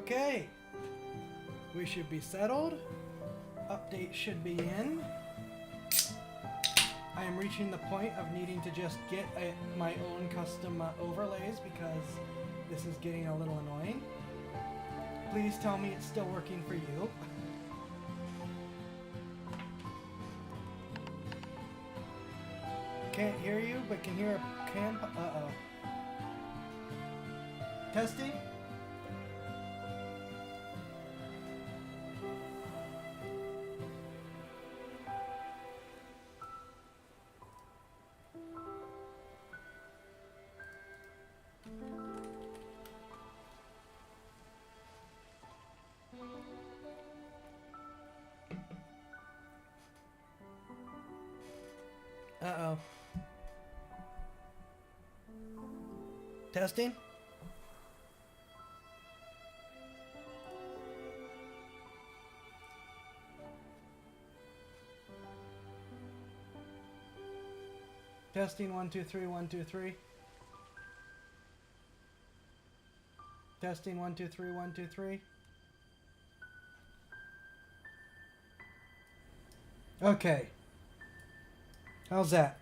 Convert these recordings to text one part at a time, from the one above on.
Okay. We should be settled. Update should be in. I am reaching the point of needing to just get my own custom overlays because this is getting a little annoying. Please tell me it's still working for you. Can't hear you, but can hear a can. Uh-oh. Testing? Uh-oh. Testing? Testing 1 2 3 1 2 3. Testing 1 2 3 1 2 3. Okay. How's that?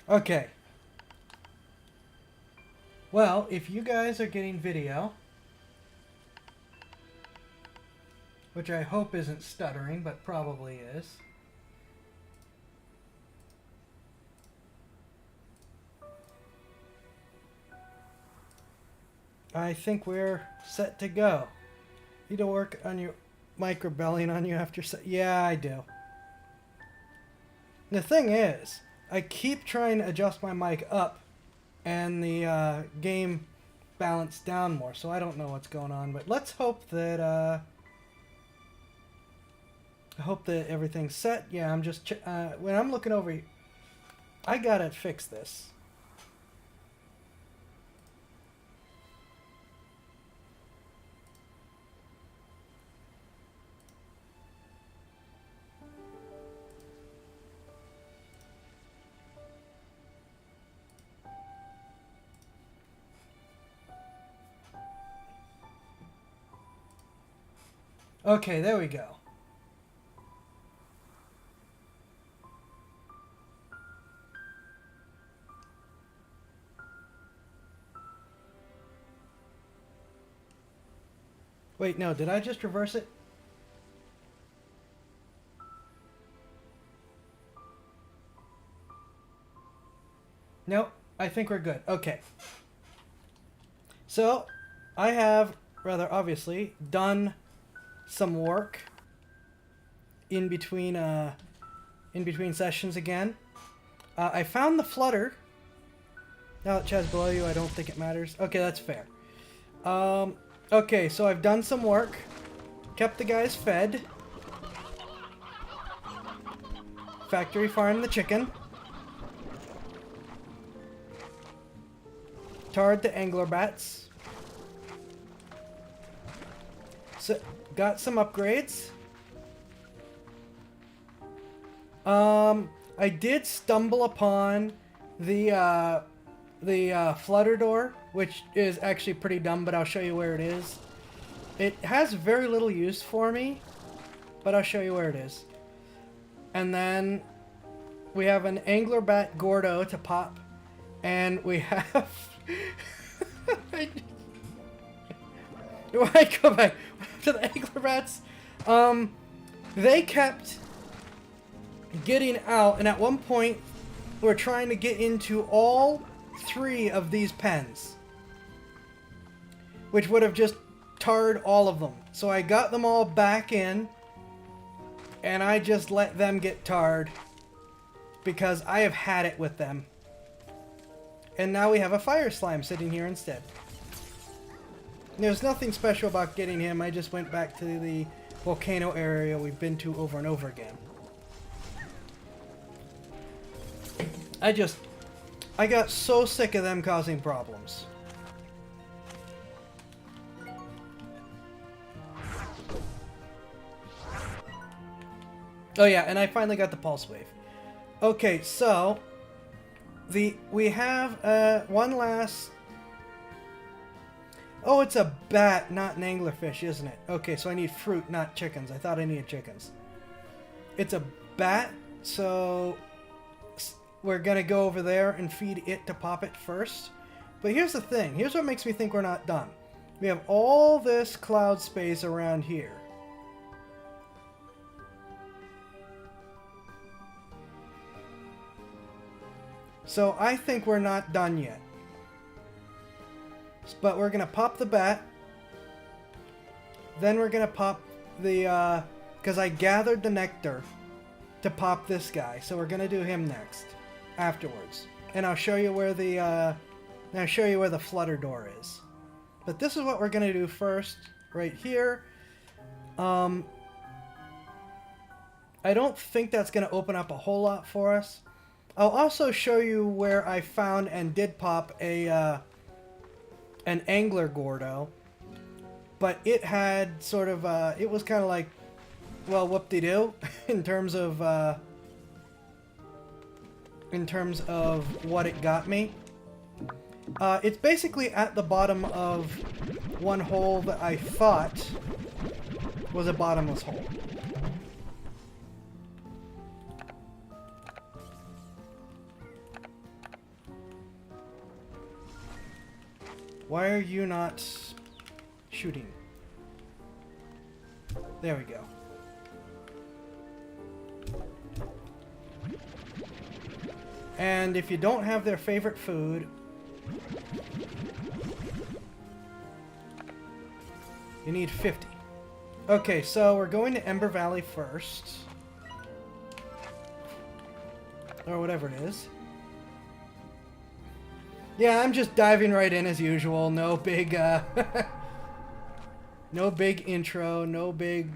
Okay. Well, if you guys are getting video, which I hope isn't stuttering, but probably is. I think we're set to go. Need to work on your mic rebelling on you after... Yeah, I do. The thing is, I keep trying to adjust my mic up and the game balanced down more, so I don't know what's going on. But let's hope that... I hope that everything's set. Yeah, I'm just... when I'm looking over... I gotta fix this. Okay, there we go. Wait, no, did I just reverse it? Nope, I think we're good. Okay. So, I have, rather obviously, done some work in between sessions again. I found the flutter. Now that Chad's below you, I don't think it matters. Okay, that's fair. Okay, so I've done some work. Kept the guys fed. Factory farmed the chicken. Tarred the angler bats. So, got some upgrades. I did stumble upon the flutter door, which is actually pretty dumb, but I'll show you where it is. It has very little use for me, but I'll show you where it is. And then we have an angler bat Gordo to pop, and we have... I go back to the angler bats. They kept getting out, and at one point we're trying to get into all 3 of these pens, which would have just tarred all of them. So I got them all back in, and I just let them get tarred because I have had it with them. And now we have a fire slime sitting here instead. There's nothing special about getting him. I just went back to the volcano area we've been to over and over again. I got so sick of them causing problems. Oh yeah, and I finally got the pulse wave. Okay, so we have one last. Oh, it's a bat, not an anglerfish, isn't it? Okay, so I need fruit, not chickens. I thought I needed chickens. It's a bat, so we're gonna go over there and feed it to pop it first. But here's the thing. Here's what makes me think we're not done. We have all this cloud space around here. So I think we're not done yet. But we're going to pop the bat. Then we're going to pop the... because I gathered the nectar to pop this guy. So we're going to do him next. Afterwards. And I'll show you where the... I'll show you where the flutter door is. But this is what we're going to do first. Right here. I don't think that's going to open up a whole lot for us. I'll also show you where I found and did pop a... an angler Gordo, but it had sort of it was kind of like, well, whoop-de-doo in terms of what it got me. It's basically at the bottom of one hole that I thought was a bottomless hole. Why are you not shooting? There we go. And if you don't have their favorite food, you need 50. Okay, so we're going to Ember Valley first. Or whatever it is. Yeah, I'm just diving right in as usual. No big, no big intro, no big...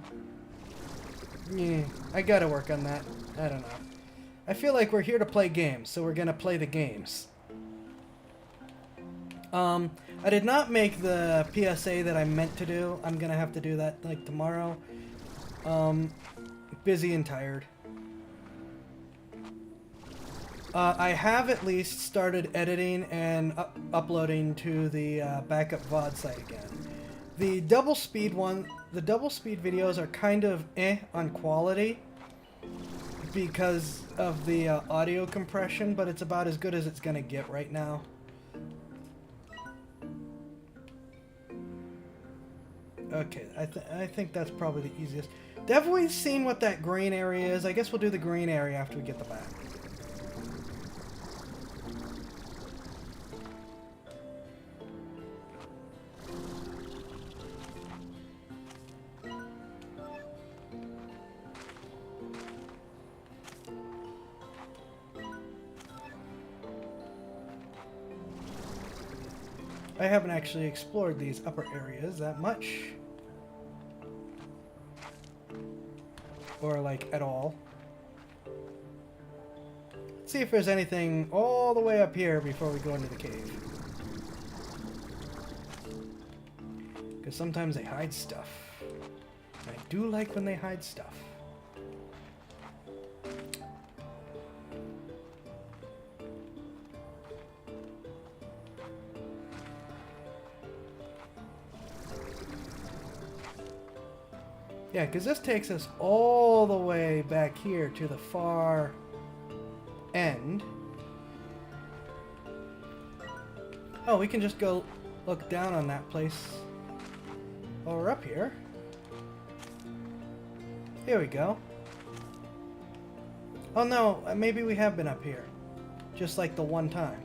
Yeah, I gotta work on that. I don't know. I feel like we're here to play games, so we're gonna play the games. I did not make the PSA that I meant to do. I'm gonna have to do that, like, tomorrow. Busy and tired. I have at least started editing and uploading to the backup VOD site again. The double speed videos are kind of on quality because of the audio compression, but it's about as good as it's gonna get right now. Okay, I think that's probably the easiest. Definitely seen what that green area is. I guess we'll do the green area after we get the bat. I haven't actually explored these upper areas that much. Or, like, at all. Let's see if there's anything all the way up here before we go into the cave. Because sometimes they hide stuff. And I do like when they hide stuff. Yeah, because this takes us all the way back here to the far end. Oh, we can just go look down on that place while we're up here. Here we go. Oh no, maybe we have been up here. Just like the one time.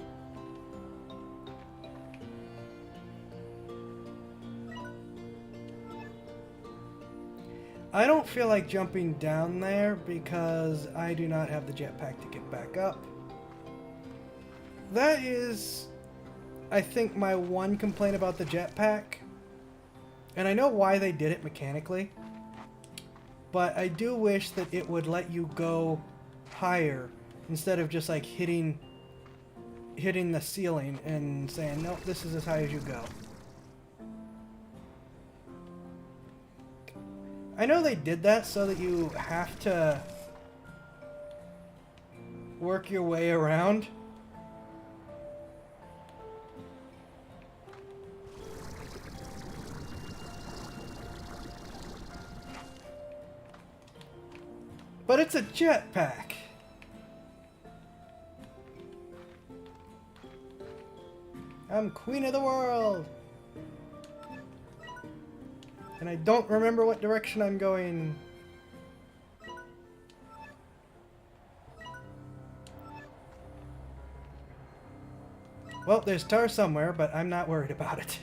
I don't feel like jumping down there because I do not have the jetpack to get back up. That is, I think, my one complaint about the jetpack. And I know why they did it mechanically. But I do wish that it would let you go higher instead of just like hitting the ceiling and saying, nope, this is as high as you go. I know they did that so that you have to work your way around. But it's a jetpack. I'm queen of the world. And I don't remember what direction I'm going. Well, there's tar somewhere, but I'm not worried about it.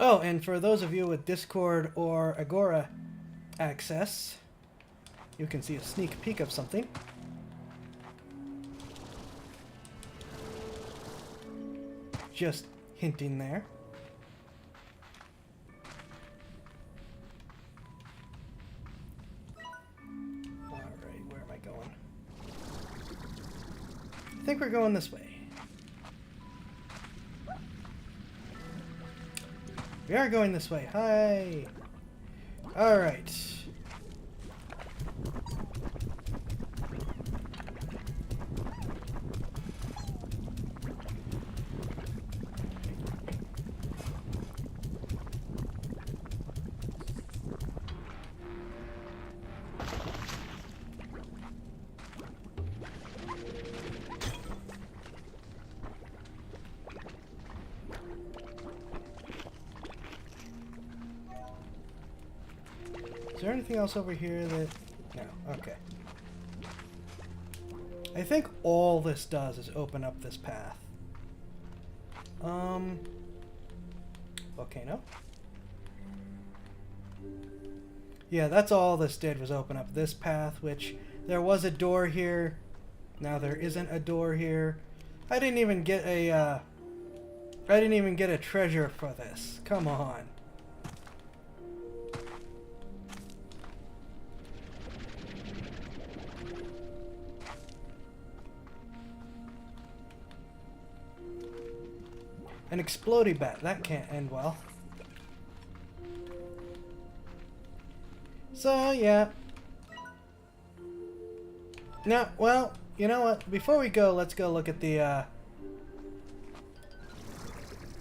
Oh, and for those of you with Discord or Agora access, you can see a sneak peek of something. Just hinting there. Alright, where am I going? I think we're going this way. We are going this way. Hi. All right. Is there anything else over here that... No, okay. I think all this does is open up this path. Volcano? Yeah, that's all this did was open up this path, which there was a door here. Now there isn't a door here. I didn't even get a treasure for this. Come on. An explodey bat. That can't end well. So, yeah. Now, well, you know what? Before we go, let's go look at the,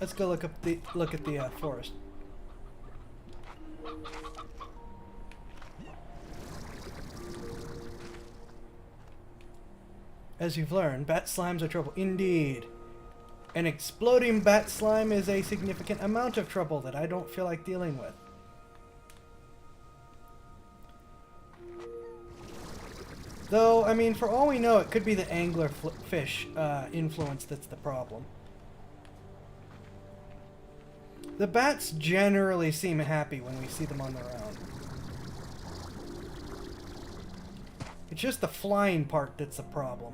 let's go look at the forest. As you've learned, bat slimes are trouble. Indeed. An exploding bat slime is a significant amount of trouble that I don't feel like dealing with. Though, I mean, for all we know, it could be the anglerfish influence that's the problem. The bats generally seem happy when we see them on their own. It's just the flying part that's the problem.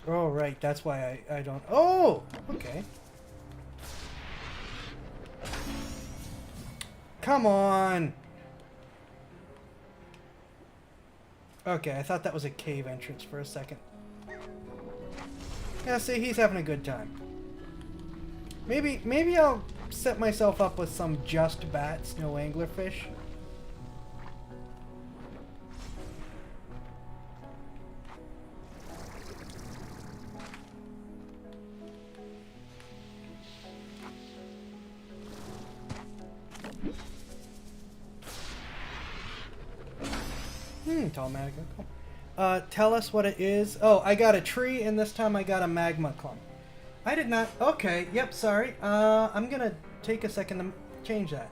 Oh, right, that's why I don't... Oh! Okay. Come on! Okay, I thought that was a cave entrance for a second. Yeah, see, he's having a good time. Maybe I'll set myself up with some just bats, no anglerfish. Tall magma clump. Tell us what it is. Oh, I got a tree, and this time I got a magma clump. I did not... Okay, yep, sorry. I'm gonna take a second to change that.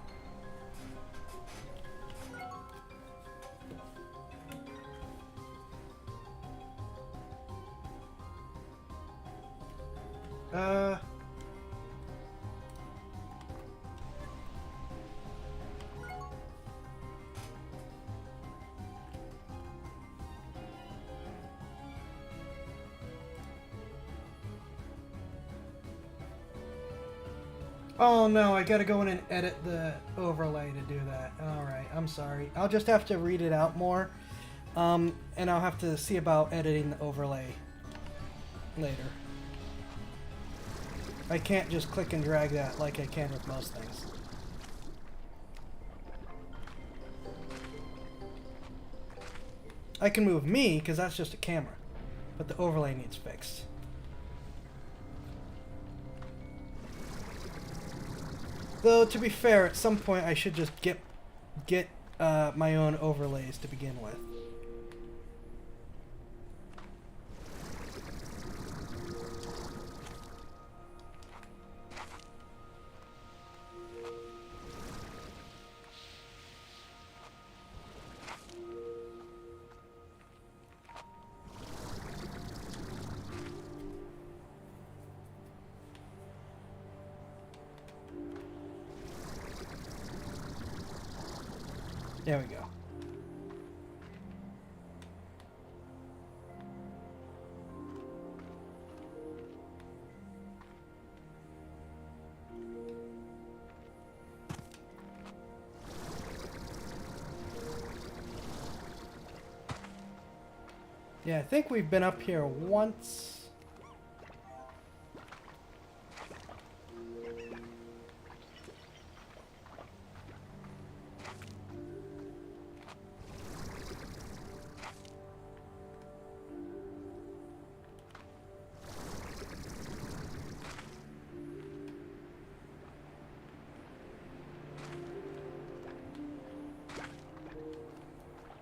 Oh no, I gotta go in and edit the overlay to do that. Alright, I'm sorry. I'll just have to read it out more. And I'll have to see about editing the overlay later. I can't just click and drag that like I can with most things. I can move me, because that's just a camera. But the overlay needs fixed. Though, to be fair, at some point I should just get my own overlays to begin with. There we go. Yeah, I think we've been up here once.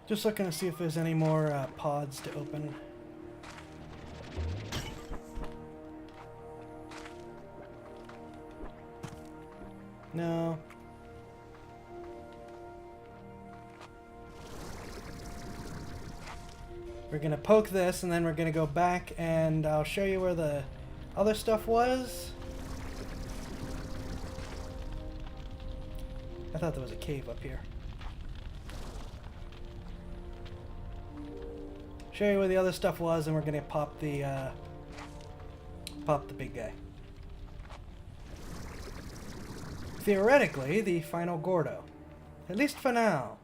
Just looking to see if there's any more pods to open. No. We're gonna poke this and then we're gonna go back and I'll show you where the other stuff was. I thought there was a cave up here. Show you where the other stuff was, and we're gonna pop the big guy. Theoretically, the final Gordo. At least for now.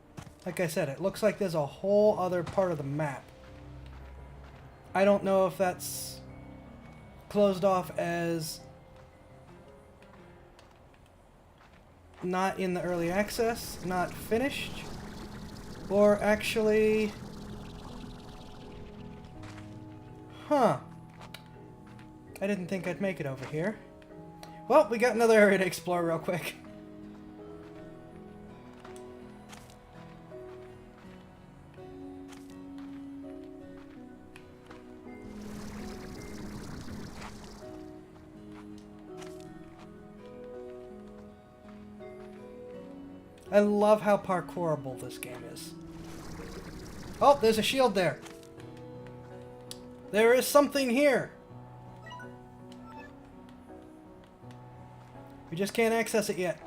Like I said, it looks like there's a whole other part of the map. I don't know if that's closed off as not in the early access, not finished, or actually... Huh. I didn't think I'd make it over here. Well, we got another area to explore real quick. I love how parkourable this game is. Oh, there's a shield there. There is something here. We just can't access it yet.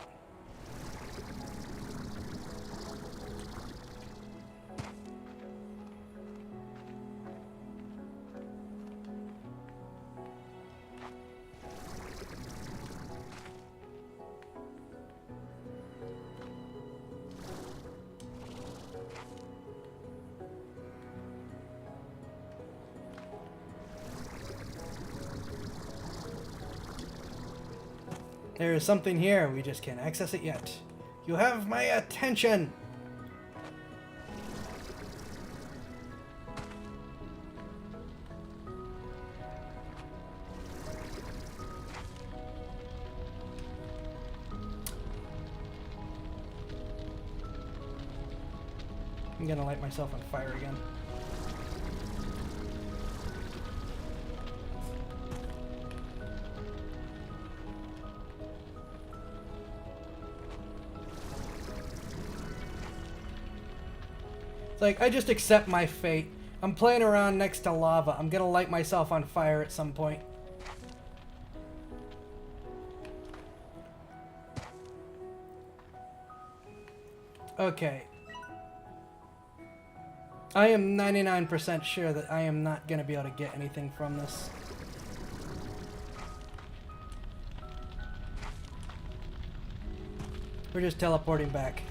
There is something here, we just can't access it yet. You have my attention! I'm gonna light myself on fire again. It's like, I just accept my fate. I'm playing around next to lava. I'm gonna light myself on fire at some point. Okay. I am 99% sure that I am not gonna be able to get anything from this. We're just teleporting back.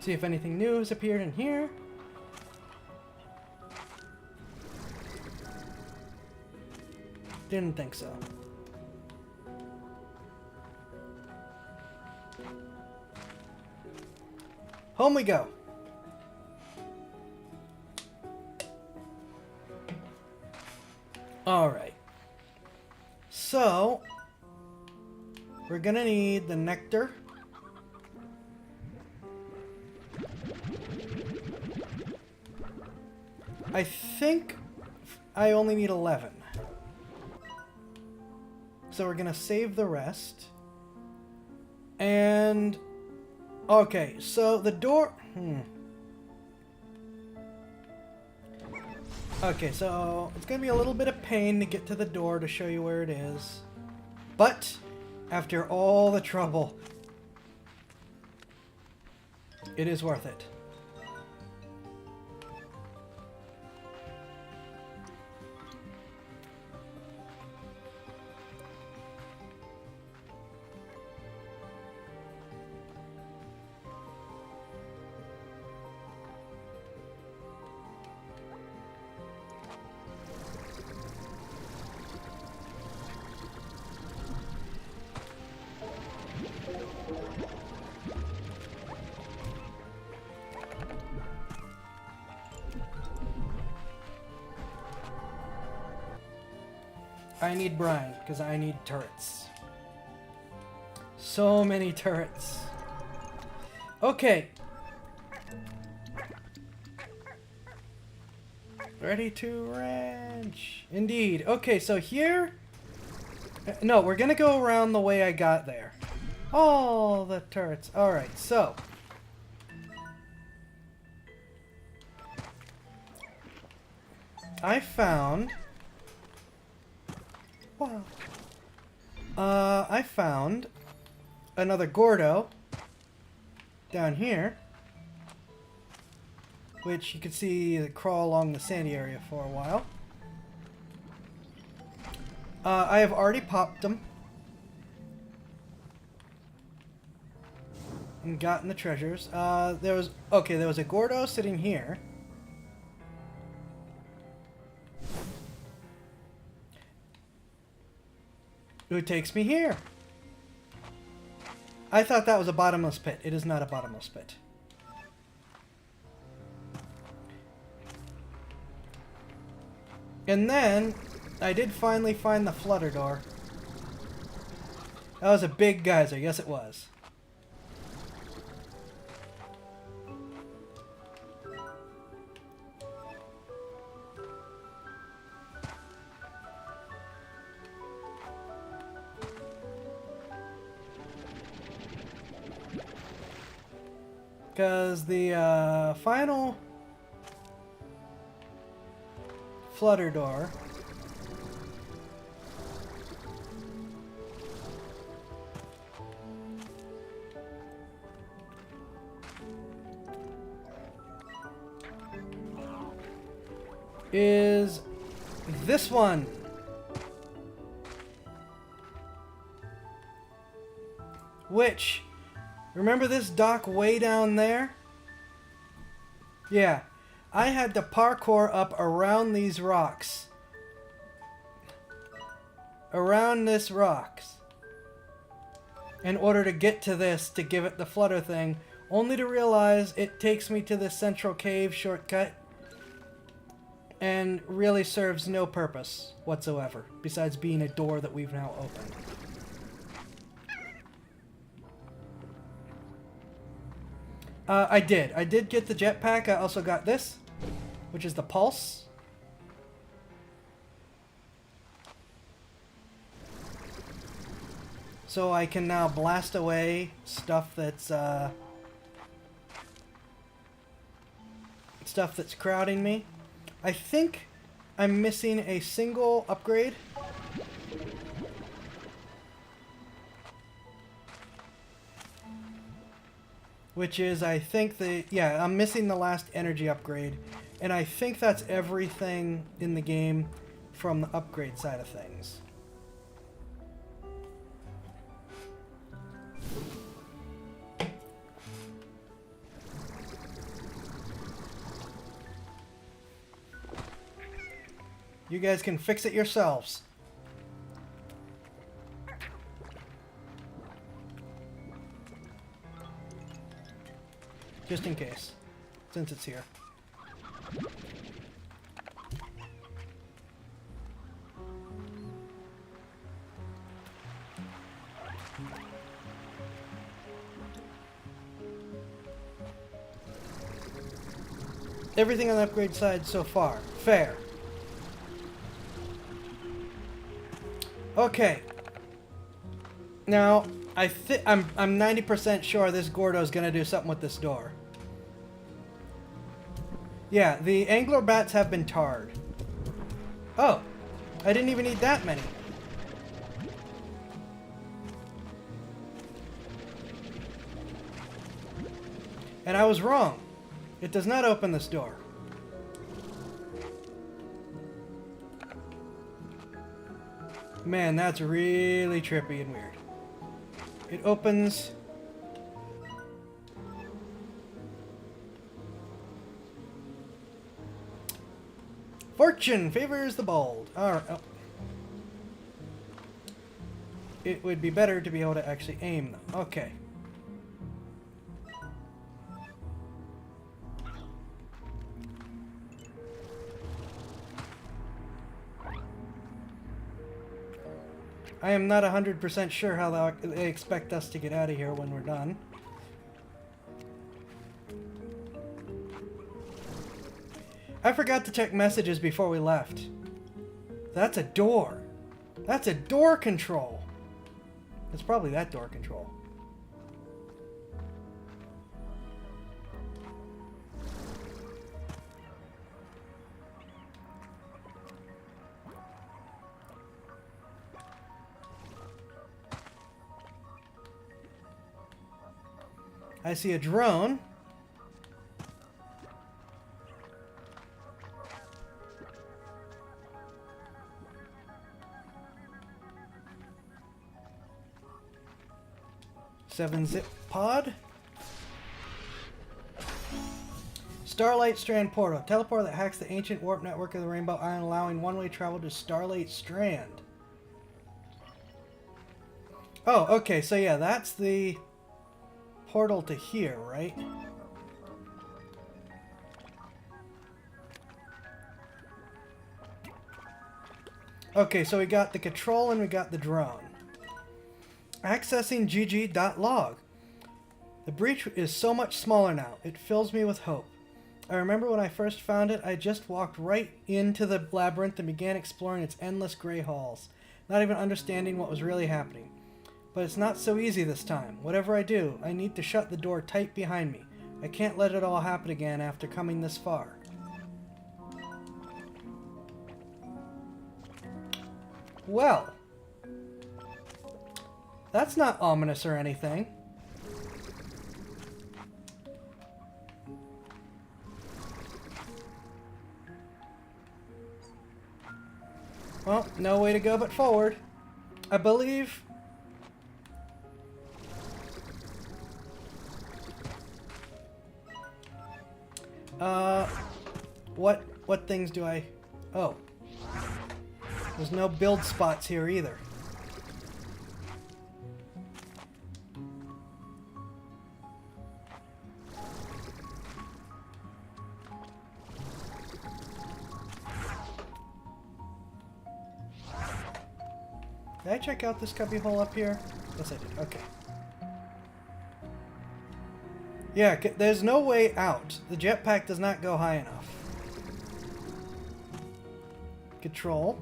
See if anything new has appeared in here. Didn't think so. Home we go. Alright. So, we're gonna need the nectar. I think I only need 11. So we're gonna save the rest. And... okay, so the door... Okay, so it's gonna be a little bit of pain to get to the door to show you where it is. But, after all the trouble, it is worth it. I need brine, because I need turrets. So many turrets. Okay. Ready to ranch. Indeed. Okay, so here... no, we're gonna go around the way I got there. All the turrets. Alright, so... I found... wow. I found another Gordo down here, which you can see crawl along the sandy area for a while. I have already popped them and gotten the treasures. There was a Gordo sitting here. Who takes me here? I thought that was a bottomless pit. It is not a bottomless pit. And then, I did finally find the flutter door. That was a big geyser. Yes, it was. Because the final flutter door is this one. Which... remember this dock way down there? Yeah. I had to parkour up around these rocks. Around this rocks. In order to get to this, to give it the flutter thing. Only to realize it takes me to the central cave shortcut. And really serves no purpose whatsoever. Besides being a door that we've now opened. I did get the jetpack. I also got this, which is the pulse. So I can now blast away stuff that's crowding me. I think I'm missing a single upgrade. Which is, I think, I'm missing the last energy upgrade, And I think that's everything in the game from the upgrade side of things. You guys can fix it yourselves. Just in case, since it's here. Everything on the upgrade side so far. Fair. Okay. Now, I'm 90% sure this Gordo's gonna do something with this door. Yeah, the angler bats have been tarred. Oh, I didn't even need that many. And I was wrong. It does not open this door. Man, that's really trippy and weird. It opens... Fortune favors the bold. Alright. Oh. It would be better to be able to actually aim them. Okay. I am not 100% sure how they expect us to get out of here when we're done. I forgot to check messages before we left. That's a door. That's a door control. It's probably that door control. I see a drone. Seven-zip pod. Starlight Strand portal. Teleporter that hacks the ancient warp network of the Rainbow Island, allowing one-way travel to Starlight Strand. Oh, okay. So yeah, that's the portal to here, right? Okay, so we got the control and we got the drone. Accessing gg.log. The breach is so much smaller now. It fills me with hope. I remember when I first found it, I just walked right into the labyrinth and began exploring its endless gray halls, not even understanding what was really happening. But it's not so easy this time. Whatever I do, I need to shut the door tight behind me. I can't let it all happen again after coming this far. Well, that's not ominous or anything. Well, no way to go but forward. I believe... what things do I... Oh. There's no build spots here either. Did I check out this cubby hole up here? Yes, I did. Okay. Yeah, there's no way out. The jetpack does not go high enough. Control.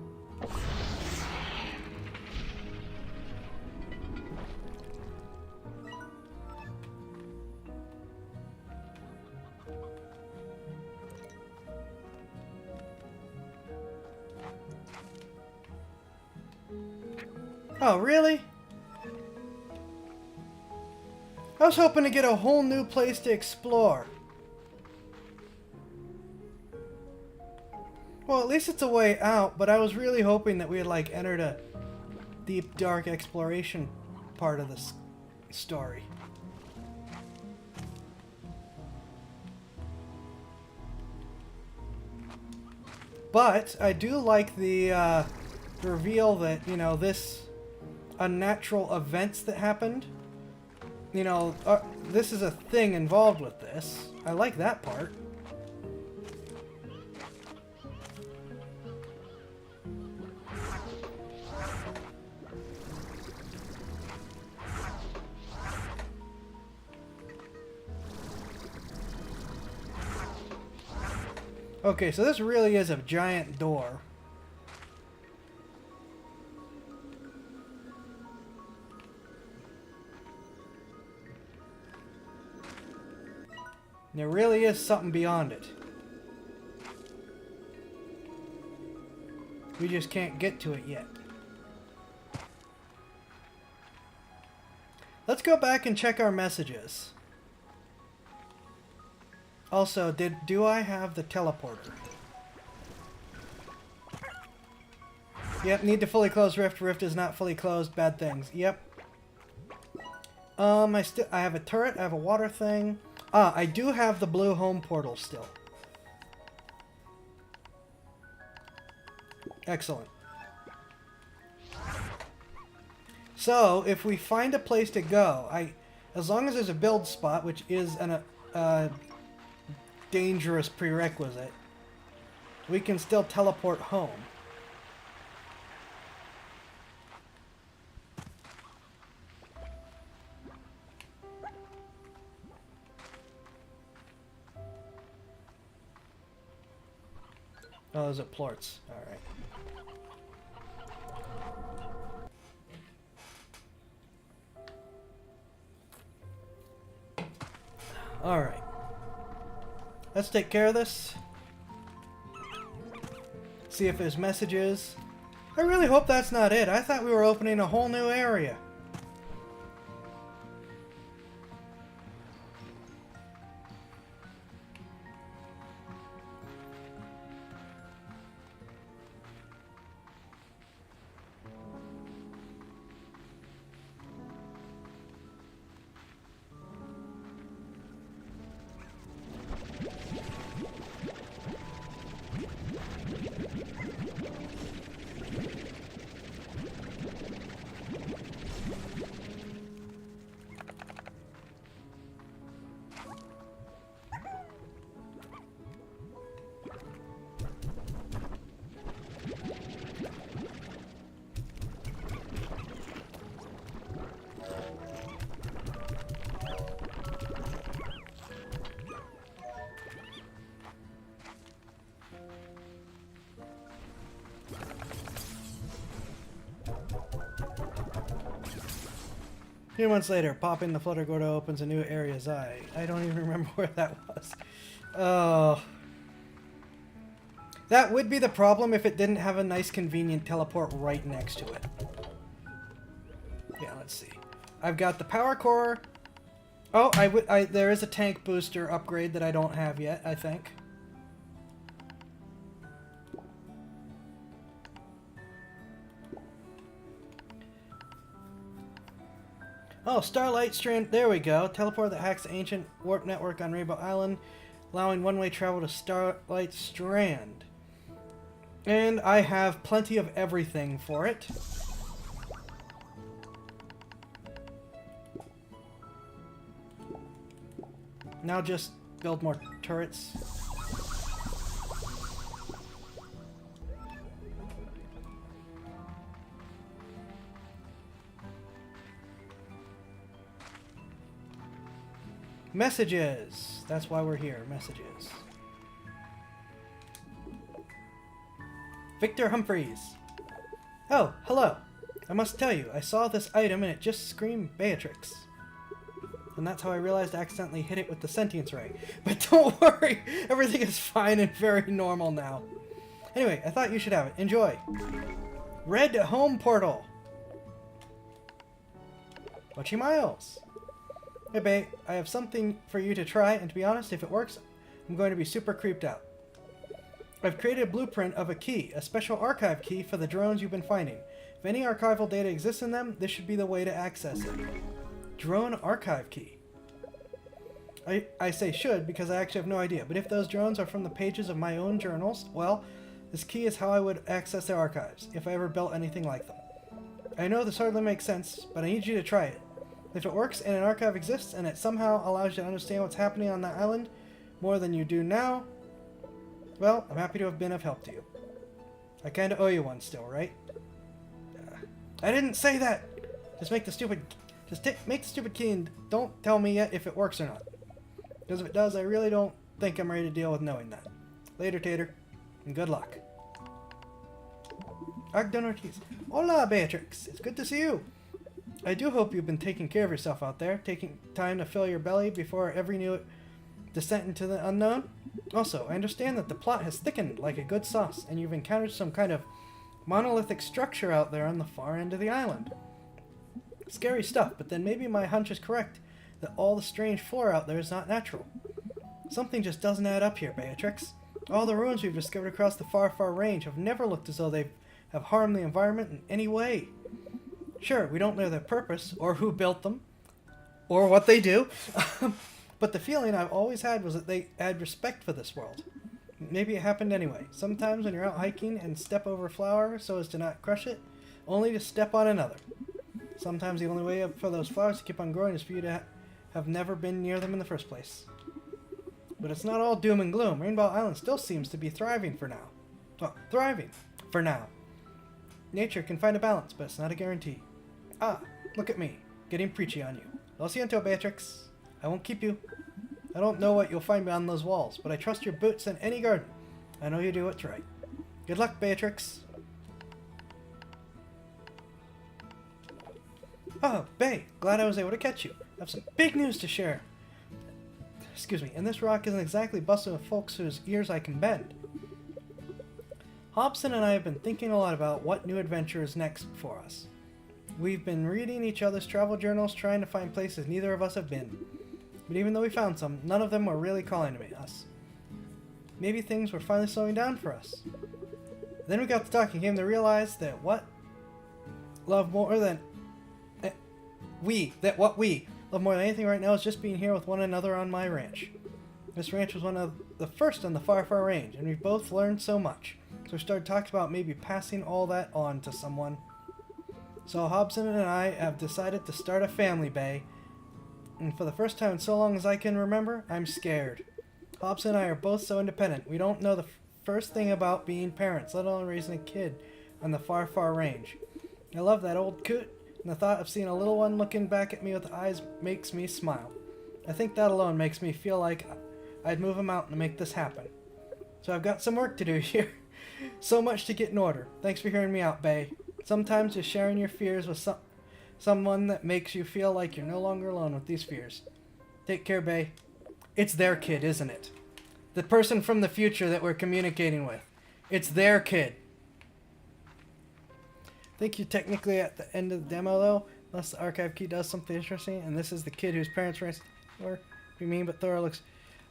Oh, really? I was hoping to get a whole new place to explore. Well, at least it's a way out, but I was really hoping that we had, like, entered a deep, dark exploration part of this story. But I do like the reveal that, you know, this unnatural events that happened, you know, this is a thing involved with this. I like that part. Okay, so this really is a giant door. There really is something beyond it. We just can't get to it yet. Let's go back and check our messages. Also, do I have the teleporter? Yep, need to fully close Rift. Rift is not fully closed. Bad things. Yep. I have a turret. I have a water thing. Ah, I do have the blue home portal still. Excellent. So, if we find a place to go, as long as there's a build spot, which is a dangerous prerequisite, we can still teleport home. Oh, those are plorts. Alright. Alright. Let's take care of this. See if there's messages. I really hope that's not it. I thought we were opening a whole new area. A few months later, popping the flutter gordo opens a new area's eye. I don't even remember where that was. Oh. That would be the problem if it didn't have a nice convenient teleport right next to it. Yeah, let's see. I've got the power core. Oh, there is a tank booster upgrade that I don't have yet, I think. Oh, Starlight Strand. There we go. Teleport that hacks the ancient warp network on Rainbow Island, allowing one-way travel to Starlight Strand. And I have plenty of everything for it. Now just build more turrets. Messages! That's why we're here. Messages. Victor Humphries. Oh, hello. I must tell you, I saw this item and it just screamed Beatrix. And that's how I realized I accidentally hit it with the sentience ray. But don't worry, everything is fine and very normal now. Anyway, I thought you should have it. Enjoy. Red home portal. Watchy Miles. Hey babe, I have something for you to try, and to be honest, if it works, I'm going to be super creeped out. I've created a blueprint of a key, a special archive key for the drones you've been finding. If any archival data exists in them, this should be the way to access it. Drone archive key. I say should because I actually have no idea, but if those drones are from the pages of my own journals, well, this key is how I would access their archives, if I ever built anything like them. I know this hardly makes sense, but I need you to try it. If it works and an archive exists and it somehow allows you to understand what's happening on that island more than you do now, well, I'm happy to have been of help to you. I kinda owe you one still, right? I didn't say that! Make the stupid key and don't tell me yet if it works or not. Because if it does, I really don't think I'm ready to deal with knowing that. Later, Tater, and good luck. Ogden Ortiz. Hola, Beatrix. It's good to see you. I do hope you've been taking care of yourself out there, taking time to fill your belly before every new descent into the unknown. Also, I understand that the plot has thickened like a good sauce, and you've encountered some kind of monolithic structure out there on the far end of the island. Scary stuff, but then maybe my hunch is correct, that all the strange flora out there is not natural. Something just doesn't add up here, Beatrix. All the ruins we've discovered across the far, far range have never looked as though they have harmed the environment in any way. Sure, we don't know their purpose, or who built them, or what they do, but the feeling I've always had was that they had respect for this world. Maybe it happened anyway. Sometimes when you're out hiking and step over a flower so as to not crush it, only to step on another. Sometimes the only way for those flowers to keep on growing is for you to have never been near them in the first place. But it's not all doom and gloom. Rainbow Island still seems to be thriving for now. Well, thriving for now. Nature can find a balance, but it's not a guarantee. Ah, look at me, getting preachy on you. Lo siento, Beatrix. I won't keep you. I don't know what you'll find beyond those walls, but I trust your boots in any garden. I know you do what's right. Good luck, Beatrix. Oh, Bay, glad I was able to catch you. I have some big news to share. Excuse me, and this rock isn't exactly bustling with folks whose ears I can bend. Hobson and I have been thinking a lot about what new adventure is next for us. We've been reading each other's travel journals, trying to find places neither of us have been. But even though we found some, none of them were really calling to us. Maybe things were finally slowing down for us. Then we got to talking, came to realize that what we love more than anything right now is just being here with one another on my ranch. This ranch was one of the first on the far, far range, and we've both learned so much. So we started talking about maybe passing all that on to someone. So Hobson and I have decided to start a family, Bay. And for the first time in so long as I can remember, I'm scared. Hobson and I are both so independent. We don't know the first thing about being parents, let alone raising a kid on the far, far range. I love that old coot, and the thought of seeing a little one looking back at me with eyes makes me smile. I think that alone makes me feel like I'd move a mountain to make this happen. So I've got some work to do here. So much to get in order. Thanks for hearing me out, Bay. Sometimes just sharing your fears with someone that makes you feel like you're no longer alone with these fears. Take care, Bay. It's their kid, isn't it? The person from the future that we're communicating with. It's their kid. I think you're technically at the end of the demo, though, unless the archive key does something interesting, and this is the kid whose parents were... Or, you mean, but Thor looks...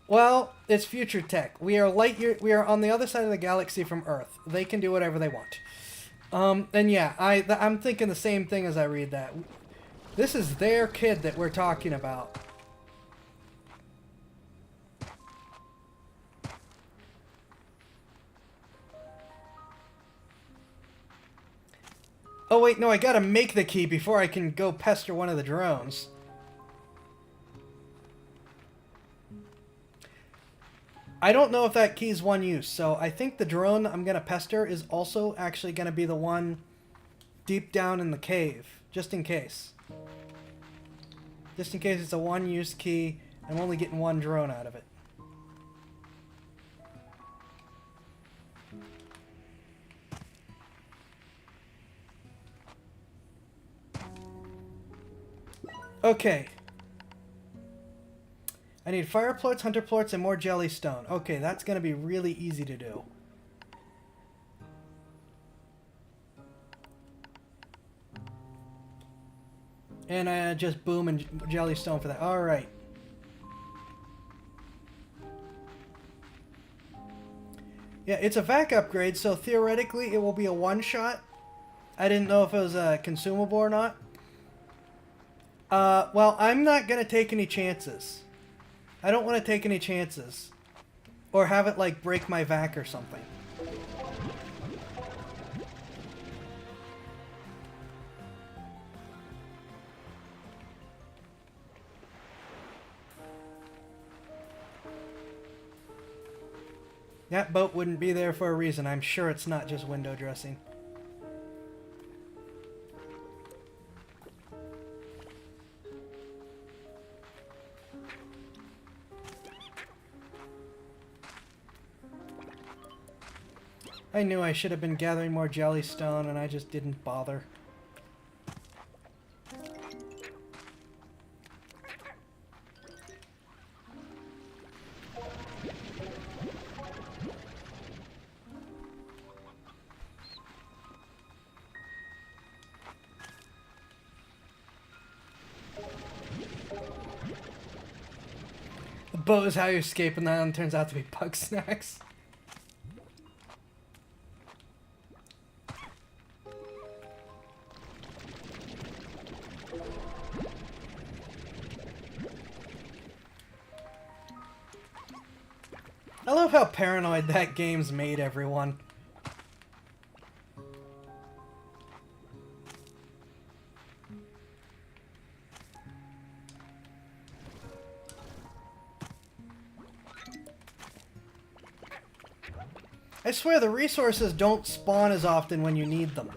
Well, it's future tech. We are we are on the other side of the galaxy from Earth. They can do whatever they want. And yeah, I'm thinking the same thing as I read that. This is their kid that we're talking about. Oh wait, no, I gotta make the key before I can go pester one of the drones. I don't know if that key is one use, so I think the drone I'm going to pester is also actually going to be the one deep down in the cave, just in case. Just in case it's a one-use key, I'm only getting one drone out of it. Okay. I need fire plorts, hunter plorts, and more jellystone. Okay, that's going to be really easy to do. And I just boom and jellystone for that. Alright. Yeah, it's a vac upgrade, so theoretically it will be a one-shot. I didn't know if it was a consumable or not. Well, I'm not going to take any chances. I don't want to take any chances. Or have it, like, break my vac or something. That boat wouldn't be there for a reason. I'm sure it's not just window dressing. I knew I should have been gathering more Jellystone, and I just didn't bother. The boat is how you escape, and that turns out to be bug snacks. I love how paranoid that game's made everyone. I swear the resources don't spawn as often when you need them.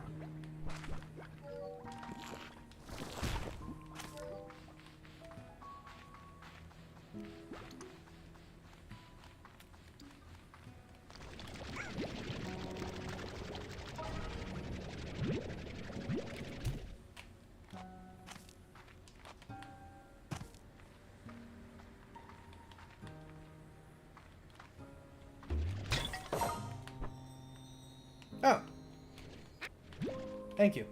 Oh. Thank you.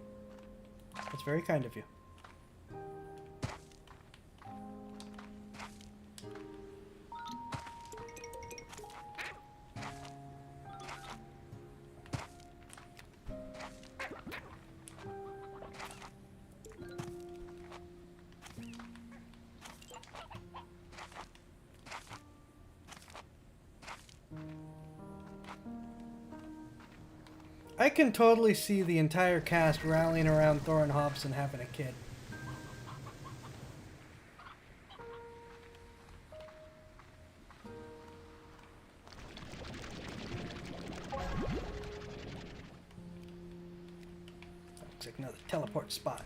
That's very kind of you. I can totally see the entire cast rallying around Thorin Hobson having a kid. Looks like another teleport spot.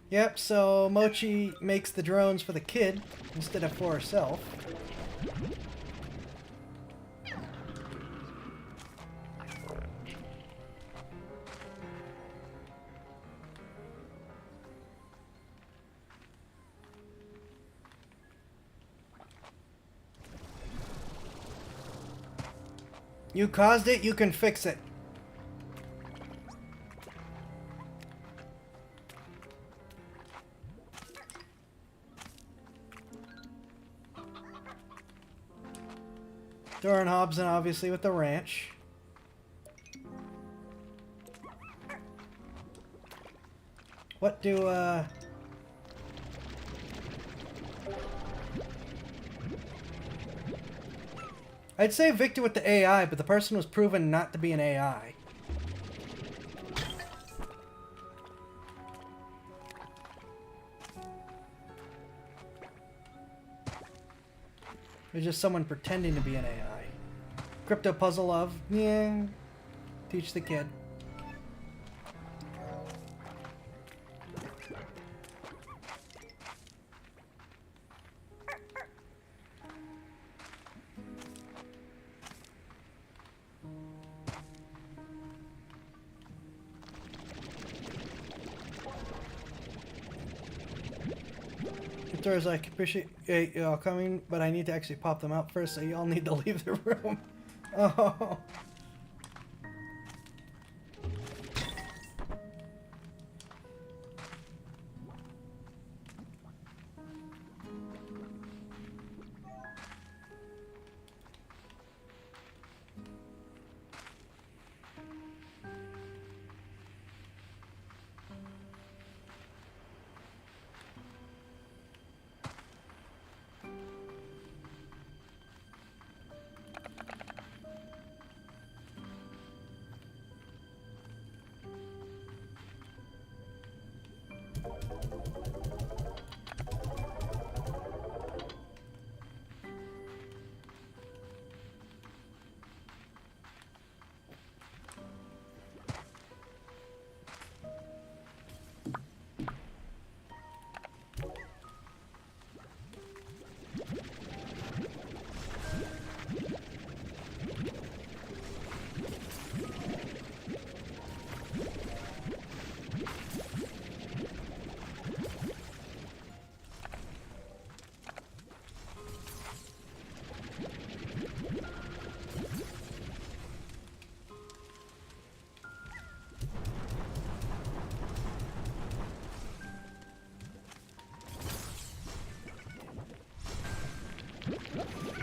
Yep, so Mochi makes the drones for the kid instead of for herself. You caused it, you can fix it. Thorin Hobson, obviously, with the ranch. What do, I'd say Victor with the AI, but the person was proven not to be an AI. There's just someone pretending to be an AI. Crypto puzzle of, yeah, teach the kid. Victor's like, appreciate y'all coming, but I need to actually pop them out first, so y'all need to leave the room. Oh.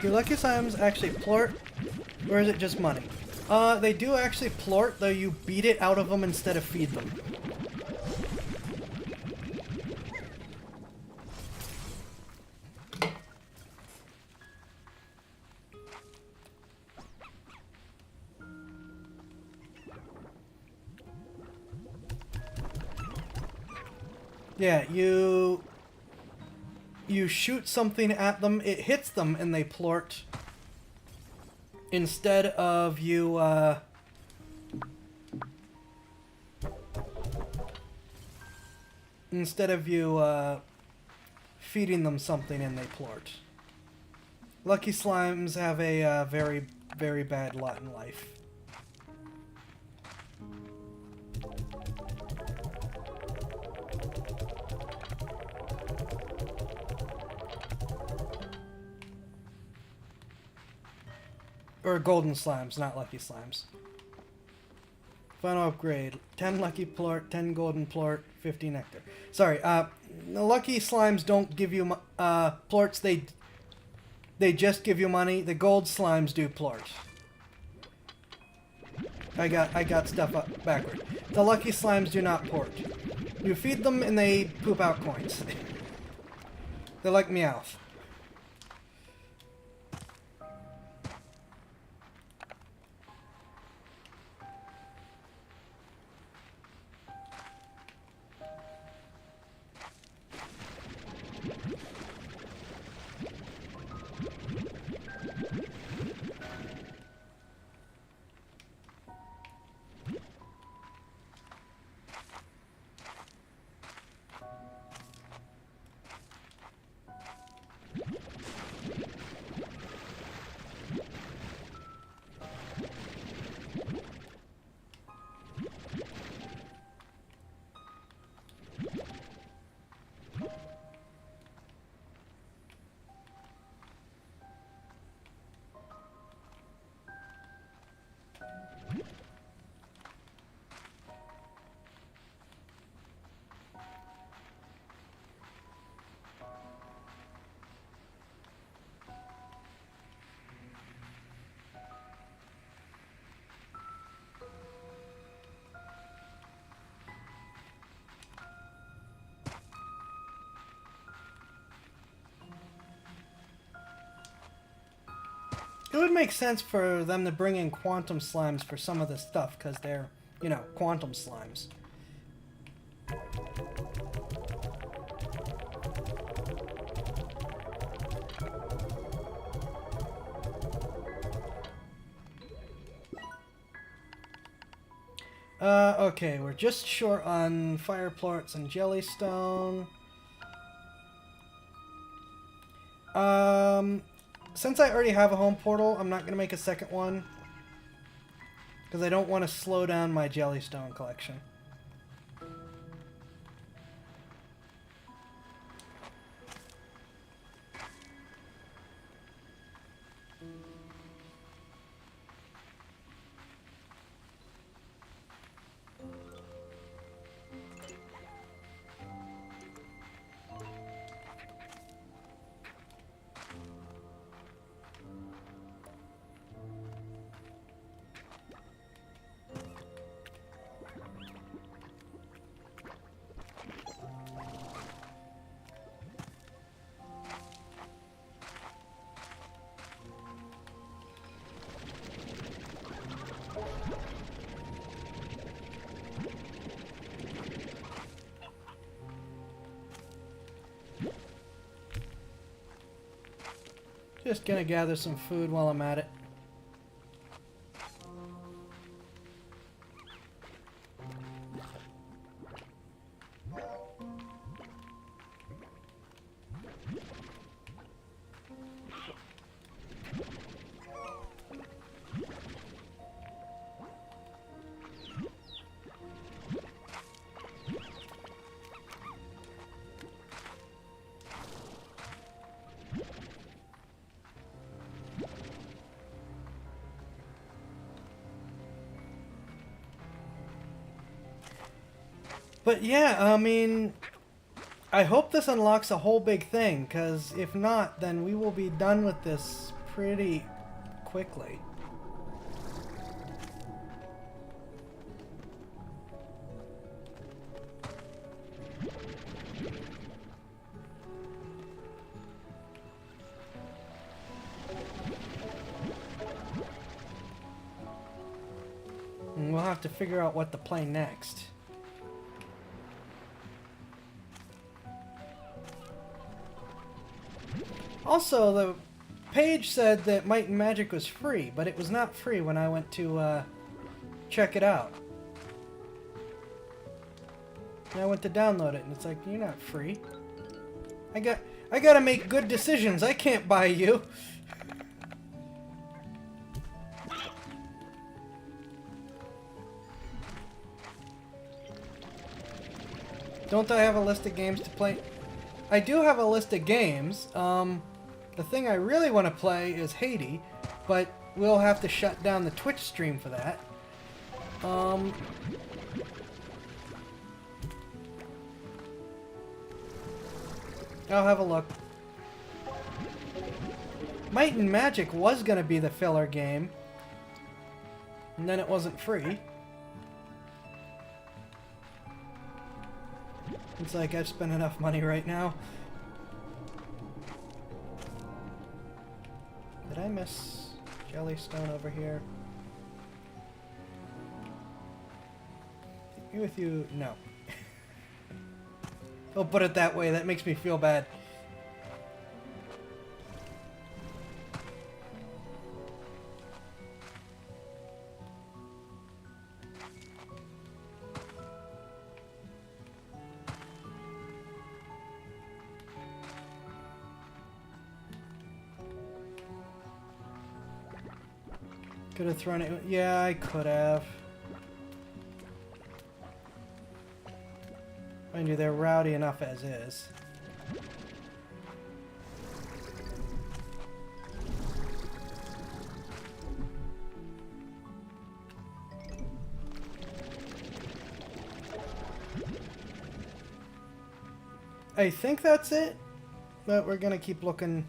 Do lucky slimes actually plort, or is it just money? They do actually plort, though you beat it out of them instead of feed them. Yeah, you shoot something at them, it hits them, and they plort. Instead of you, feeding them something and they plort. Lucky slimes have a very, very bad lot in life. Or golden slimes, not lucky slimes. Final upgrade. 10 lucky plort, 10 golden plort, 50 nectar. Sorry, the lucky slimes don't give you plorts, they just give you money. The gold slimes do plort. I got stuff up backward. The lucky slimes do not plort. You feed them and they poop out coins. They're like Meowth. It would make sense for them to bring in quantum slimes for some of this stuff, because they're, you know, quantum slimes. Okay, we're just short on fire plorts and Jellystone. Since I already have a home portal, I'm not going to make a second one. Because I don't want to slow down my Jellystone collection. Just gonna gather some food while I'm at it. But yeah, I mean, I hope this unlocks a whole big thing, because if not, then we will be done with this pretty quickly. And we'll have to figure out what to play next. Also, the page said that Might and Magic was free, but it was not free when I went to check it out. And I went to download it, and it's like, you're not free. I gotta make good decisions. I can't buy you. Don't I have a list of games to play? I do have a list of games. The thing I really want to play is Haiti, but we'll have to shut down the Twitch stream for that. I'll have a look. Might and Magic was going to be the filler game, and then it wasn't free. It's like I've spent enough money right now. Did I miss Jellystone over here? Me with you? No. Don't put it that way. That makes me feel bad. Could have thrown it. Yeah, I could have. Mind you, they're rowdy enough as is. I think that's it, but we're gonna keep looking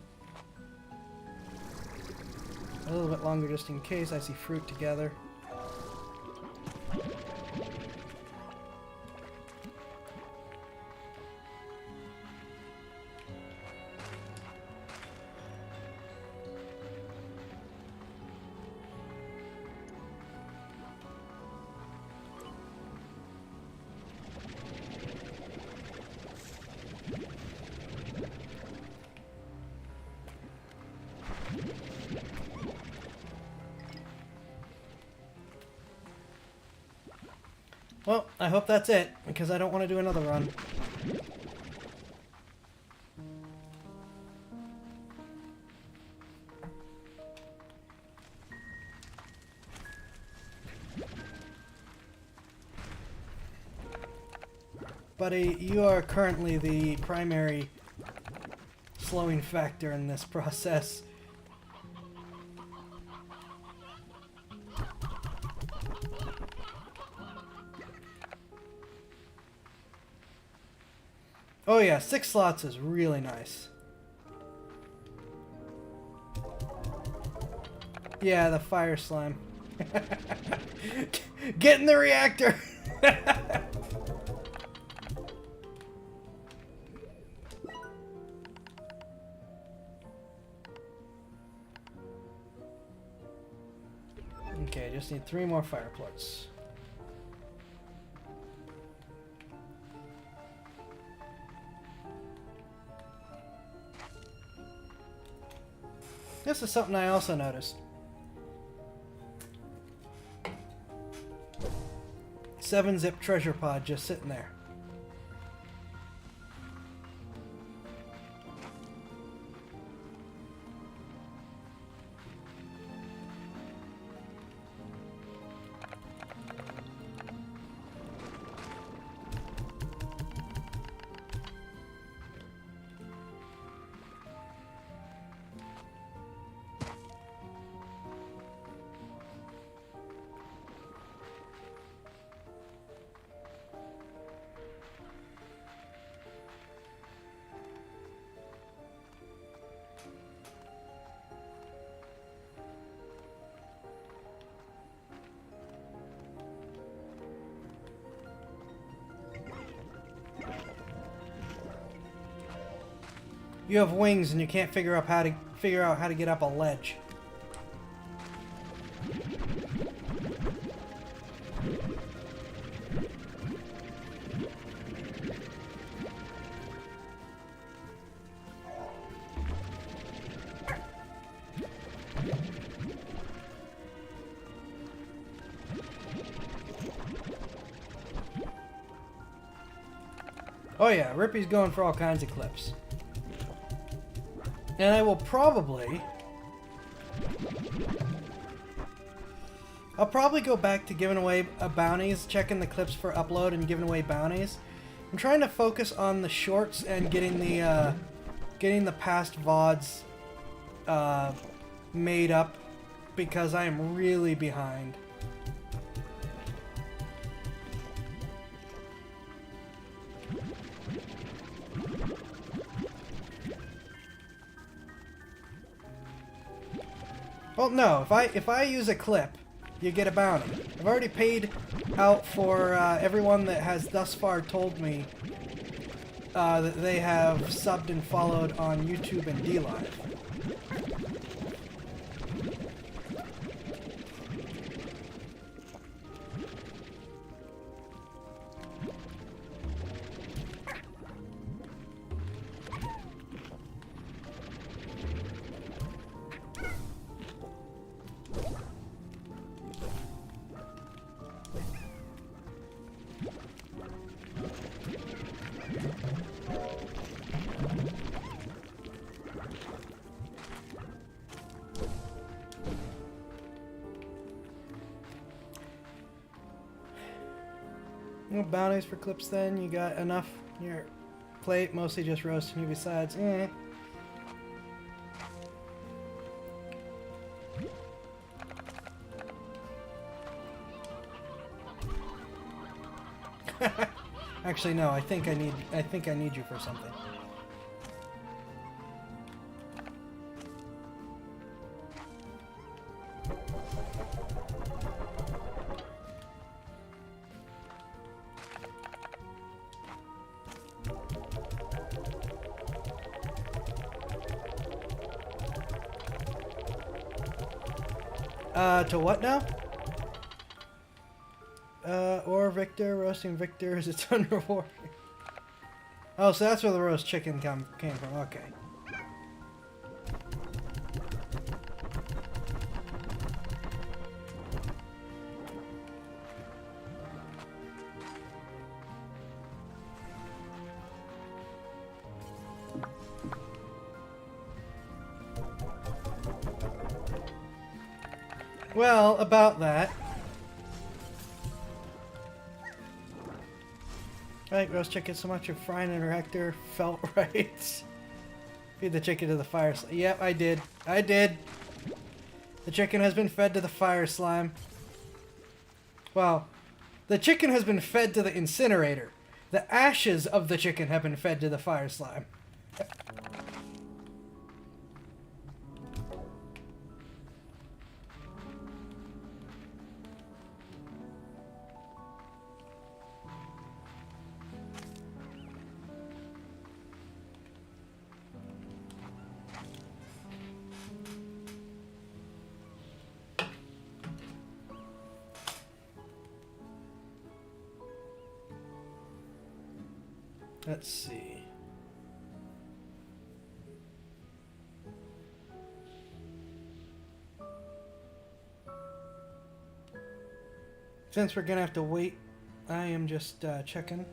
a little bit longer just in case. I see fruit together. Well, I hope that's it, because I don't want to do another run. Buddy, you are currently the primary slowing factor in this process. Oh yeah, 6 slots is really nice. Yeah, the fire slime. Get in the reactor! Okay, just need 3 more fire plugs. This is something I also noticed. 7-zip treasure pod just sitting there. you have wings and you can't figure out how to get up a ledge. Oh yeah, Rippy's going for all kinds of clips. And I will probably... I'll probably go back to giving away bounties, checking the clips for upload and giving away bounties. I'm trying to focus on the shorts and getting the past VODs made up because I am really behind. Well, no. If I use a clip, you get a bounty. I've already paid out for everyone that has thus far told me that they have subbed and followed on YouTube and DLive. No bounties for clips then? You got enough in your plate? Mostly just roasting you besides. Actually no, I think I need you for something. To what now? Or Victor, roasting Victor is its own reward. Oh, so that's where the roast chicken came from, okay. Well, about that. Right, roast chicken so much of frying interactor felt right. Feed the chicken to the fire slime. Yep, I did. I did. The chicken has been fed to the fire slime. Well, the chicken has been fed to the incinerator. The ashes of the chicken have been fed to the fire slime. Let's see. Since we're gonna have to wait, I am just checking.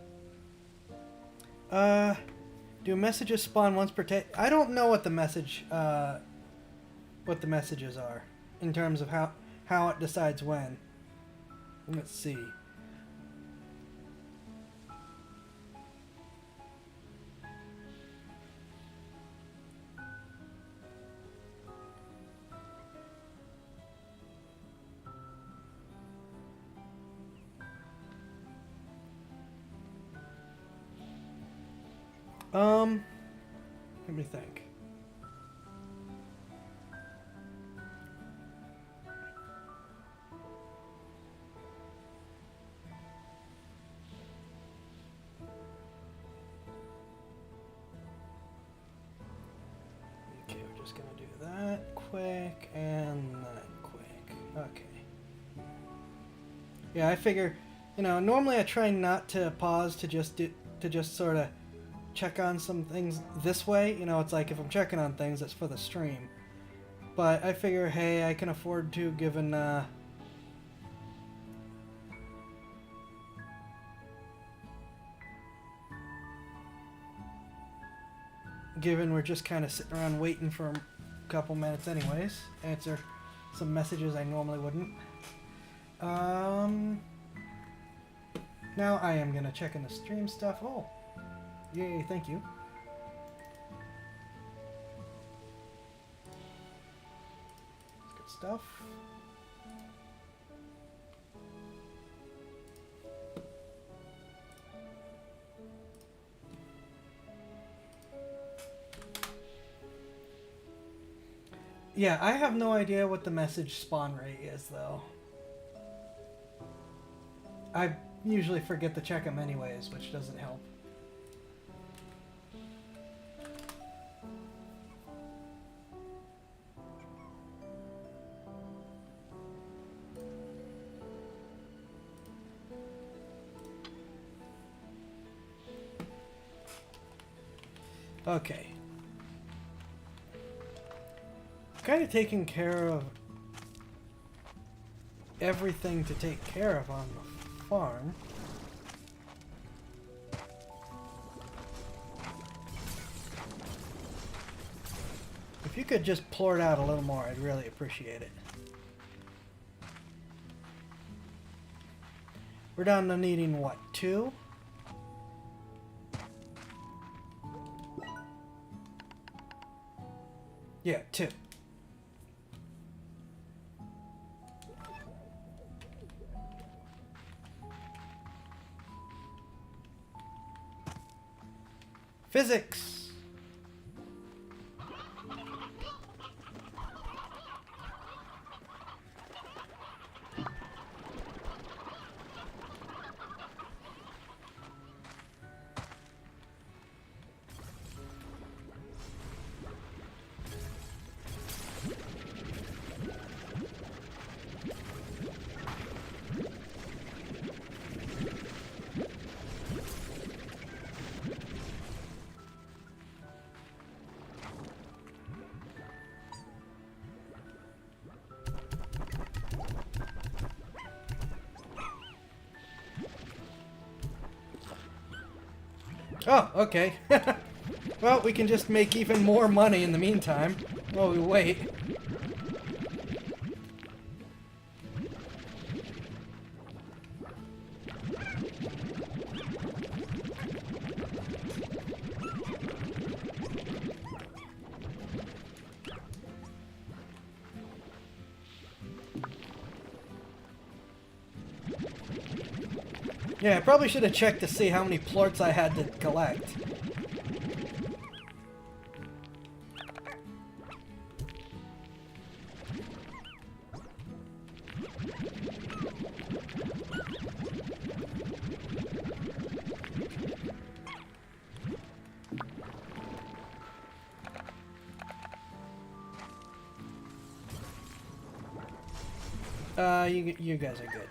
Do messages spawn once per day? I don't know what the messages are in terms of how it decides when. Let's see. Let me think. just gonna do that quick and that quick. Okay. Yeah, I figure, you know, normally I try not to pause to just sort of check on some things this way. You know, it's like if I'm checking on things, it's for the stream. But I figure, hey, I can afford to, given we're just kind of sitting around waiting for a couple minutes anyways. Answer some messages I normally wouldn't. Now I am going to check in the stream stuff. Oh, yay, thank you. Good stuff. Yeah, I have no idea what the message spawn rate is, though. I usually forget to check them anyways, which doesn't help. Okay. Kind of taking care of everything to take care of on the farm. If you could just pour it out a little more, I'd really appreciate it. We're down to needing, what, 2? Yeah, 2. Physics. Oh, okay. Well, we can just make even more money in the meantime while we wait. Yeah, I probably should have checked to see how many plorts I had to collect. You guys are good.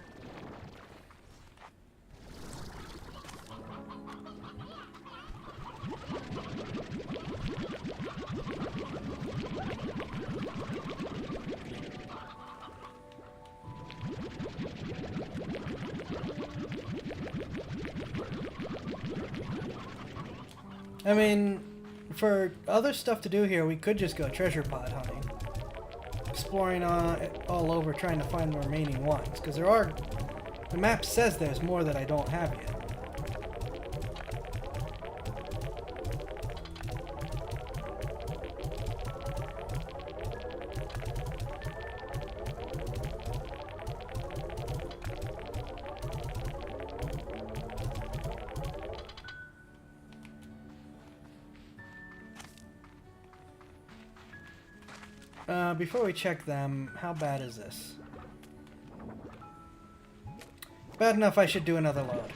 I mean, for other stuff to do here, we could just go treasure pod hunting. Exploring all over trying to find the remaining ones. Because there are... The map says there's more that I don't have yet. Before we check them, how bad is this? Bad enough I should do another load.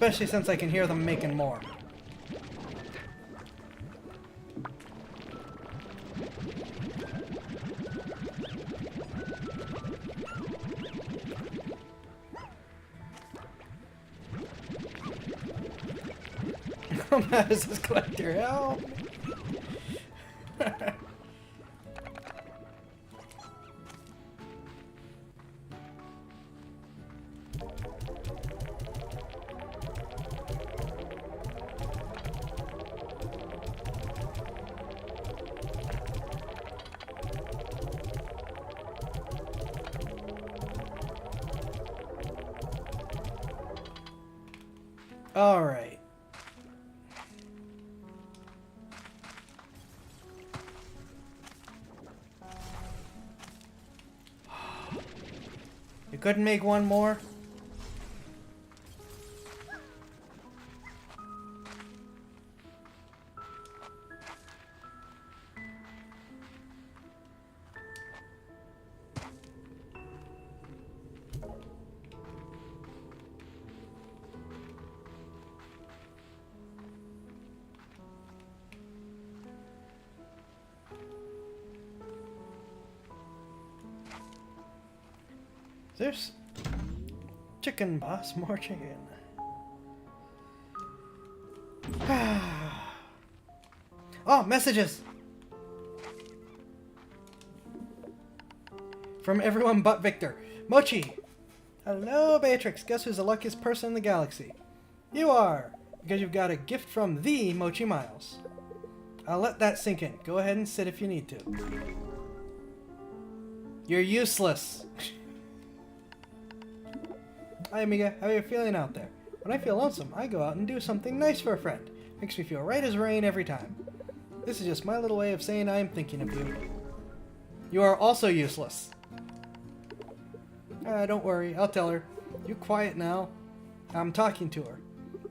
Especially since I can hear them making more. How mad is this collector? Help! All right. You couldn't make one more? There's chicken, boss. More chicken. Oh, messages! From everyone but Victor. Mochi! Hello, Beatrix. Guess who's the luckiest person in the galaxy? You are! Because you've got a gift from the Mochi Miles. I'll let that sink in. Go ahead and sit if you need to. You're useless. Hi, amiga. How are you feeling out there? When I feel lonesome, I go out and do something nice for a friend. Makes me feel right as rain every time. This is just my little way of saying I'm thinking of you. You are also useless. Don't worry. I'll tell her. You quiet now. I'm talking to her.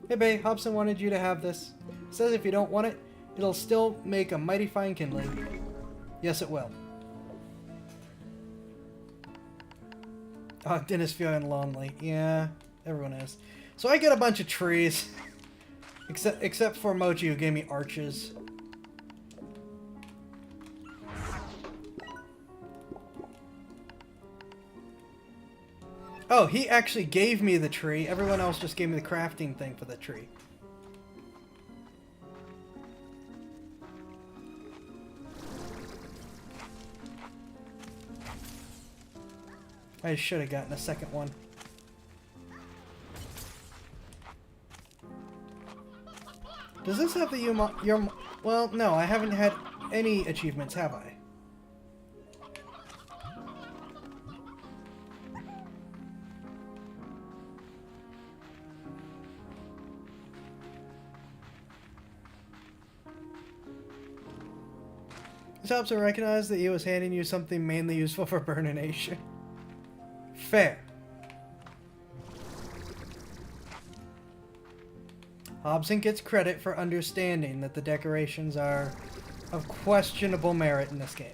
Hey, babe. Hobson wanted you to have this. Says if you don't want it, it'll still make a mighty fine kindling. Yes, it will. Oh, Dennis feeling lonely. Yeah, everyone is. So I get a bunch of trees. Except for Mochi, who gave me arches. Oh, he actually gave me the tree. Everyone else just gave me the crafting thing for the tree. I should have gotten a second one. Does this have the your? Well, no, I haven't had any achievements, have I? This helps to recognize that he was handing you something mainly useful for burnination. Fair. Hobson gets credit for understanding that the decorations are of questionable merit in this game.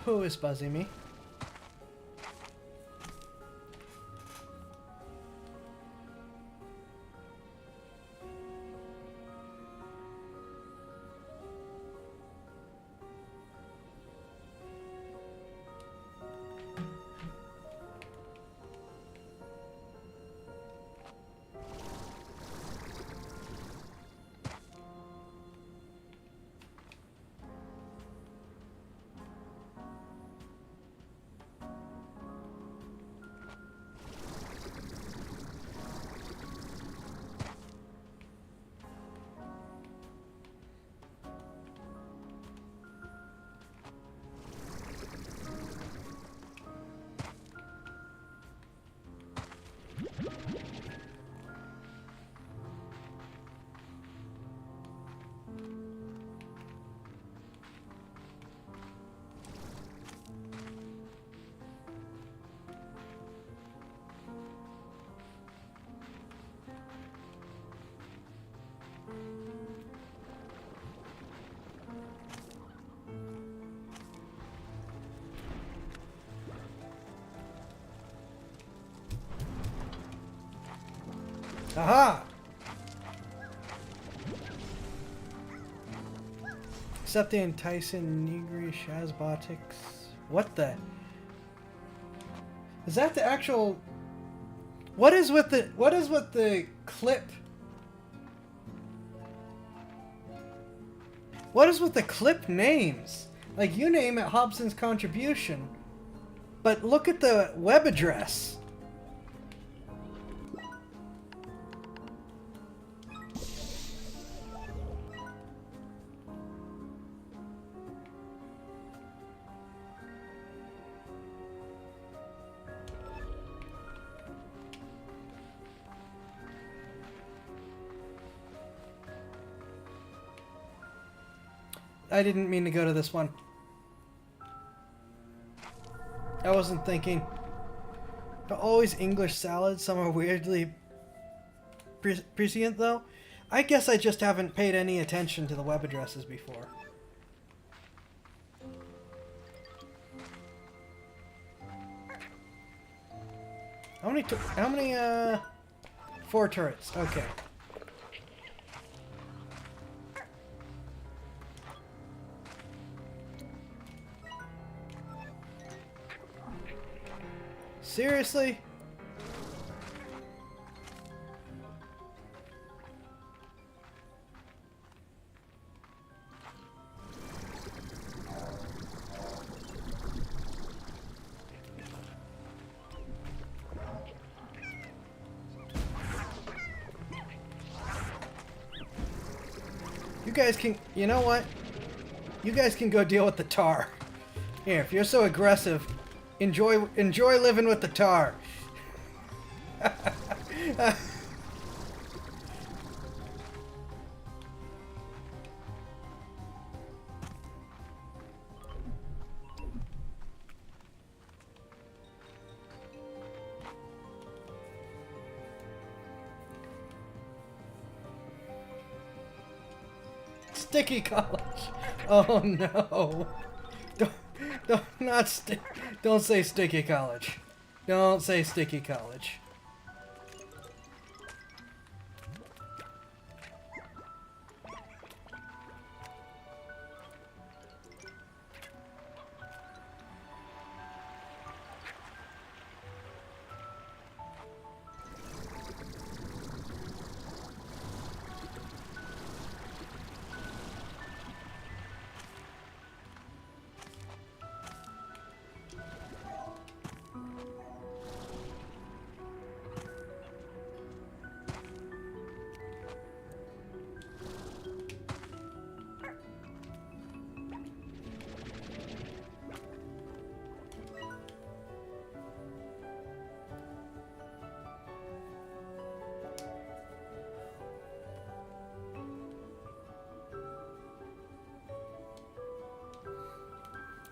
Who is buzzing me? Aha! Except the enticing Negri Shazbotics. What the? Is that the actual? What is with the clip? What is with the clip names? Like, you name it Hobson's Contribution, but look at the web address. I didn't mean to go to this one. I wasn't thinking. Always English salad. Some are weirdly prescient, though. I guess I just haven't paid any attention to the web addresses before. How many 4 turrets. Okay. Seriously? You guys can, you know what? You guys can go deal with the tar. Here, if you're so aggressive, enjoy living with the tar. Sticky college. Oh no. Don't say sticky college. Don't say sticky college.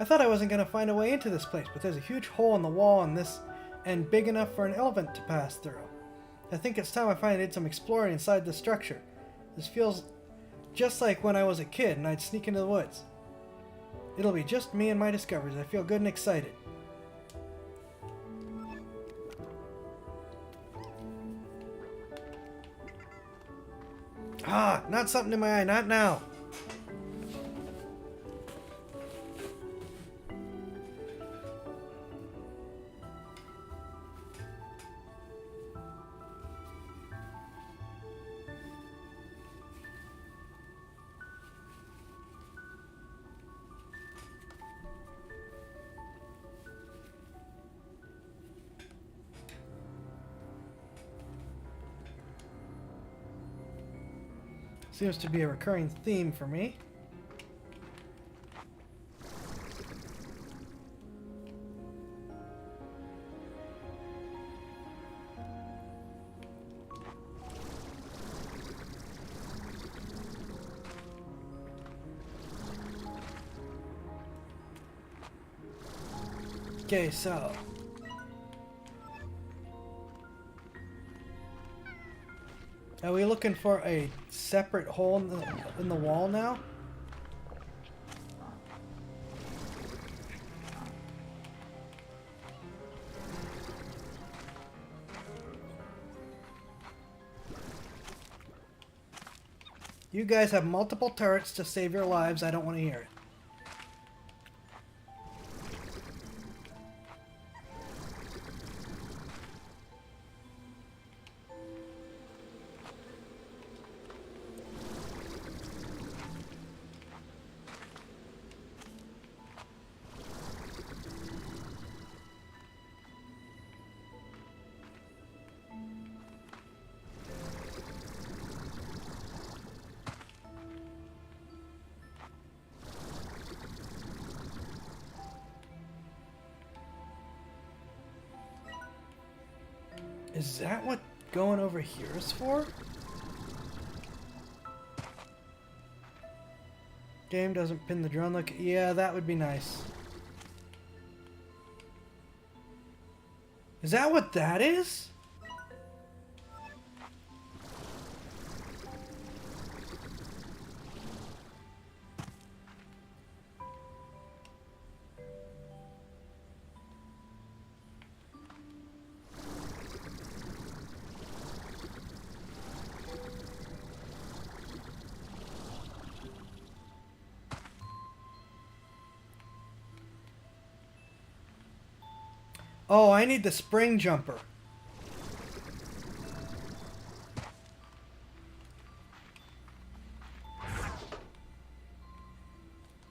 I thought I wasn't going to find a way into this place, but there's a huge hole in the wall on this end big enough for an elephant to pass through. I think it's time I finally did some exploring inside the structure. This feels just like when I was a kid and I'd sneak into the woods. It'll be just me and my discoveries. I feel good and excited. Ah, not something in my eye, not now. Seems to be a recurring theme for me. Okay, so are we looking for a separate hole in the wall now? You guys have multiple turrets to save your lives. I don't want to hear it. Is that what going over here is for? Game doesn't pin the drone. Look, yeah, that would be nice. Is that what that is? Oh, I need the spring jumper.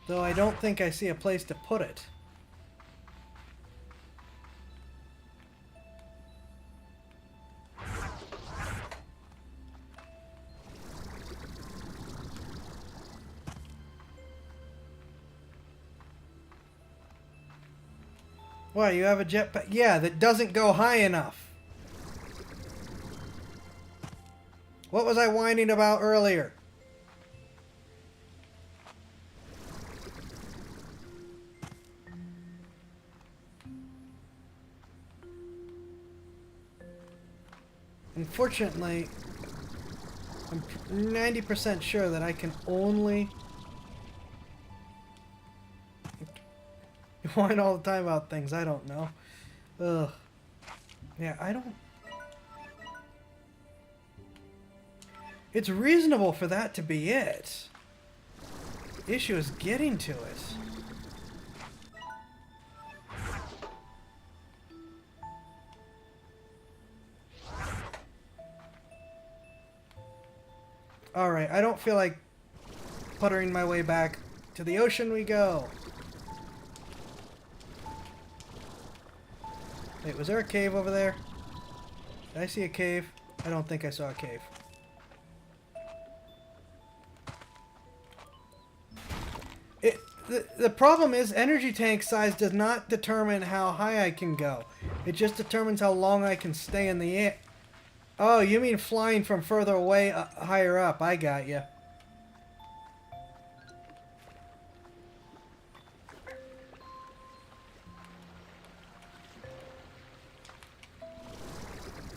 Though I don't think I see a place to put it. What, you have a jetpack? Yeah, that doesn't go high enough. What was I whining about earlier? Unfortunately, I'm 90% sure that I can only... You whine all the time about things, I don't know. Ugh. Yeah, I don't... It's reasonable for that to be it. The issue is getting to it. Alright, I don't feel like puttering my way back. To the ocean we go. Wait, was there a cave over there? Did I see a cave? I don't think I saw a cave. The problem is energy tank size does not determine how high I can go. It just determines how long I can stay in the air. Oh, you mean flying from further away higher up. I got you.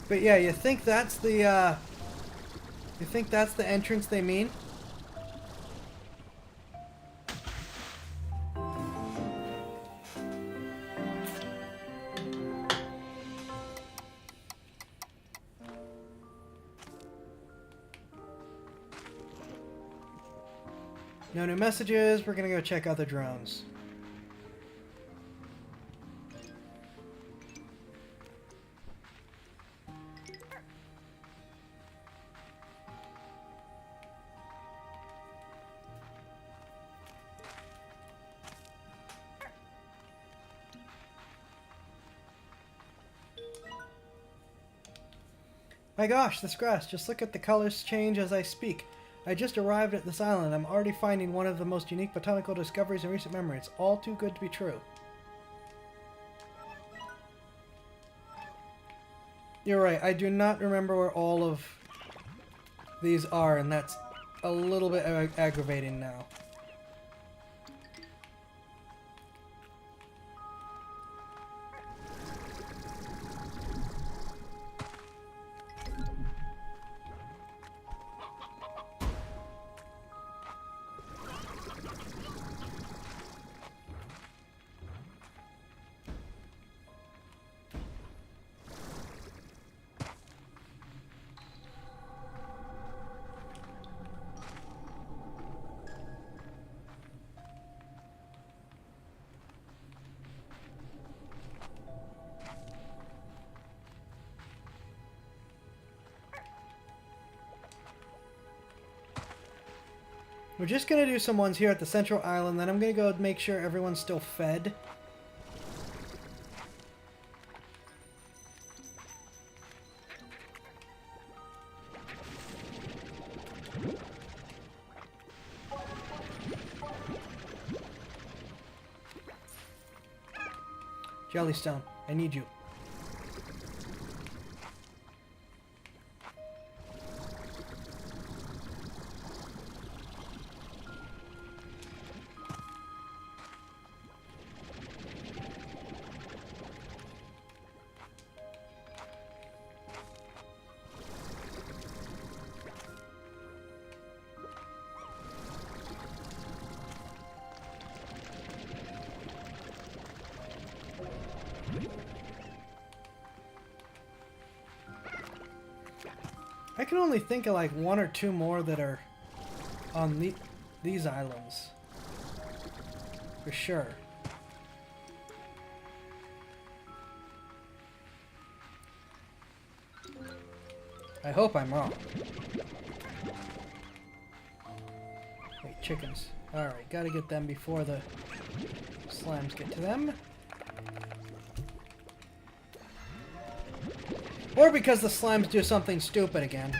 But yeah, you think that's the entrance they mean? No new messages. We're gonna go check out the drones. My gosh, this grass. Just look at the colors change as I speak. I just arrived at this island. I'm already finding one of the most unique botanical discoveries in recent memory. It's all too good to be true. You're right. I do not remember where all of these are, and that's a little bit aggravating now. We're just going to do some ones here at the central island, then I'm going to go make sure everyone's still fed. Jellystone, I need you. I can only think of like one or two more that are on these islands. For sure. I hope I'm wrong. Wait, chickens. Alright, gotta get them before the slimes get to them. Or because the slimes do something stupid again.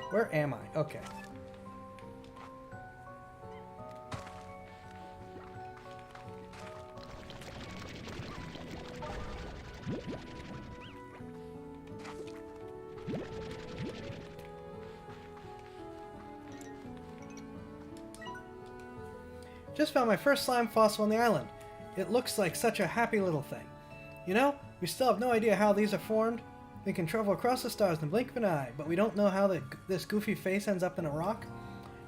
Where am I? Okay. Just found my first slime fossil on the island. It looks like such a happy little thing. You know, we still have no idea how these are formed. They can travel across the stars in the blink of an eye, but we don't know how this goofy face ends up in a rock.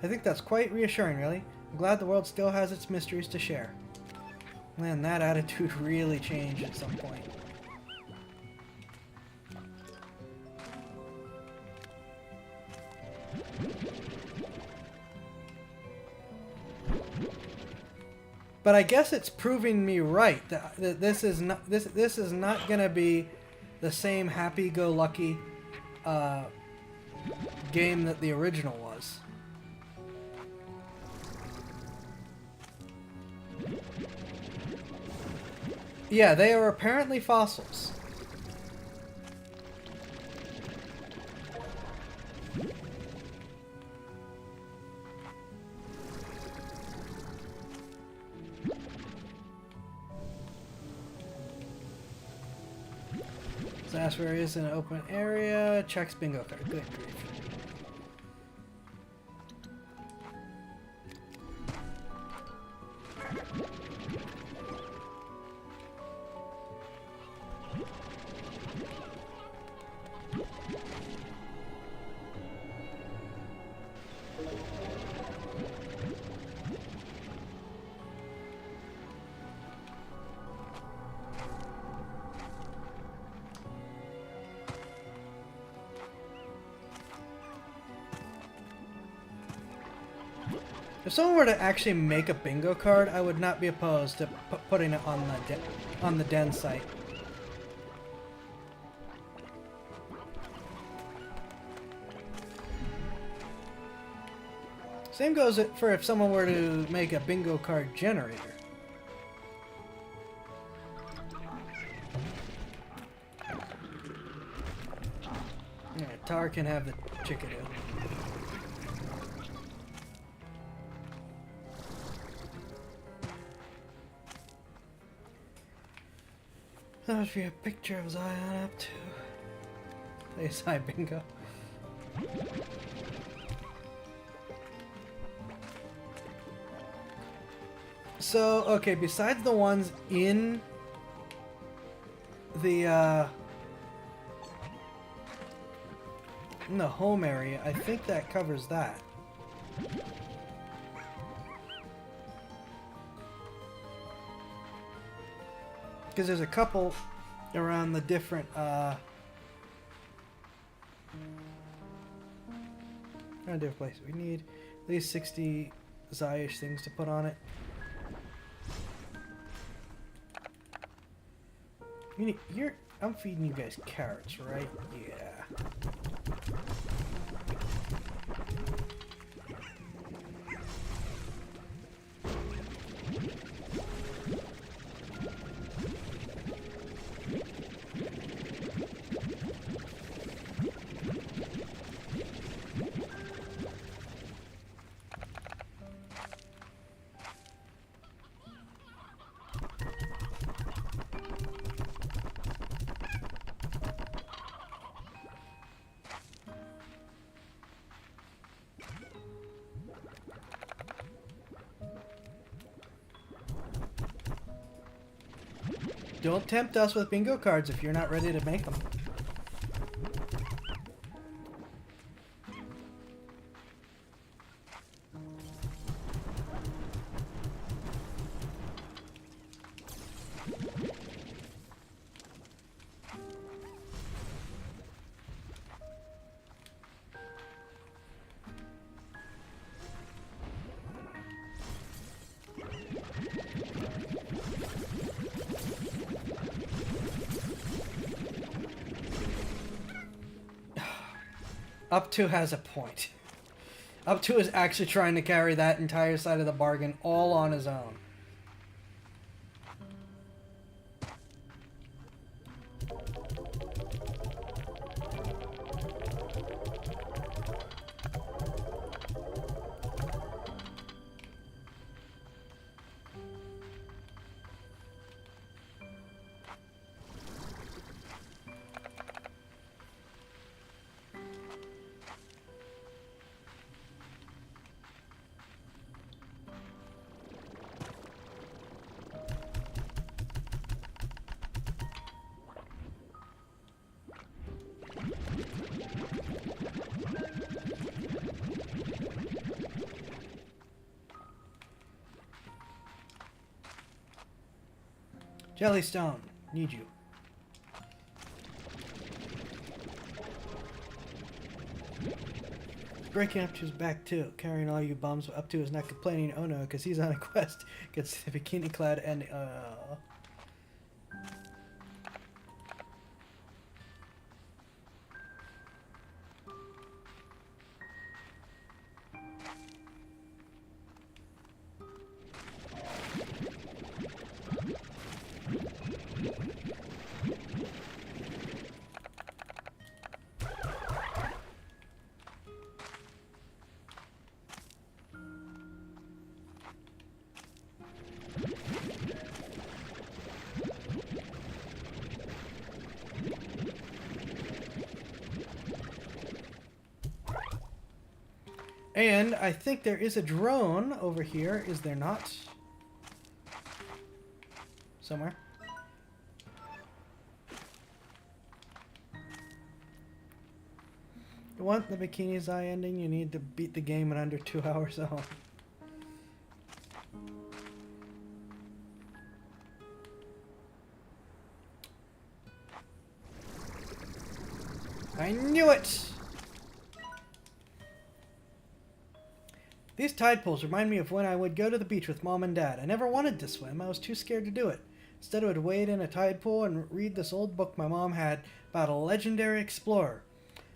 I think that's quite reassuring, really. I'm glad the world still has its mysteries to share. Man, that attitude really changed at some point. But I guess it's proving me right that this is not gonna be the same happy-go-lucky game that the original was. Yeah, they are apparently fossils. Where is an open area. Checks bingo card. Good grief. If someone were to actually make a bingo card, I would not be opposed to putting it on the den site. Same goes for if someone were to make a bingo card generator. Alright, Tar can have the chickadee. That must be a picture of Zion up to play side bingo. So, okay, besides the ones in the home area, I think that covers that. Because there's a couple around the different Kind of different place. We need at least 60 Zaish things to put on it. I'm feeding you guys carrots, right? Yeah. Don't tempt us with bingo cards if you're not ready to make them. Up to has a point. Up to is actually trying to carry that entire side of the bargain all on his own. Jellystone, need you. Breaking up to his back too, carrying all you bums. Up to is not complaining. Oh no, because he's on a quest. Gets the bikini clad and And I think there is a drone over here, is there not? Somewhere. You want the Bikini's Eye ending? You need to beat the game in under 2 hours. Oh. I knew it! These tide pools remind me of when I would go to the beach with Mom and Dad. I never wanted to swim. I was too scared to do it. Instead, I would wade in a tide pool and read this old book my mom had about a legendary explorer.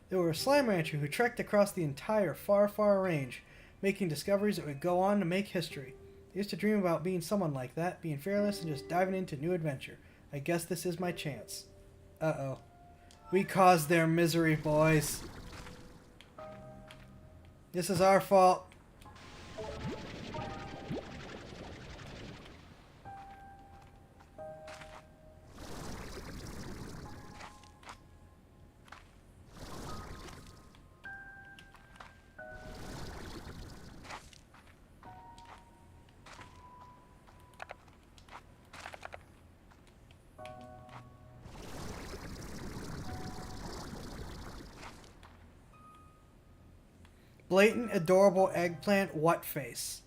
They were a slime rancher who trekked across the entire far, far range, making discoveries that would go on to make history. I used to dream about being someone like that, being fearless and just diving into new adventure. I guess this is my chance. Uh-oh. We caused their misery, boys. This is our fault. Blatant, adorable eggplant, what face?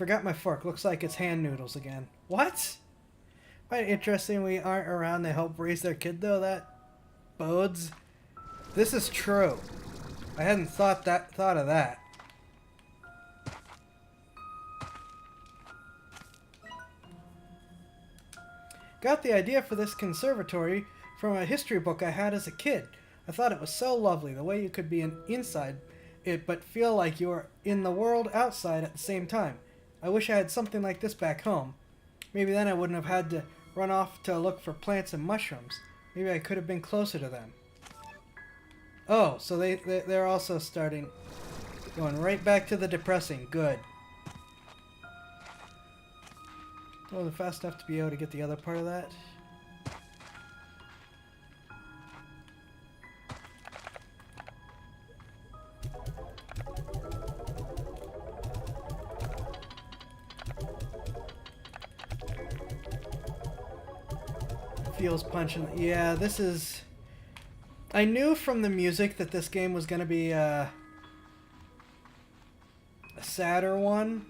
forgot my fork. Looks like it's hand noodles again. What? Quite interesting we aren't around to help raise their kid, though. That bodes. This is true. I hadn't thought of that. Got the idea for this conservatory from a history book I had as a kid. I thought it was so lovely, the way you could be inside it but feel like you were in the world outside at the same time. I wish I had something like this back home. Maybe then I wouldn't have had to run off to look for plants and mushrooms. Maybe I could have been closer to them. Oh, so they're also going right back to the depressing. Good. Oh, they're fast enough to be able to get the other part of that. Feels punching. Yeah, this is... I knew from the music that this game was going to be a sadder one.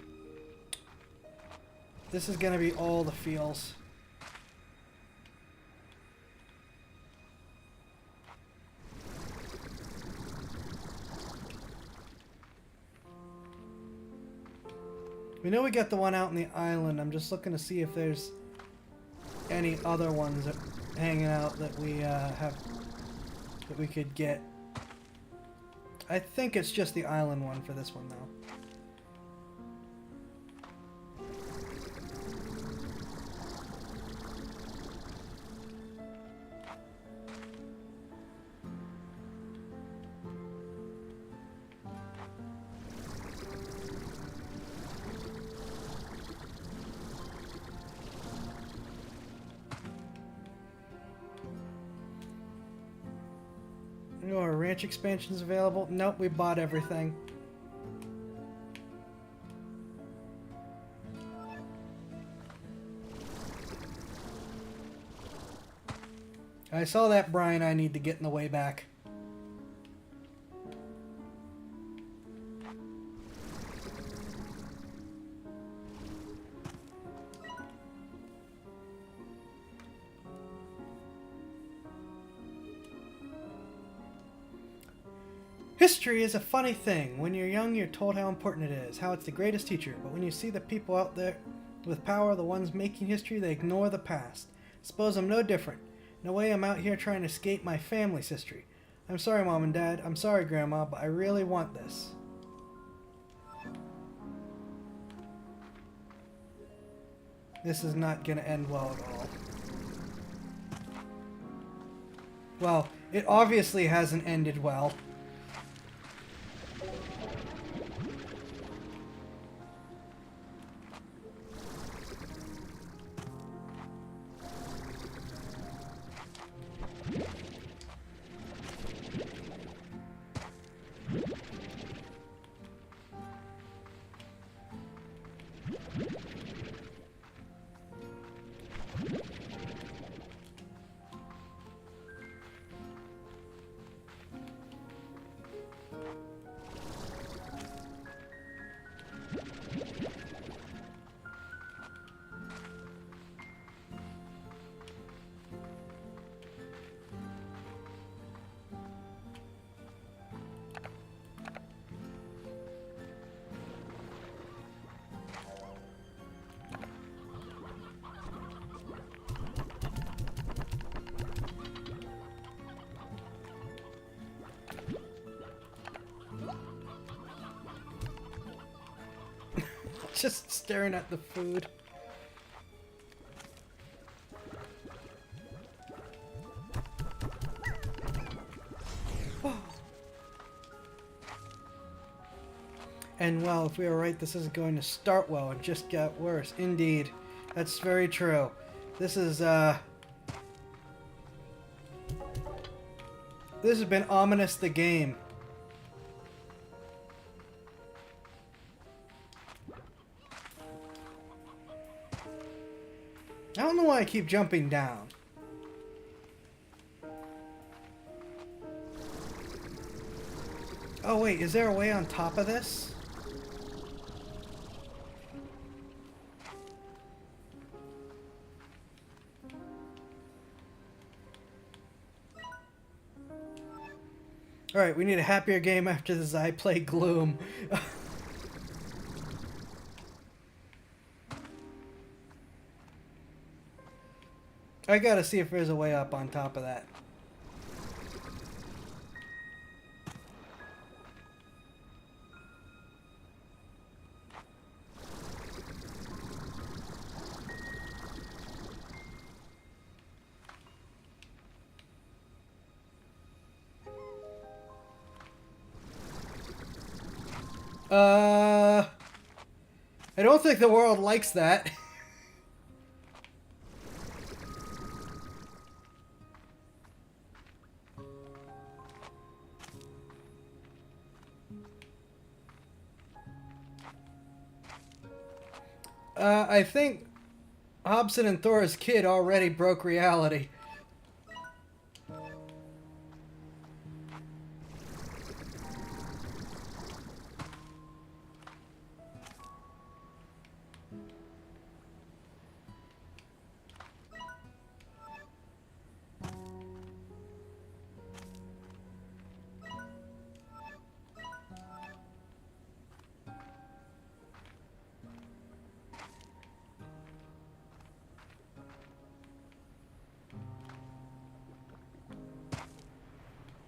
This is going to be all the feels. We know we got the one out in the island. I'm just looking to see if there's any other ones that hanging out that we have that we could get. I think it's just the island one for this one though. Oh, our ranch expansion's available. Nope, we bought everything. I saw that brine I need to get in the way back. History is a funny thing. When you're young, you're told how important it is, how it's the greatest teacher. But when you see the people out there with power, the ones making history, they ignore the past. Suppose I'm no different. In a way, I'm out here trying to escape my family's history. I'm sorry, Mom and Dad. I'm sorry, Grandma, but I really want this. This is not going to end well at all. Well, it obviously hasn't ended well. Just staring at the food. And well, if we were right, this isn't going to start well. It just got worse. Indeed. That's very true. This is, this has been ominous, the game. I don't know why I keep jumping down. Oh wait, is there a way on top of this? Alright, we need a happier game after this. I play Gloom. I gotta see if there's a way up on top of that. I don't think the world likes that. I think Hobson and Thor's kid already broke reality.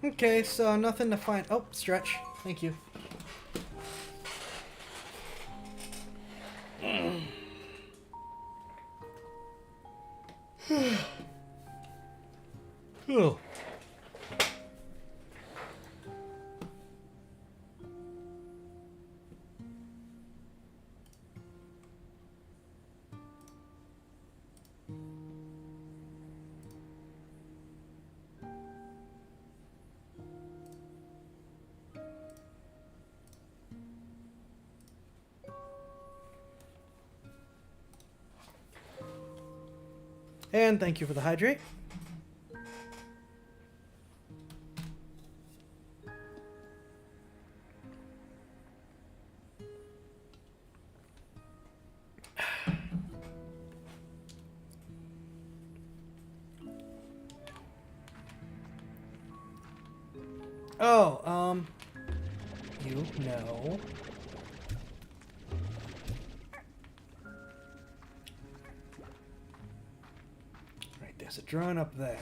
Okay, so nothing to find. Oh, stretch. Thank you. Oh. And thank you for the hydrate. Oh, you know. Right, there's a drone up there.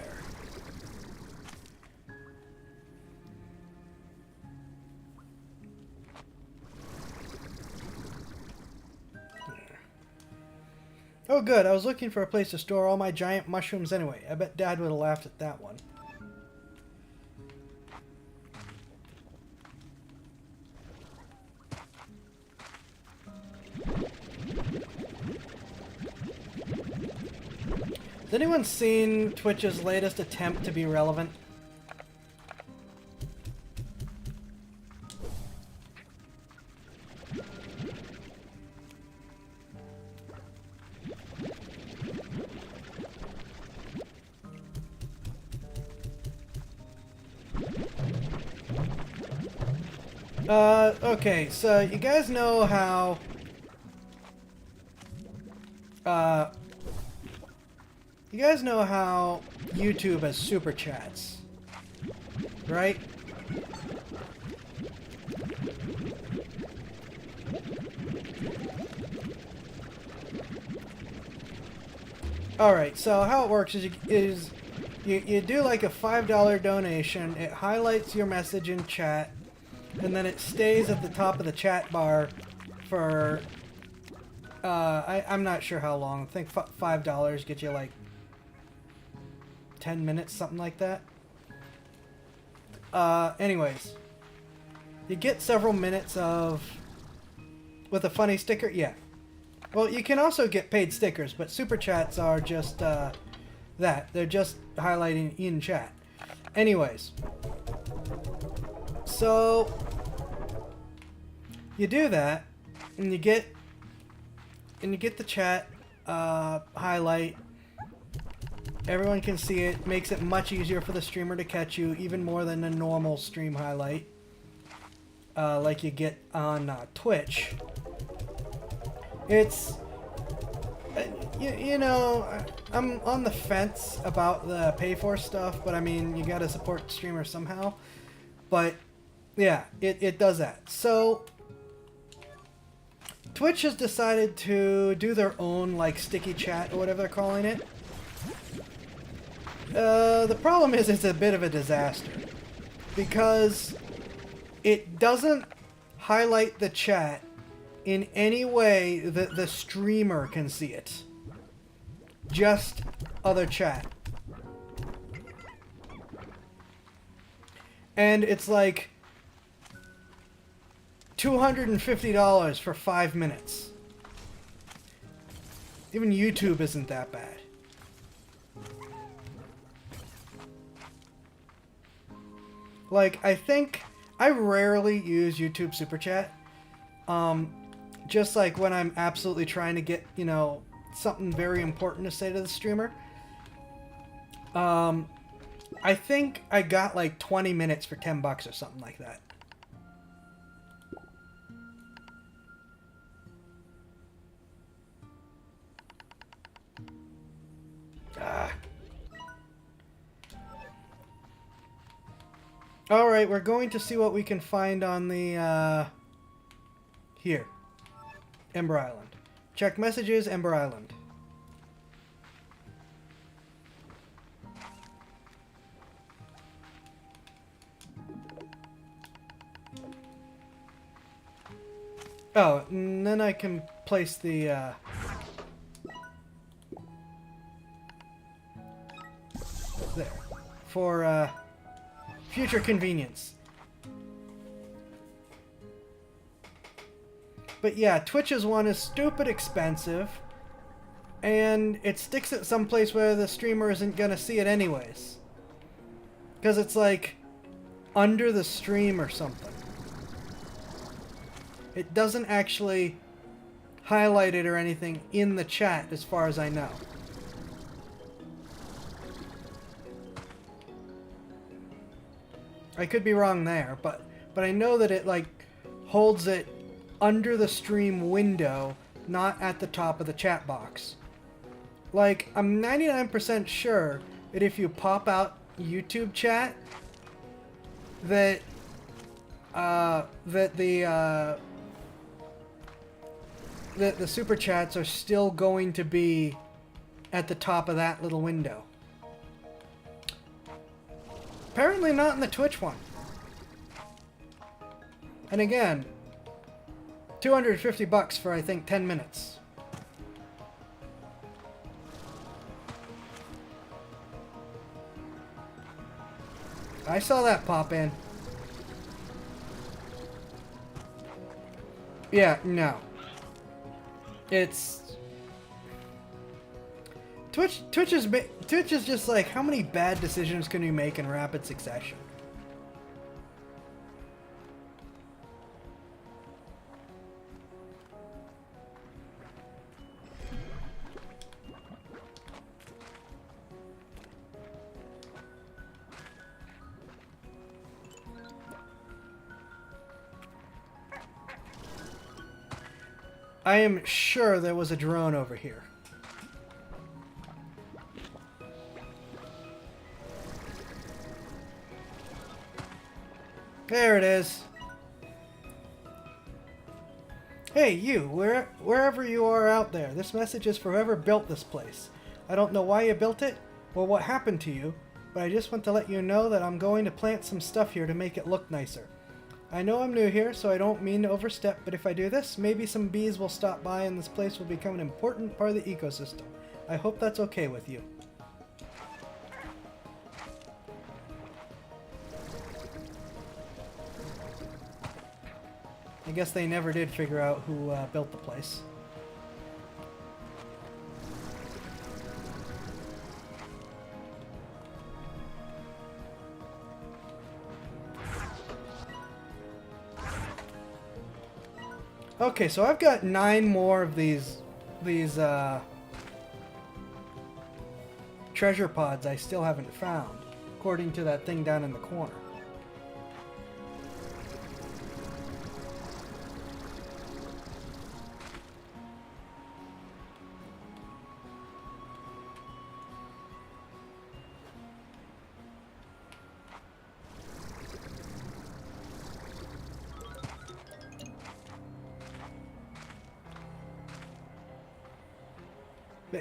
Oh good, I was looking for a place to store all my giant mushrooms anyway. I bet Dad would have laughed at that one. Has anyone seen Twitch's latest attempt to be relevant? Okay, so you guys know how YouTube has super chats, right? Alright, so how it works is you do like a $5 donation, it highlights your message in chat, and then it stays at the top of the chat bar for, I'm not sure how long. I think $5 gets you like 10 minutes, something like that. Anyways, you get several minutes of, with a funny sticker, yeah. Well, you can also get paid stickers, but super chats are just, that. They're just highlighting in chat. Anyways. So, you do that, and you get the chat, highlight. Everyone can see it. Makes it much easier for the streamer to catch you, even more than a normal stream highlight. Like you get on Twitch. It's, you know, I'm on the fence about the pay for stuff, but I mean, you gotta support streamers somehow. But yeah, it does that. So Twitch has decided to do their own like sticky chat or whatever they're calling it. The problem is it's a bit of a disaster because it doesn't highlight the chat in any way that the streamer can see it. Just other chat. And it's like $250 for 5 minutes. Even YouTube isn't that bad. Like, I think I rarely use YouTube Super Chat. Just like when I'm absolutely trying to get, you know, something very important to say to the streamer. I think I got like 20 minutes for $10 or something like that. Alright, we're going to see what we can find on the, here. Ember Island. Check messages, Ember Island. Oh, and then I can place the, there. For, future convenience. But yeah, Twitch's one is stupid expensive, and it sticks at some place where the streamer isn't gonna see it anyways. Because it's like under the stream or something. It doesn't actually highlight it or anything in the chat as far as I know. I could be wrong there, but I know that it like holds it under the stream window, not at the top of the chat box. Like, I'm 99% sure that if you pop out YouTube chat, that the super chats are still going to be at the top of that little window. Apparently not in the Twitch one. And again, $250 for I think 10 minutes. I saw that pop in. Yeah, no. It's Twitch is just like, how many bad decisions can you make in rapid succession? I am sure there was a drone over here. There it is. Hey, you, wherever you are out there, this message is for whoever built this place. I don't know why you built it, or what happened to you, but I just want to let you know that I'm going to plant some stuff here to make it look nicer. I know I'm new here, so I don't mean to overstep, but if I do this, maybe some bees will stop by and this place will become an important part of the ecosystem. I hope that's okay with you. I guess they never did figure out who built the place. Okay, so I've got 9 more of these treasure pods I still haven't found, according to that thing down in the corner.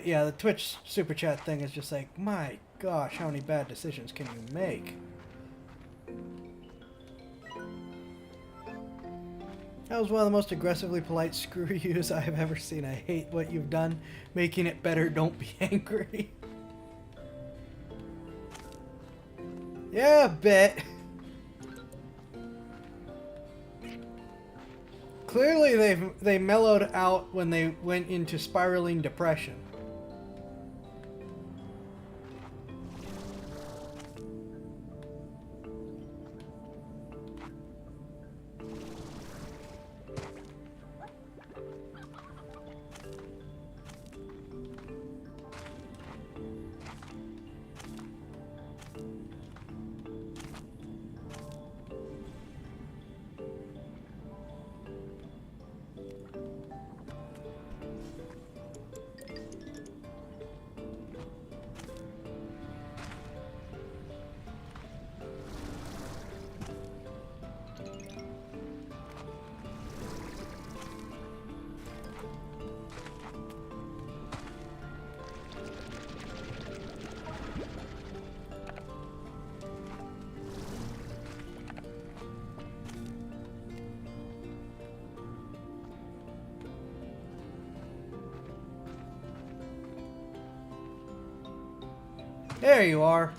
But yeah, the Twitch super chat thing is just like, my gosh, how many bad decisions can you make? That was one of the most aggressively polite screw yous I have ever seen. I hate what you've done. Making it better, don't be angry. Yeah, a bit. Clearly they mellowed out when they went into spiraling depression. There you are.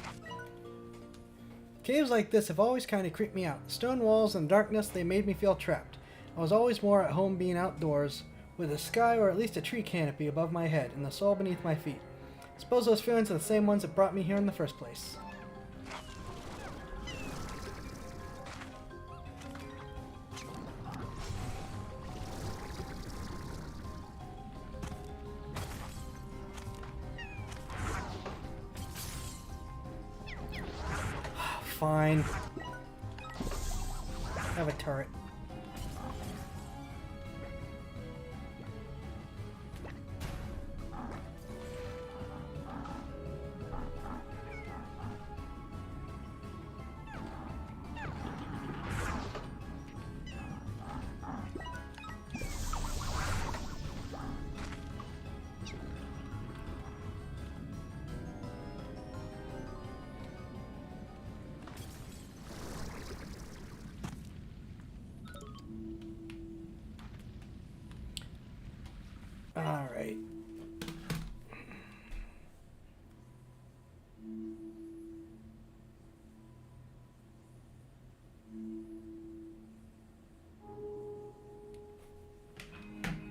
Caves like this have always kind of creeped me out. Stone walls and darkness, they made me feel trapped. I was always more at home being outdoors, with a sky or at least a tree canopy above my head and the soil beneath my feet. I suppose those feelings are the same ones that brought me here in the first place. Fine. Have a turret. All right.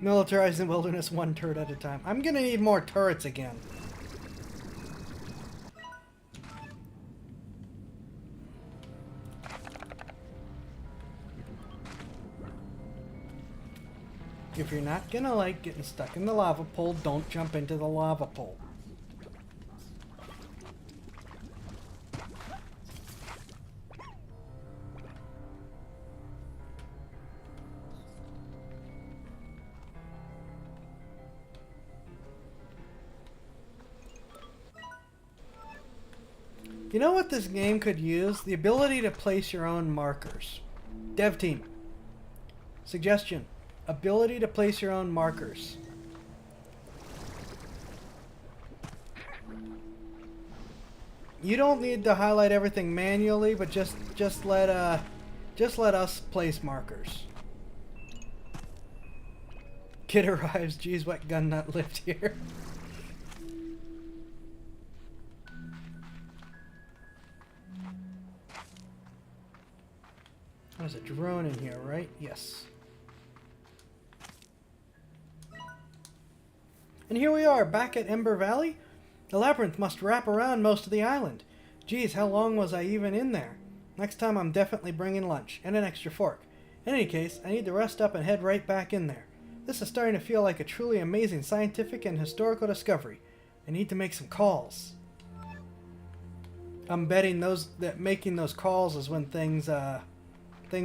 Militarize the wilderness one turret at a time. I'm gonna need more turrets again. If you're not gonna like getting stuck in the lava pool, don't jump into the lava pool. You know what this game could use? The ability to place your own markers. Dev team. Suggestion. Ability to place your own markers. You don't need to highlight everything manually, but just let us place markers. Kid arrives. Geez, what gun nut lived here? There's a drone in here, right? Yes. And here we are, back at Ember Valley. The labyrinth must wrap around most of the island. Geez, how long was I even in there? Next time I'm definitely bringing lunch, and an extra fork. In any case, I need to rest up and head right back in there. This is starting to feel like a truly amazing scientific and historical discovery. I need to make some calls. I'm betting that making those calls is when things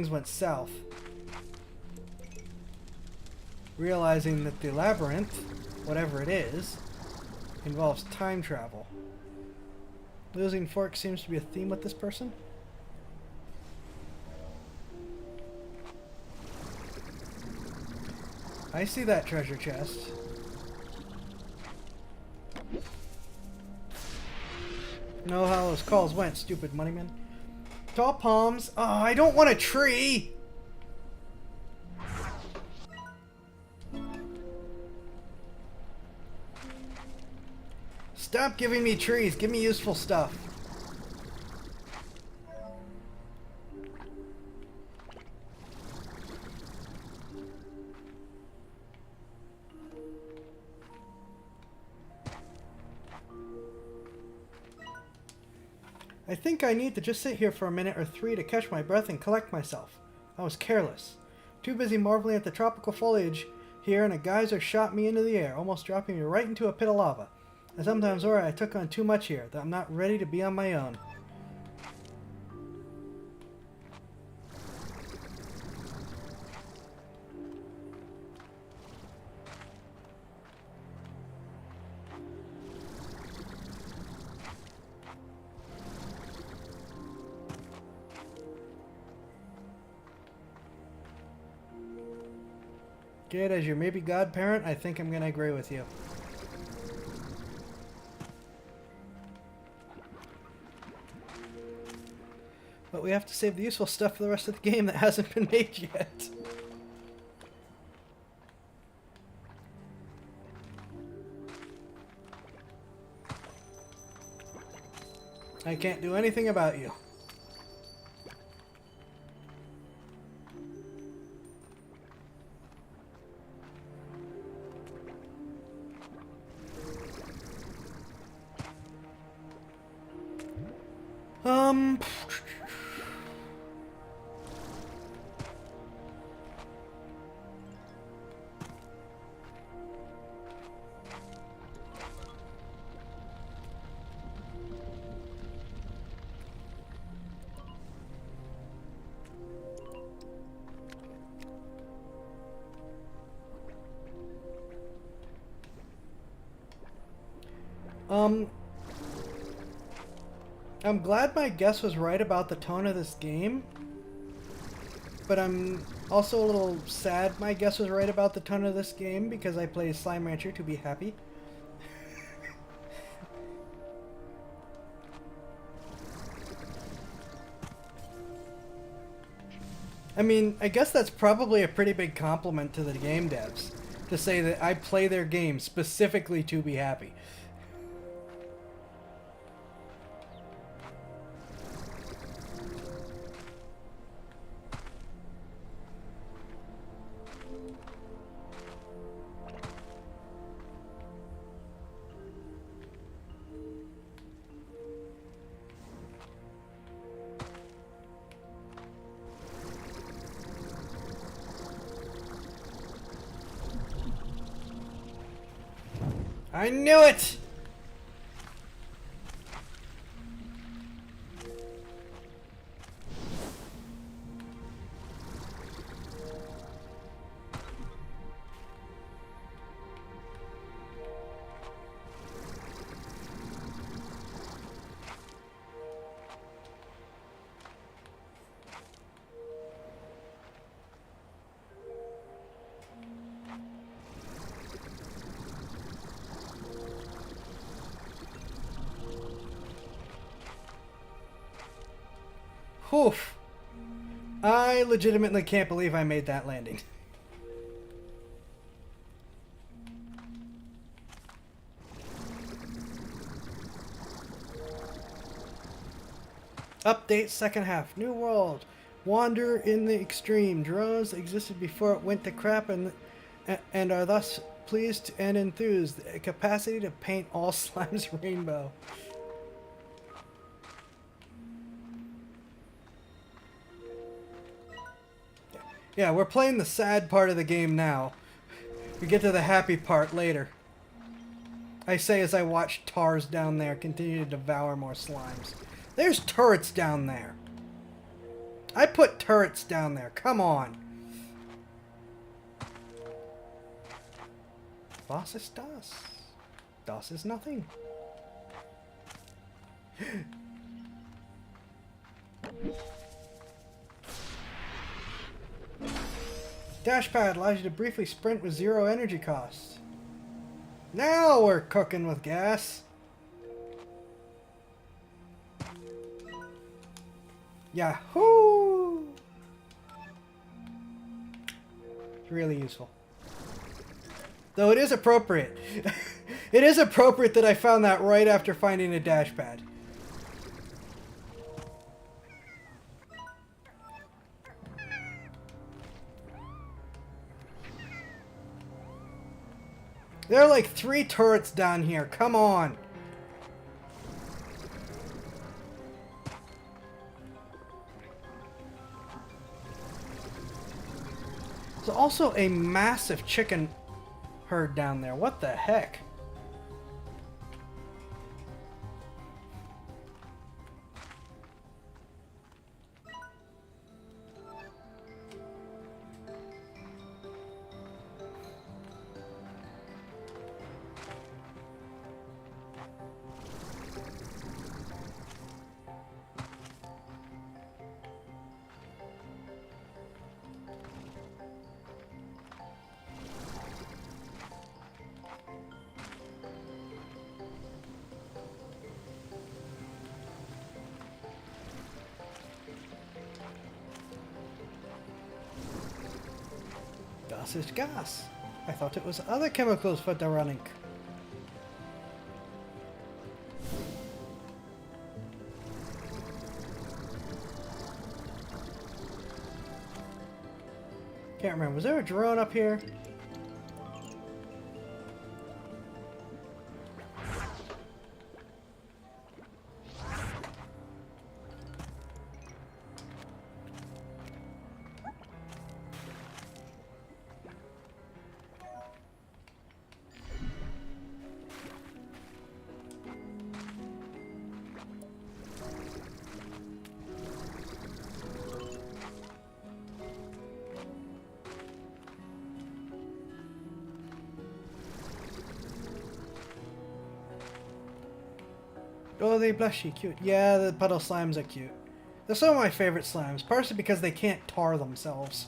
went south. Realizing that the labyrinth, whatever it is, involves time travel. Losing fork seems to be a theme with this person. I see that treasure chest. Know how those calls went, stupid moneyman. Tall palms. Oh, I don't want a tree! Stop giving me trees. Give me useful stuff. I think I need to just sit here for a minute or three to catch my breath and collect myself. I was careless. Too busy marveling at the tropical foliage here, and a geyser shot me into the air, almost dropping me right into a pit of lava. I sometimes worry I took on too much here, that I'm not ready to be on my own. Kid, as your maybe godparent, I think I'm going to agree with you. But we have to save the useful stuff for the rest of the game that hasn't been made yet. I can't do anything about you. I'm glad my guess was right about the tone of this game, but I'm also a little sad my guess was right about the tone of this game because I play Slime Rancher to be happy. I mean, I guess that's probably a pretty big compliment to the game devs, to say that I play their game specifically to be happy. I knew it! Oof. I legitimately can't believe I made that landing. Update second half. New world. Wander in the extreme. Drones existed before it went to crap and are thus pleased and enthused. A capacity to paint all slimes rainbow. Yeah, we're playing the sad part of the game now. We get to the happy part later. I say as I watch tars down there continue to devour more slimes. There's turrets down there. I put turrets down there. Come on. Was ist das? Das ist nothing. Dashpad allows you to briefly sprint with 0 energy cost. Now we're cooking with gas. Yahoo! It's really useful. Though it is appropriate. It is appropriate that I found that right after finding a dash pad. There are like 3 turrets down here. Come on. There's also a massive chicken herd down there. What the heck? Gas is gas. I thought it was other chemicals for the running. Can't remember. Was there a drone up here? Oh, they blushy, cute. Yeah, the puddle slimes are cute. They're some of my favorite slimes, partially because they can't tar themselves.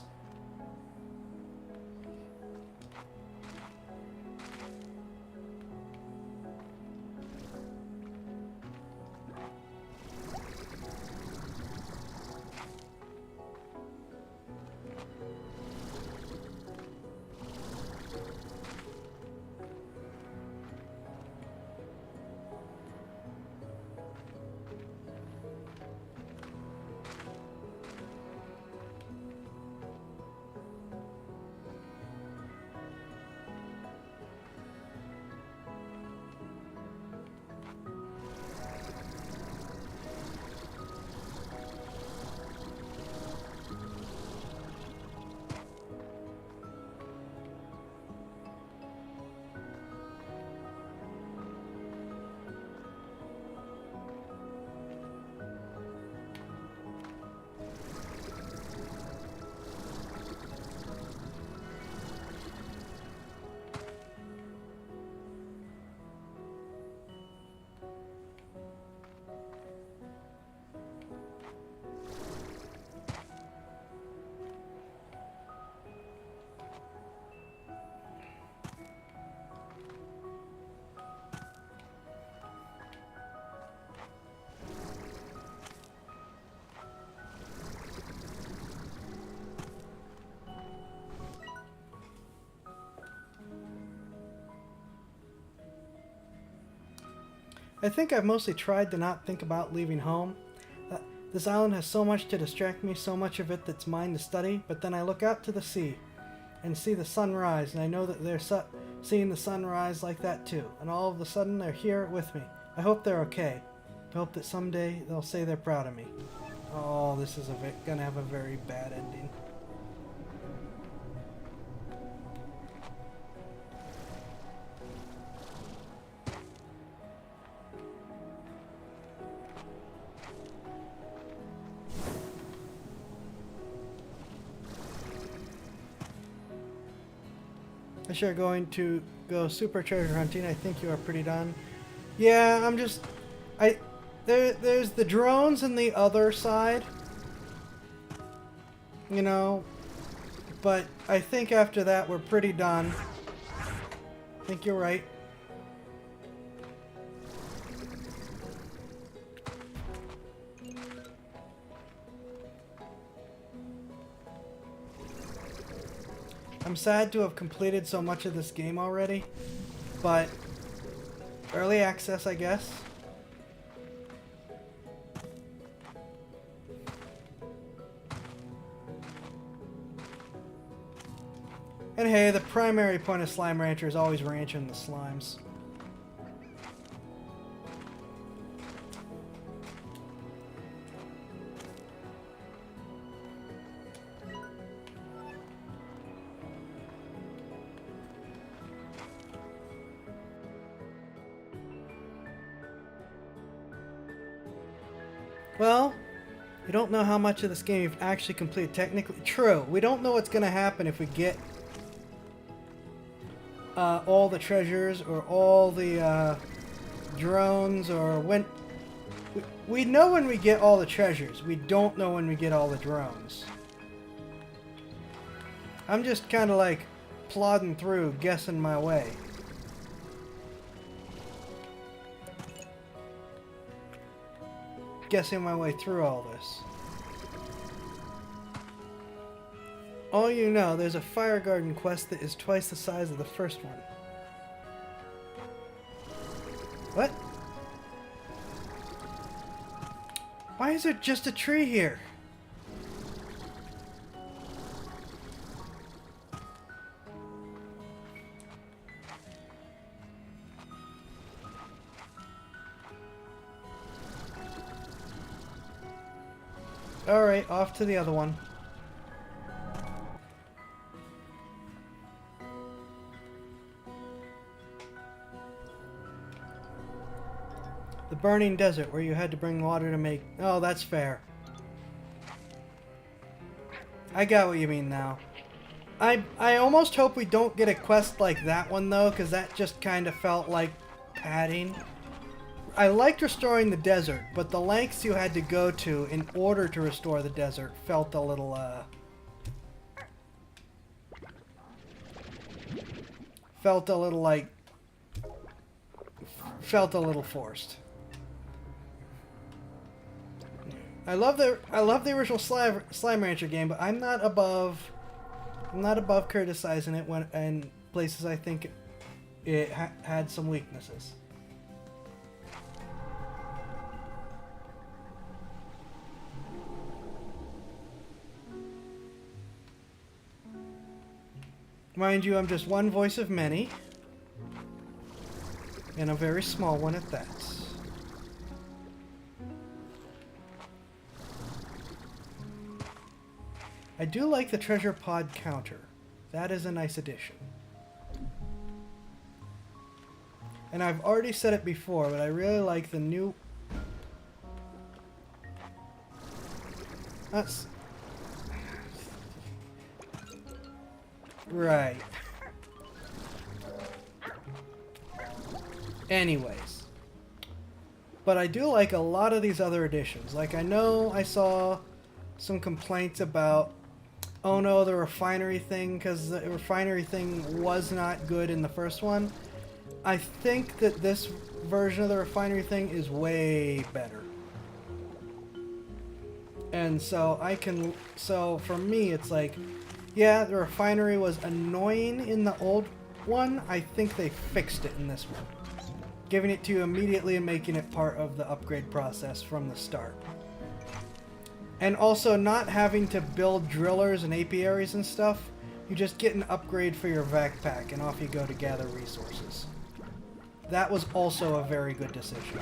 I think I've mostly tried to not think about leaving home. This island has so much to distract me, so much of it that's mine to study, but then I look out to the sea and see the sunrise, and I know that they're seeing the sunrise like that too, and all of a sudden they're here with me. I hope they're okay. I hope that someday they'll say they're proud of me. Oh, this is gonna have a very bad ending. I sure going to go super treasure hunting. I think you are pretty done. Yeah, I'm just... There's the drones on the other side. You know. But I think after that we're pretty done. I think you're right. I'm sad to have completed so much of this game already, but early access, I guess. And hey, the primary point of Slime Rancher is always ranching the slimes. Well, we don't know how much of this game you've actually completed technically. True, we don't know what's going to happen if we get all the treasures or all the drones, or when... We know when we get all the treasures. We don't know when we get all the drones. I'm just kind of like plodding through, guessing my way. Guessing my way through all this. All you know, there's a fire garden quest that is twice the size of the first one. What? Why is there just a tree here? Alright, off to the other one. The burning desert where you had to bring water to make... Oh, that's fair. I got what you mean now. I almost hope we don't get a quest like that one though, because that just kind of felt like padding. I liked restoring the desert, but the lengths you had to go to in order to restore the desert felt a little, felt a little forced. I love the original Slime Rancher game, but I'm not above criticizing it when in places I think it had some weaknesses. Mind you, I'm just one voice of many, and a very small one at that. I do like the treasure pod counter. That is a nice addition. And I've already said it before, but I really like the new... That's... Right. Anyways. But I do like a lot of these other additions. Like, I know I saw some complaints about, oh no, the refinery thing, because the refinery thing was not good in the first one. I think that this version of the refinery thing is way better. And so so for me, it's like, yeah, the refinery was annoying in the old one. I think they fixed it in this one. Giving it to you immediately and making it part of the upgrade process from the start. And also not having to build drillers and apiaries and stuff. You just get an upgrade for your backpack and off you go to gather resources. That was also a very good decision.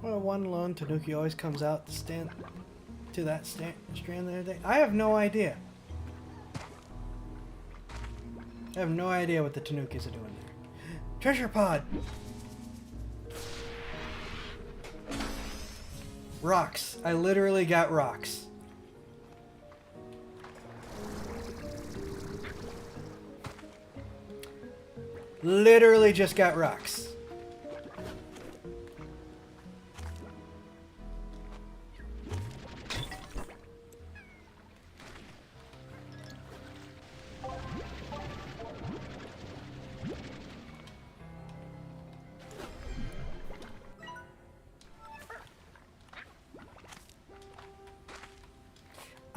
Well, one lone Tanuki always comes out to that strand the other day. I have no idea. I have no idea what the Tanukis are doing there. Treasure pod! Rocks. I literally got rocks. Literally just got rocks.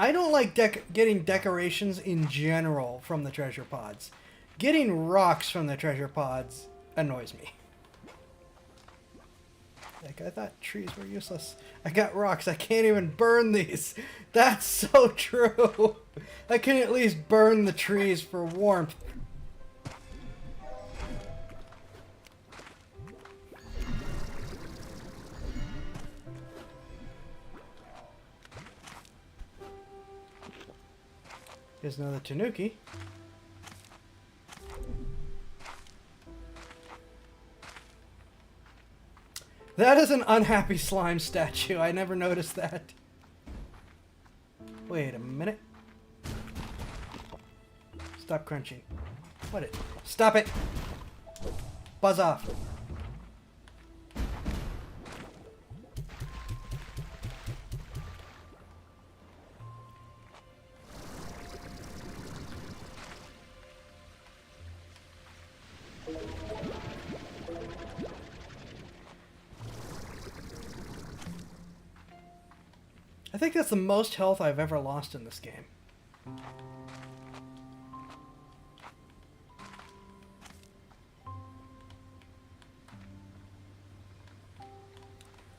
I don't like getting decorations in general from the treasure pods. Getting rocks from the treasure pods annoys me. Like, I thought trees were useless. I got rocks. I can't even burn these. That's so true. I can at least burn the trees for warmth. Here's another tanuki. That is an unhappy slime statue. I never noticed that. Wait a minute. Stop crunching. What it? Stop it! Buzz off. I think that's the most health I've ever lost in this game.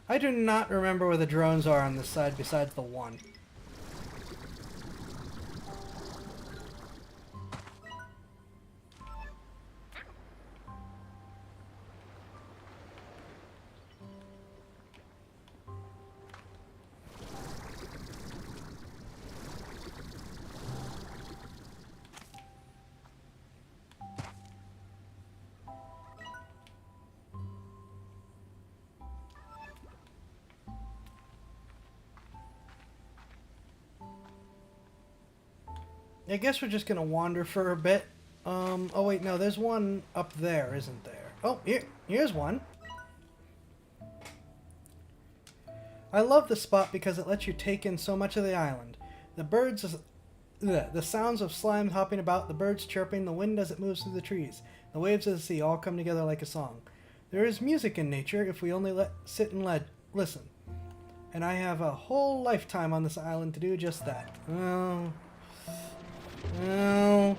I do not remember where the drones are on this side besides the one. I guess we're just gonna wander for a bit. Oh wait, no, there's one up there, isn't there? Oh, here's one. I love this spot because it lets you take in so much of the island. The sounds of slime hopping about, the birds chirping, the wind as it moves through the trees, the waves of the sea all come together like a song. There is music in nature if we only sit and listen. And I have a whole lifetime on this island to do just that. Oh. Oh.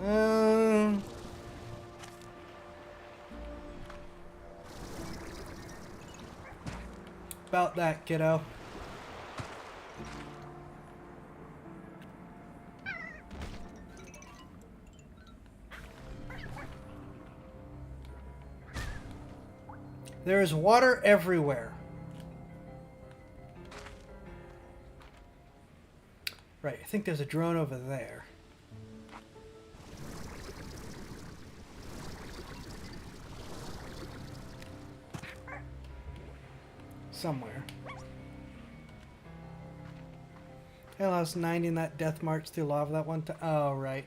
Oh. About that, kiddo. There is water everywhere. Right, I think there's a drone over there. Somewhere. Hell, I was 90 in that death march through lava that one time. Oh, right.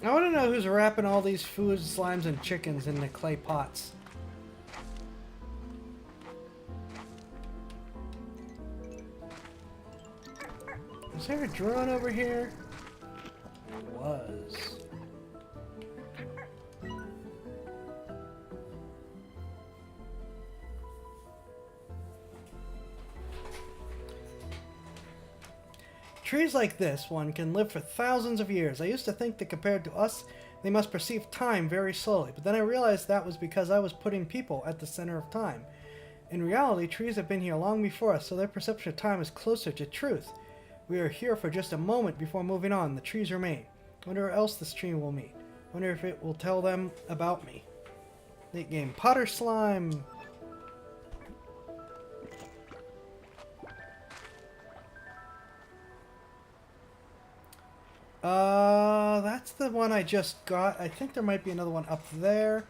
I want to know who's wrapping all these food, slimes, and chickens in the clay pots. Is there a drone over here? There was. Trees like this one can live for thousands of years. I used to think that compared to us, they must perceive time very slowly, but then I realized that was because I was putting people at the center of time. In reality, trees have been here long before us, so their perception of time is closer to truth. We are here for just a moment before moving on. The trees remain. Wonder where else the stream will meet. Wonder if it will tell them about me. Late game. Potter slime! That's the one I just got. I think there might be another one up there.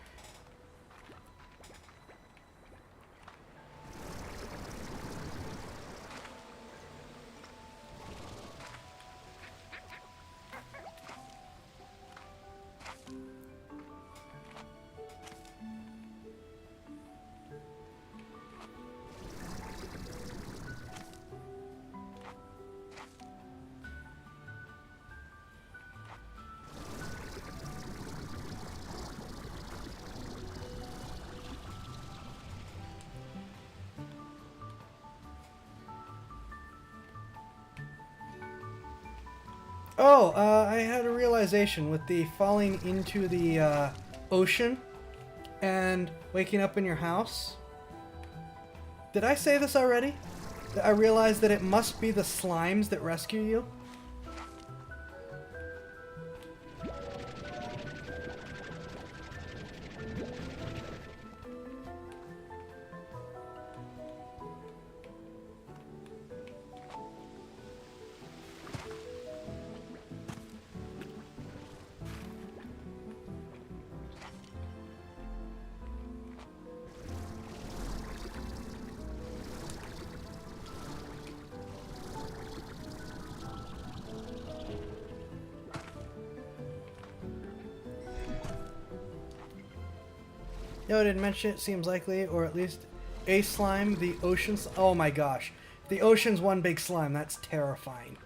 Oh, I had a realization with the falling into the ocean and waking up in your house. Did I say this already? I realized that it must be the slimes that rescue you. No, I didn't mention it. Seems likely, or at least a slime. The ocean. Oh my gosh, the ocean's one big slime. That's terrifying.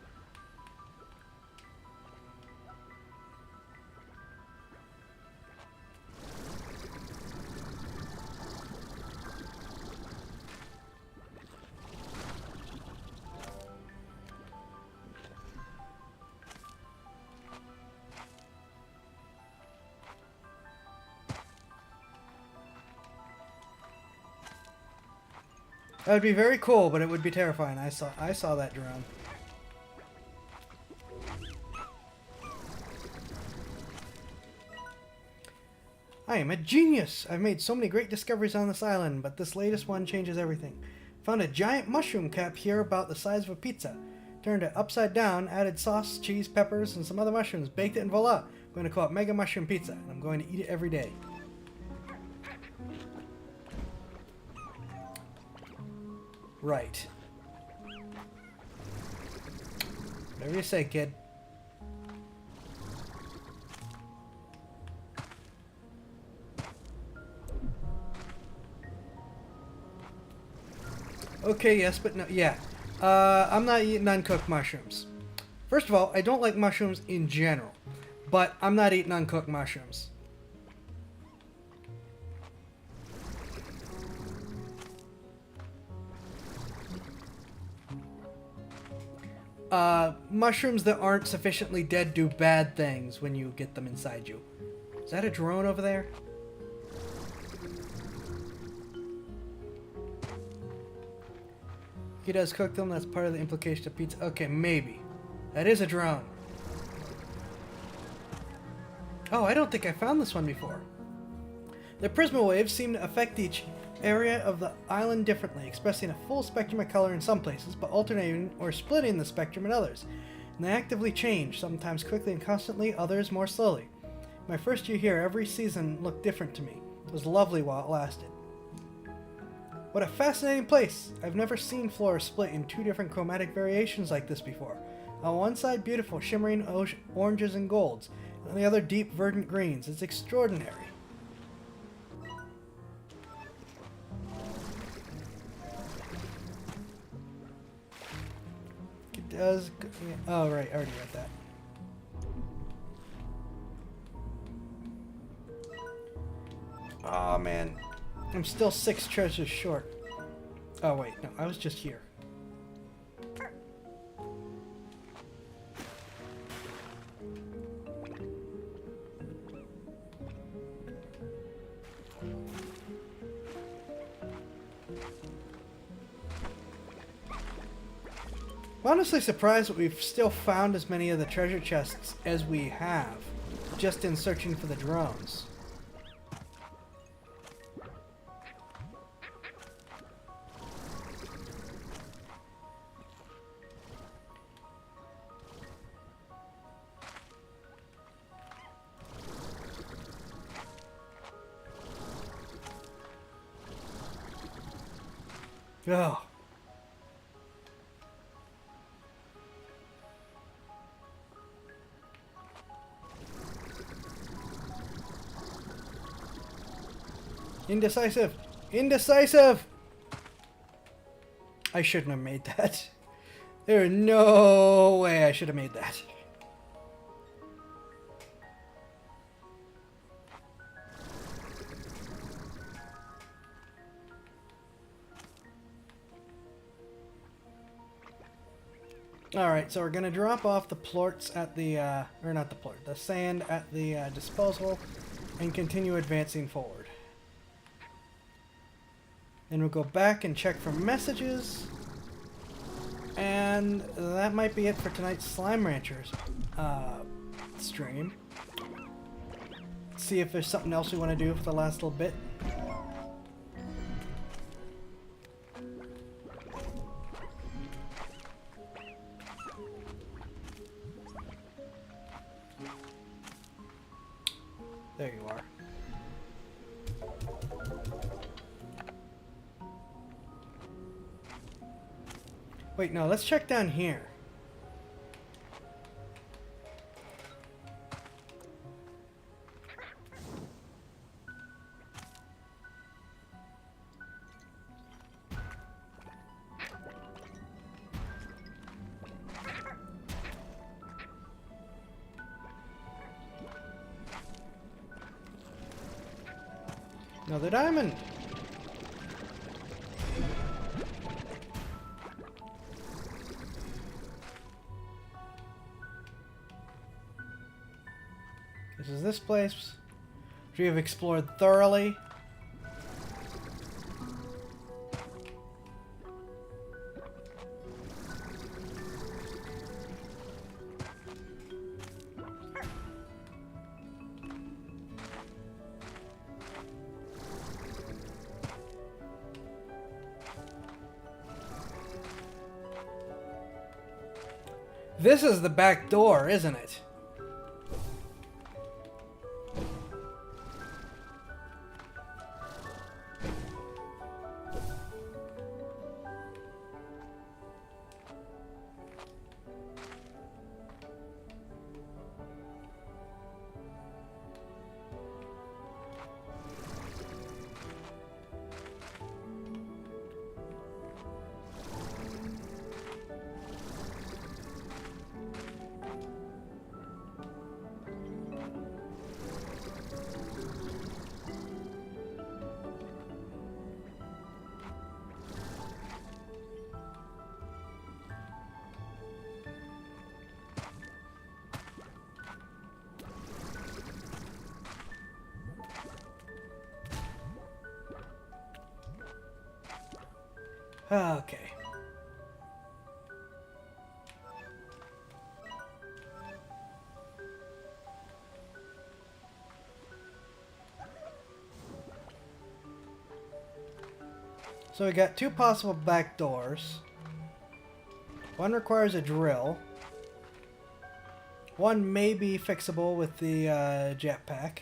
That would be very cool, but it would be terrifying. I saw that drone. I am a genius! I've made so many great discoveries on this island, but this latest one changes everything. Found a giant mushroom cap here about the size of a pizza. Turned it upside down, added sauce, cheese, peppers, and some other mushrooms, baked it, and voila! I'm going to call it Mega Mushroom Pizza, and I'm going to eat it every day. Right. Whatever you say, kid. Okay, yes, but no. Yeah. I'm not eating uncooked mushrooms. First of all, I don't like mushrooms in general, but I'm not eating uncooked mushrooms. Mushrooms that aren't sufficiently dead do bad things when you get them inside you. Is that a drone over there? He does cook them, that's part of the implication of pizza. Okay, maybe. That is a drone. Oh, I don't think I found this one before. The prisma waves seem to affect each area of the island differently, expressing a full spectrum of color in some places, but alternating or splitting the spectrum in others. And they actively change, sometimes quickly and constantly, others more slowly. My first year here, every season looked different to me. It was lovely while it lasted. What a fascinating place! I've never seen flora split in two different chromatic variations like this before. On one side, beautiful, shimmering oranges and golds, and on the other, deep, verdant greens. It's extraordinary. It does... Oh, right, I already read that. Oh man, I'm still 6 treasures short. Oh wait, no, I was just here. I'm honestly surprised that we've still found as many of the treasure chests as we have, just in searching for the drones. Oh. Indecisive! Indecisive! I shouldn't have made that. There's no way I should have made that. Alright, so we're gonna drop off the plorts at the, or not the plort, the sand at the disposal and continue advancing forward. Then we'll go back and check for messages. And that might be it for tonight's Slime Ranchers stream. See if there's something else we want to do for the last little bit. There you are. Wait, no, let's check down here. Another diamond. This is this place, which we have explored thoroughly. This is the back door, isn't it? Okay. So we got two possible back doors. One requires a drill. One may be fixable with the jetpack.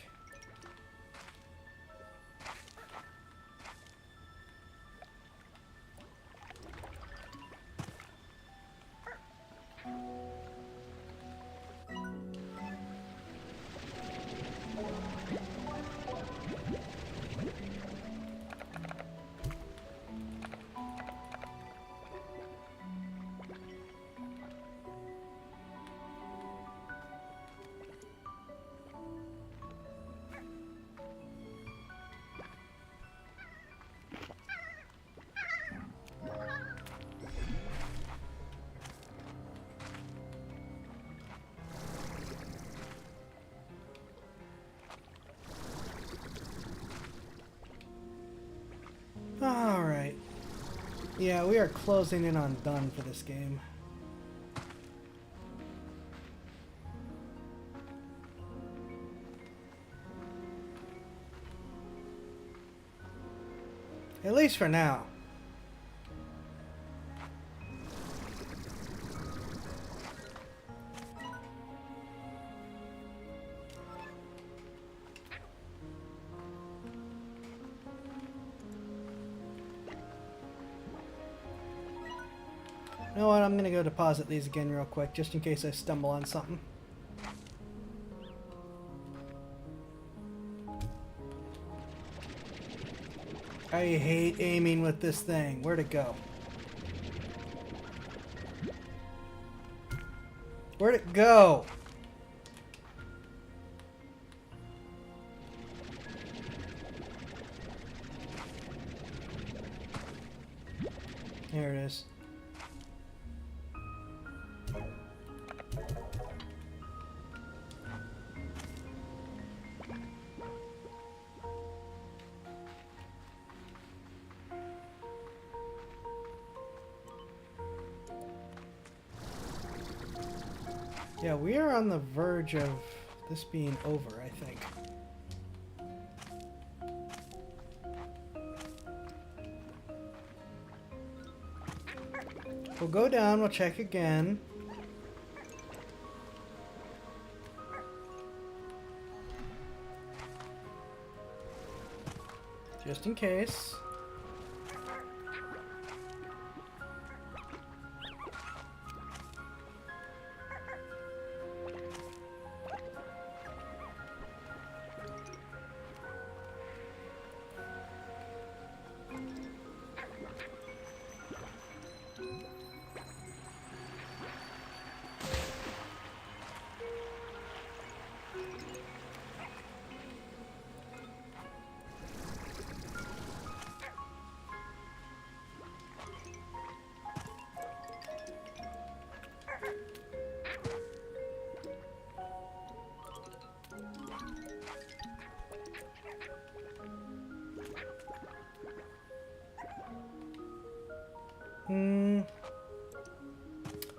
Alright. Yeah, we are closing in on done for this game. At least for now. You know what, I'm gonna go deposit these again real quick, just in case I stumble on something. I hate aiming with this thing. Where'd it go? Where'd it go? There it is. Yeah, we are on the verge of this being over, I think. We'll go down, we'll check again. Just in case.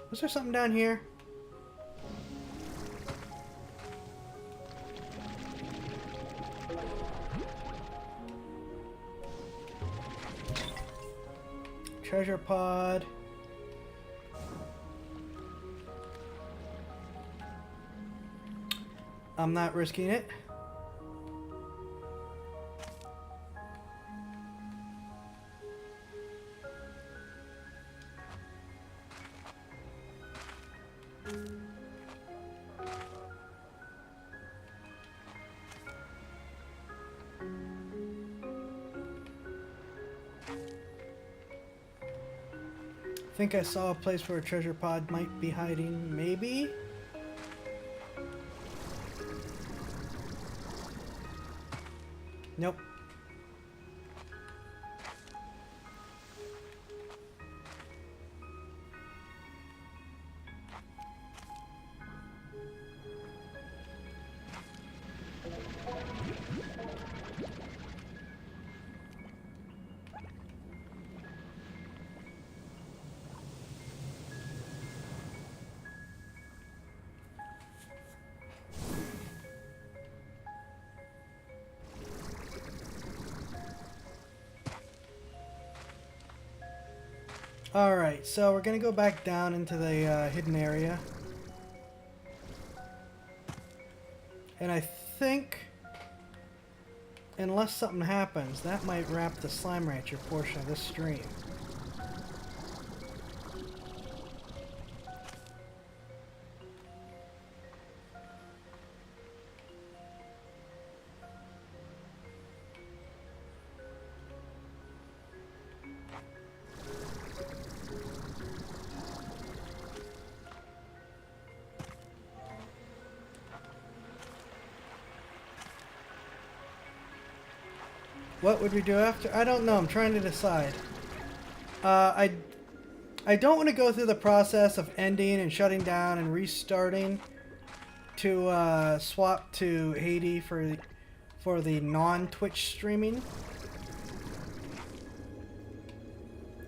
Was there something down here? Treasure pod. I'm not risking it. I think I saw a place where a treasure pod might be hiding, maybe? Nope. Alright, so we're gonna go back down into the hidden area. And I think, unless something happens, that might wrap the Slime Rancher portion of this stream. What would we do after? I don't know. I'm trying to decide. I don't want to go through the process of ending and shutting down and restarting to swap to Haiti for the non-Twitch streaming.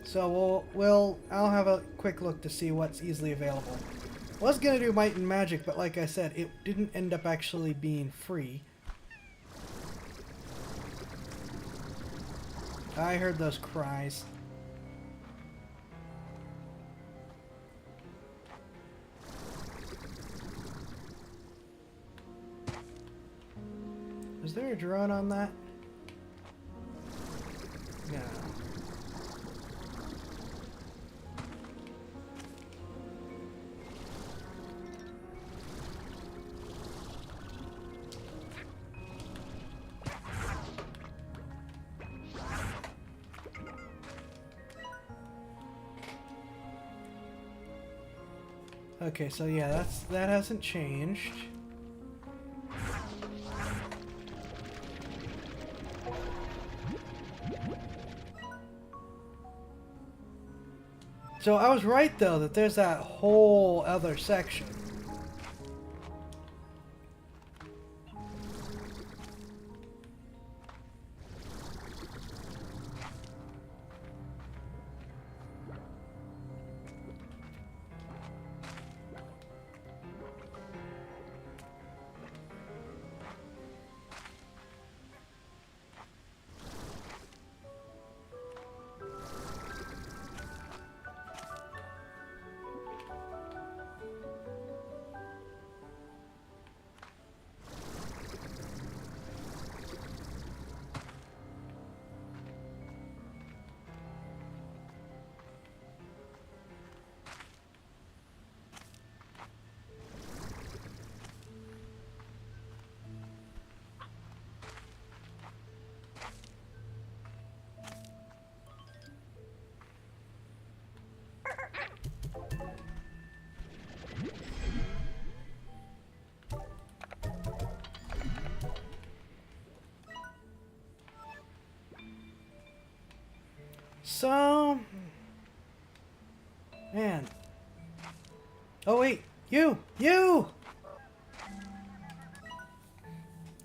So I'll have a quick look to see what's easily available. Was gonna do Might and Magic, but like I said, it didn't end up actually being free. I heard those cries. Was there a drone on that? No. Okay, so yeah, that hasn't changed. So I was right though that there's that whole other section. So... Man. Oh wait, you!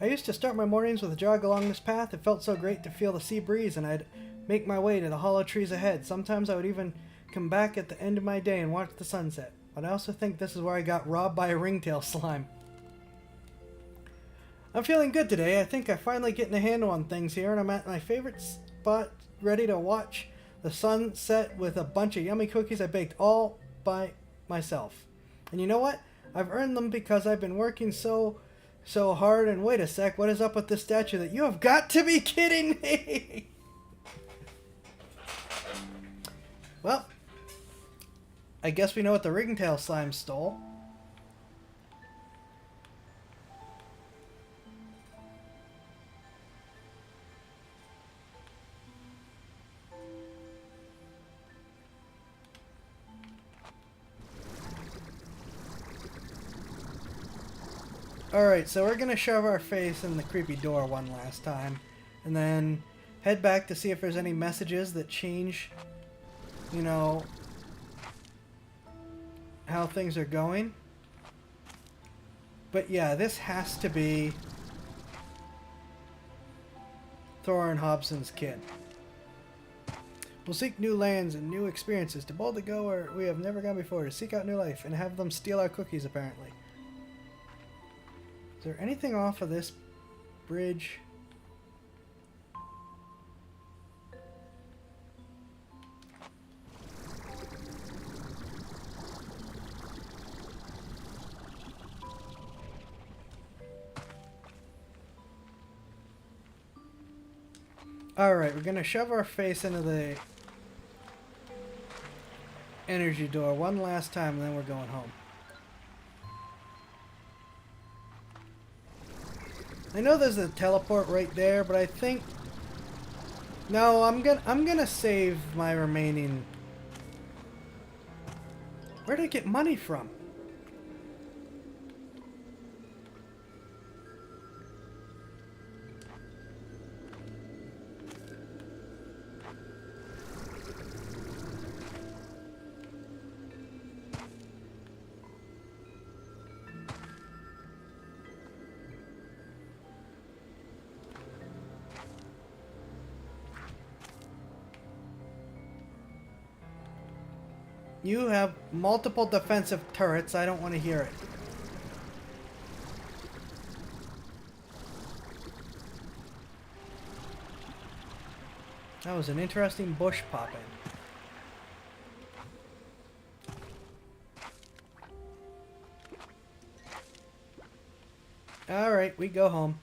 I used to start my mornings with a jog along this path. It felt so great to feel the sea breeze, and I'd make my way to the hollow trees ahead. Sometimes I would even come back at the end of my day and watch the sunset. But I also think this is where I got robbed by a ringtail slime. I'm feeling good today. I think I'm finally getting a handle on things here, and I'm at my favorite spot, ready to watch the sunset with a bunch of yummy cookies I baked all by myself. And you know what? I've earned them because I've been working so hard. And wait a sec, what is up with this statue? That you have got to be kidding me! Well, I guess we know what the ringtail slime stole. Alright, so we're gonna shove our face in the creepy door one last time, and then head back to see if there's any messages that change, you know, how things are going. But yeah, this has to be Thorin Hobson's kid. We'll seek new lands and new experiences, to boldly go where we have never gone before, to seek out new life, and have them steal our cookies, apparently. Is there anything off of this bridge? Alright, we're gonna shove our face into the energy door one last time, and then we're going home. I know there's a teleport right there, but I think... No, I'm gonna save my remaining... Where did I get money from? You have multiple defensive turrets. I don't want to hear it. That was an interesting bush pop-in. Alright, we go home.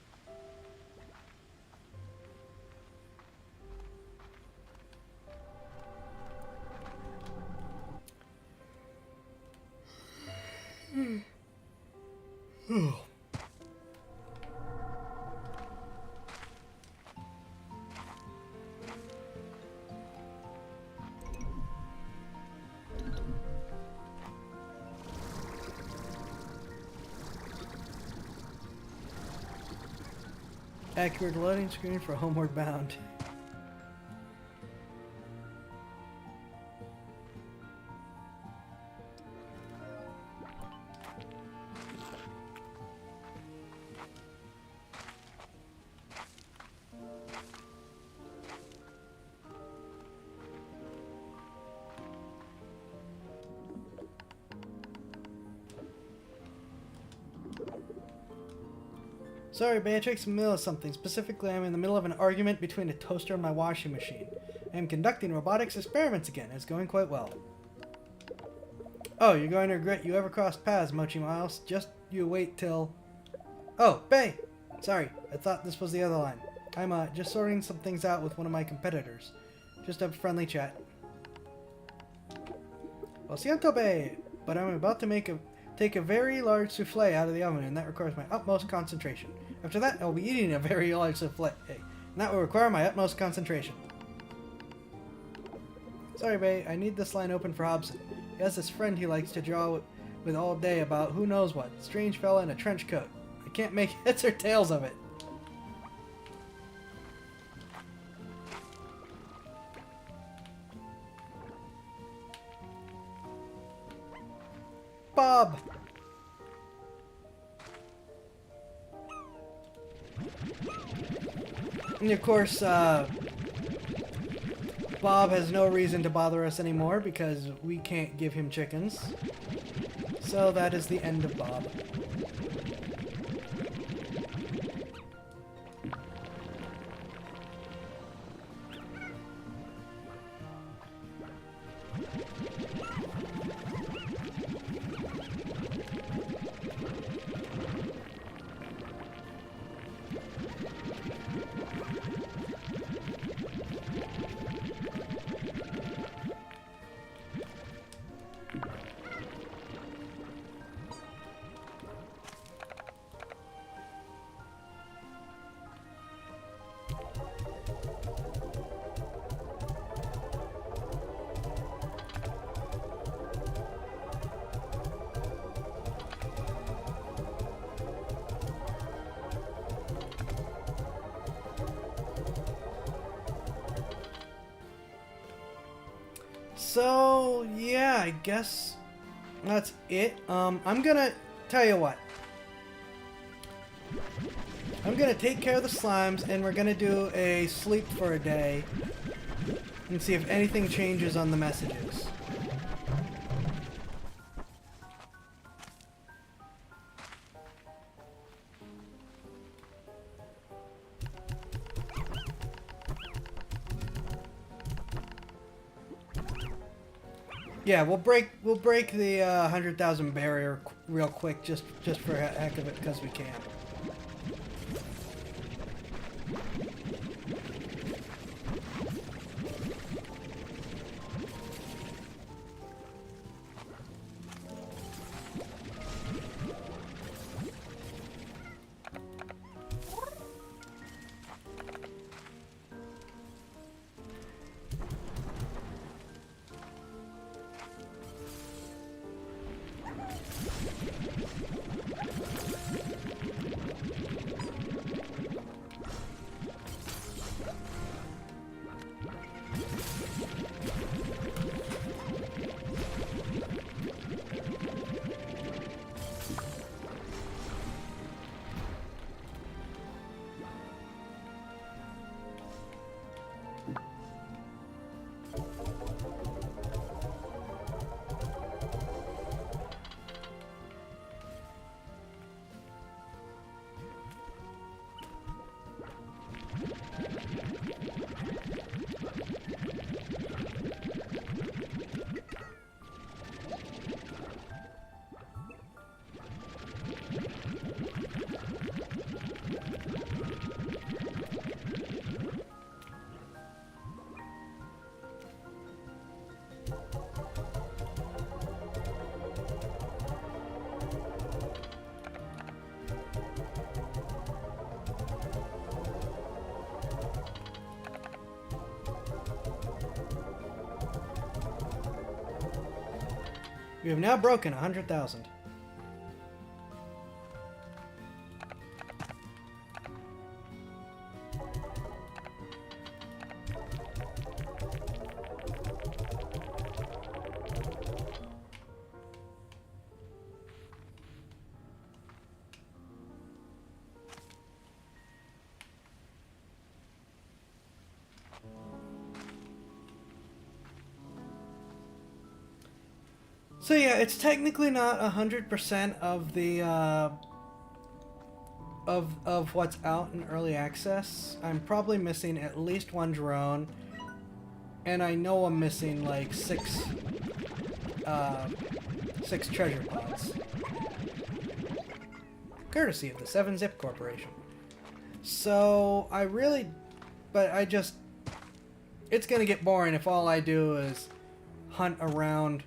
Accurate loading screen for Homeward Bound. Sorry, Beatrix, I'm in the middle of something. Specifically, I'm in the middle of an argument between a toaster and my washing machine. I am conducting robotics experiments again. It's going quite well. Oh, you're going to regret you ever crossed paths, Mochi Miles. Just you wait till... Oh, Bay! Sorry, I thought this was the other line. I'm just sorting some things out with one of my competitors. Just a friendly chat. Lo siento, Bay, but I'm about to take a very large souffle out of the oven, and that requires my utmost concentration. After that, I'll be eating a very large souffle, and that will require my utmost concentration. Sorry, Bay, I need this line open for Hobson. He has this friend he likes to draw with all day about who knows what. Strange fella in a trench coat. I can't make heads or tails of it. Bob! And of course, Bob has no reason to bother us anymore because we can't give him chickens. So that is the end of Bob. So, yeah, I guess that's it. I'm gonna tell you what. I'm gonna take care of the slimes and we're gonna do a sleep for a day and see if anything changes on the messages. Yeah, we'll break the 100,000 barrier real quick, just for the heck of it, because we can. We have now broken 100,000. So yeah, it's technically not 100% of the of what's out in early access. I'm probably missing at least one drone, and I know I'm missing like six treasure pods, courtesy of the 7-Zip Corporation. So it's gonna get boring if all I do is hunt around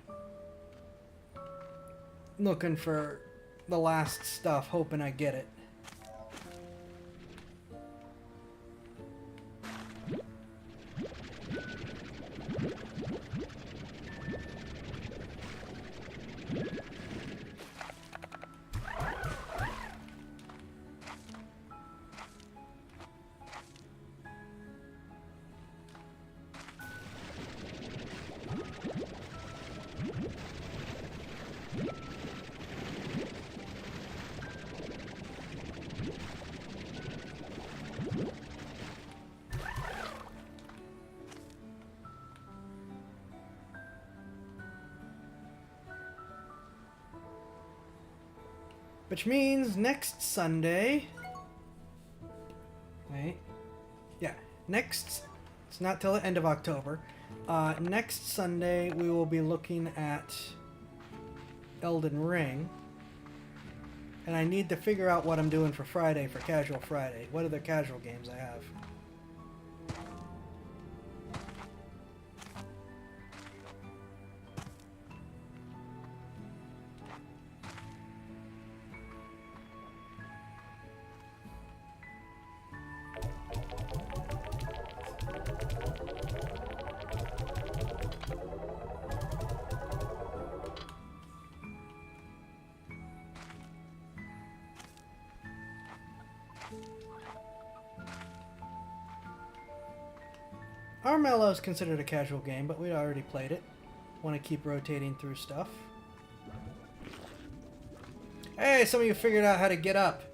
looking for the last stuff, hoping I get it. Which means next Sunday... Wait. Yeah, next... It's not till the end of October. Next Sunday we will be looking at Elden Ring. And I need to figure out what I'm doing for Friday, for Casual Friday. What other casual games I have. Armello is considered a casual game, but we already played it. Want to keep rotating through stuff. Hey, some of you figured out how to get up.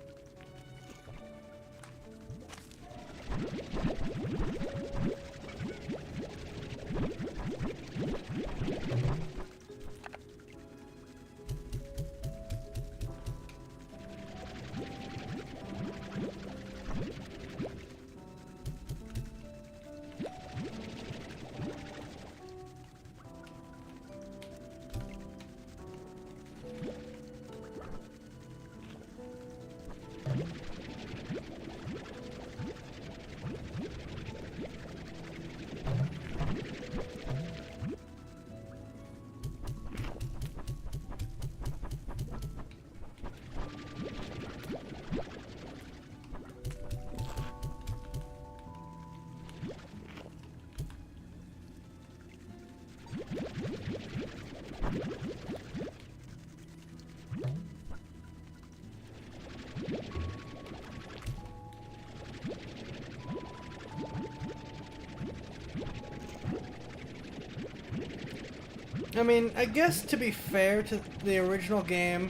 I mean, I guess to be fair to the original game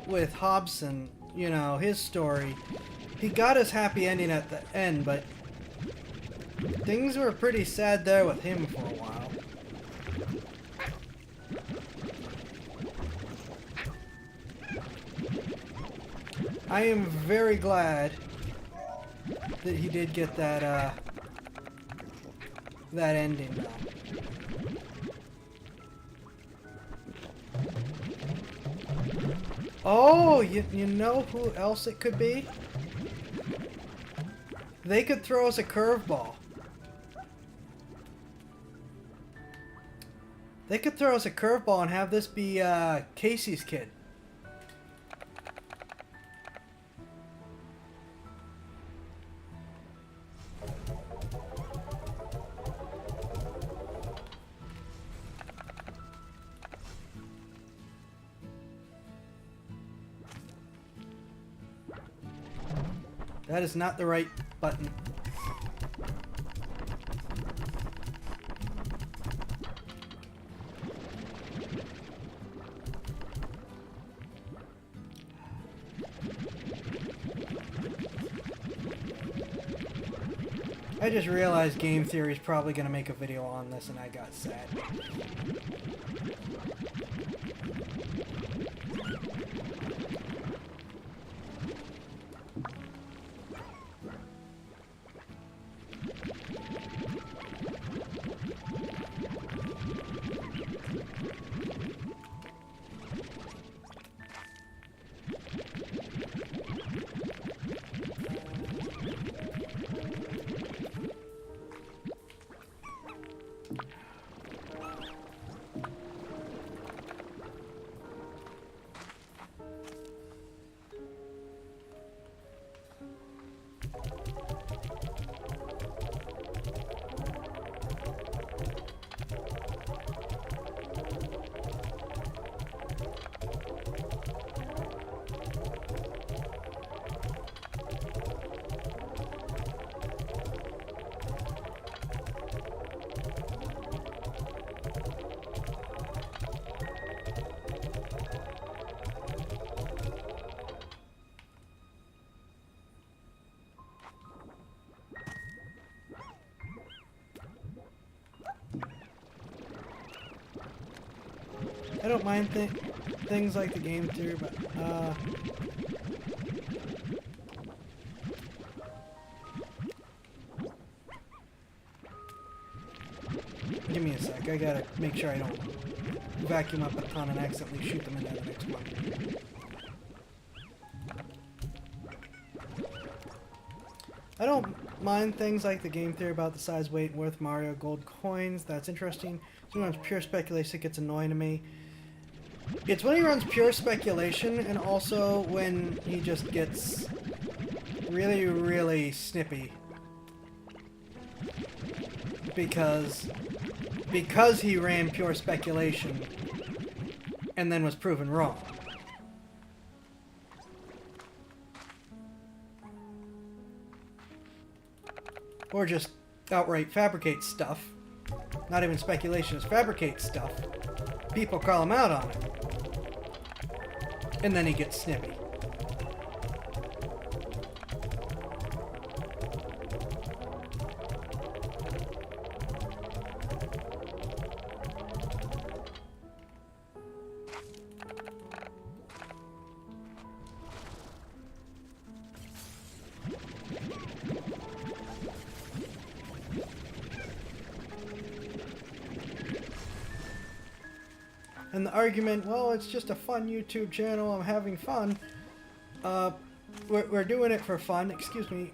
with Hobson, you know, his story, he got his happy ending at the end, but things were pretty sad there with him for a while. I am very glad that he did get that, that ending, though. Oh, you know who else it could be? They could throw us a curveball. They could throw us a curveball and have this be Casey's kid. That is not the right button. I just realized Game Theory is probably going to make a video on this and I got sad. I don't mind things like the game theory, but give me a sec. I gotta make sure I don't vacuum up a ton and accidentally shoot them into the next one. I don't mind things like the game theory about the size, weight, and worth Mario gold coins. That's interesting. Sometimes pure speculation gets annoying to me. It's when he runs pure speculation, and also when he just gets really, really snippy. Because he ran pure speculation and then was proven wrong. Or just outright fabricates stuff. Not even speculation, just fabricates stuff. People call him out on it. And then he gets snippy. And the argument, well, it's just a fun YouTube channel, I'm having fun. We're doing it for fun, excuse me,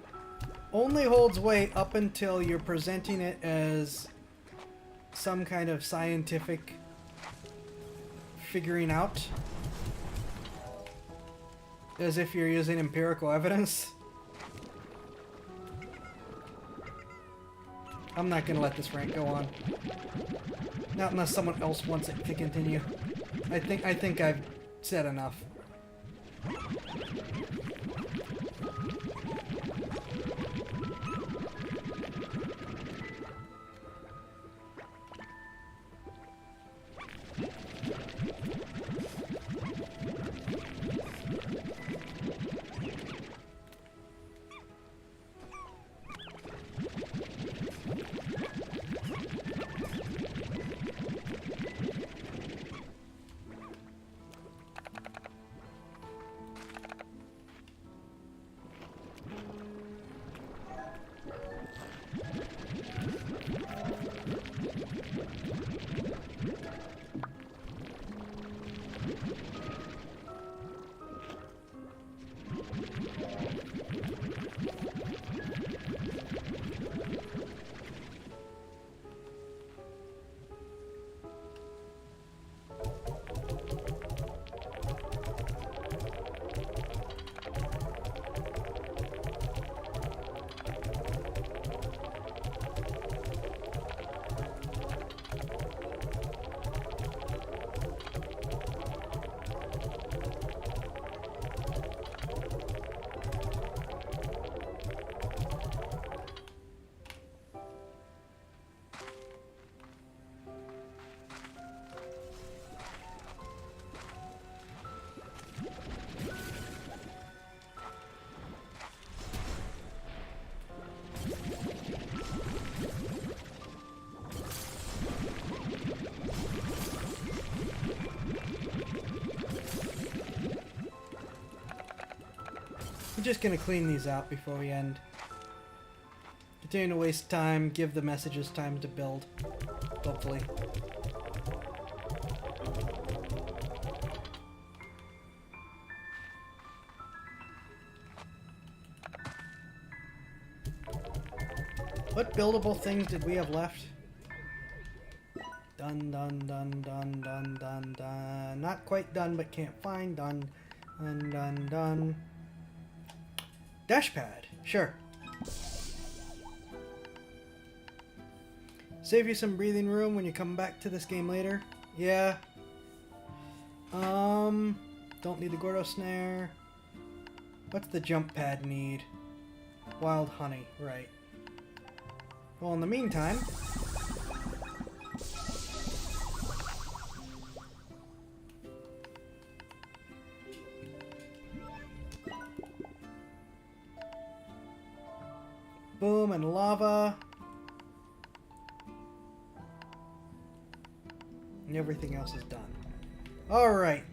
only holds weight up until you're presenting it as some kind of scientific figuring out. As if you're using empirical evidence. I'm not gonna let this rank go on. Not unless someone else wants it to continue. I think I've said enough. I'm just gonna clean these out before we end. Continue to waste time, give the messages time to build. Hopefully. What buildable things did we have left? Done, done, done, done, done, done, done. Not quite done, but can't find. Done, done, done, done. Dashpad, sure. Save you some breathing room when you come back to this game later. Yeah. Don't need the Gordo snare. What's the jump pad need? Wild honey, right. Well, in the meantime... boom, and lava. And everything else is done. Alright.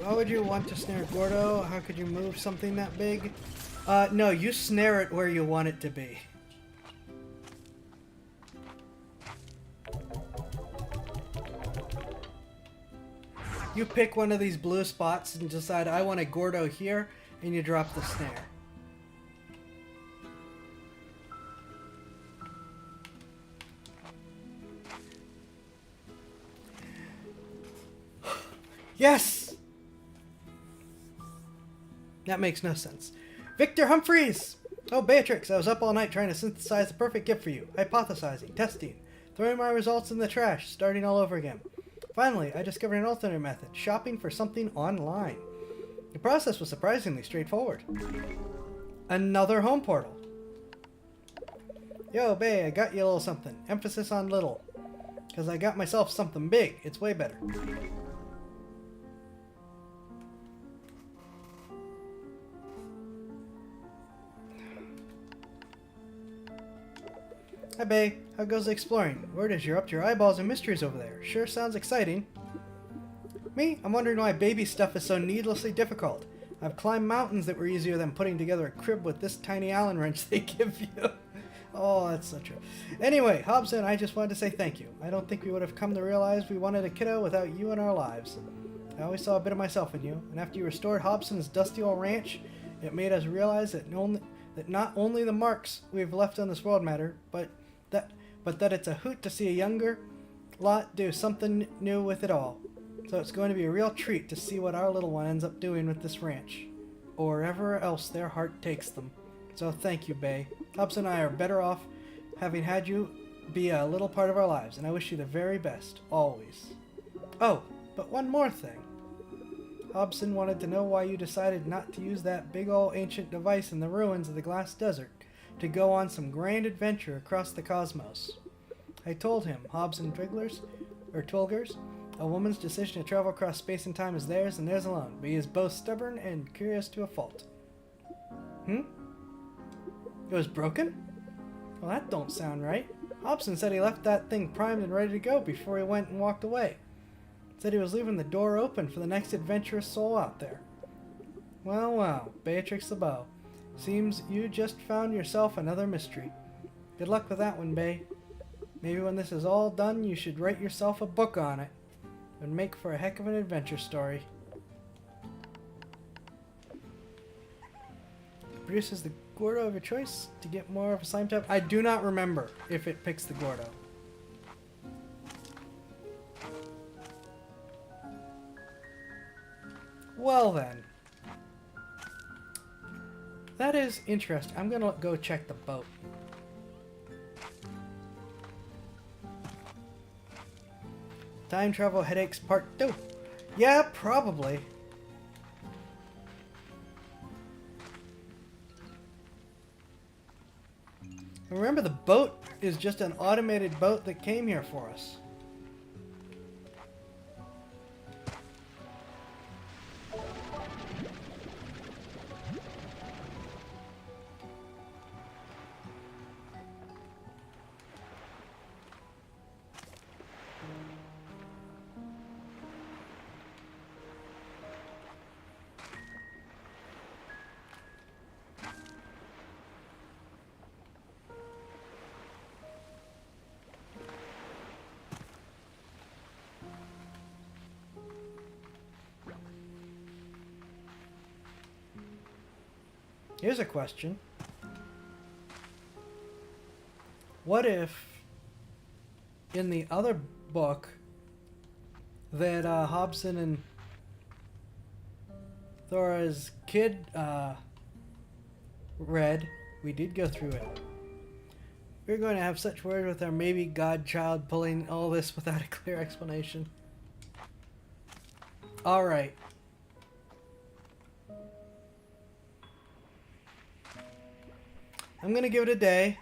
Why would you want to snare Gordo? How could you move something that big? No, you snare it where you want it to be. You pick one of these blue spots and decide, I want a Gordo here, and you drop the snare. Yes! That makes no sense. Victor Humphries! Oh, Beatrix, I was up all night trying to synthesize the perfect gift for you. Hypothesizing, testing, throwing my results in the trash, starting all over again. Finally, I discovered an alternate method, shopping for something online. The process was surprisingly straightforward. Another home portal. Yo, Bay, I got you a little something. Emphasis on little. Because I got myself something big. It's way better. Hi, Bay. How goes the exploring? Word is you're up to your eyeballs in mysteries over there. Sure sounds exciting. Me? I'm wondering why baby stuff is so needlessly difficult. I've climbed mountains that were easier than putting together a crib with this tiny Allen wrench they give you. Oh, that's so true. Anyway, Hobson, I just wanted to say thank you. I don't think we would have come to realize we wanted a kiddo without you in our lives. I always saw a bit of myself in you, and after you restored Hobson's dusty old ranch, it made us realize that not only the marks we've left on this world matter, but that it's a hoot to see a younger lot do something new with it all. So it's going to be a real treat to see what our little one ends up doing with this ranch, or wherever else their heart takes them. So thank you, Bay. Hobson and I are better off having had you be a little part of our lives, and I wish you the very best, always. Oh, but one more thing. Hobson wanted to know why you decided not to use that big old ancient device in the ruins of the Glass Desert to go on some grand adventure across the cosmos. I told him, Hobson Twilgers, a woman's decision to travel across space and time is theirs and theirs alone, but he is both stubborn and curious to a fault. It was broken? Well, that don't sound right. Hobson said he left that thing primed and ready to go before he went and walked away. Said he was leaving the door open for the next adventurous soul out there. Well, well, Beatrix LeBeau. Seems you just found yourself another mystery. Good luck with that one, Bay. Maybe when this is all done, you should write yourself a book on it. It would make for a heck of an adventure story. Produces the Gordo of your choice to get more of a slime type. I do not remember if it picks the Gordo. Well then. That is interesting. I'm gonna go check the boat. Time travel headaches part 2. Yeah, probably. Remember, the boat is just an automated boat that came here for us. Here's a question. What if in the other book that Hobson and Thora's kid read, we did go through it. We're going to have such words with our maybe godchild pulling all this without a clear explanation. Alright. I'm gonna give it a day.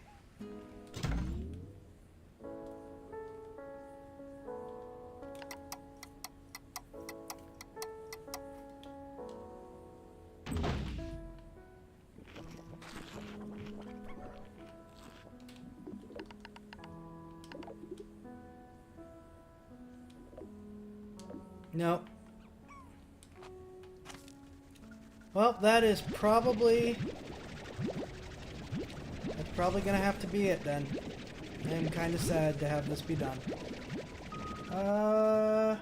No. Well, that is probably... That's probably gonna have to be it then. I'm kind of sad to have this be done. We're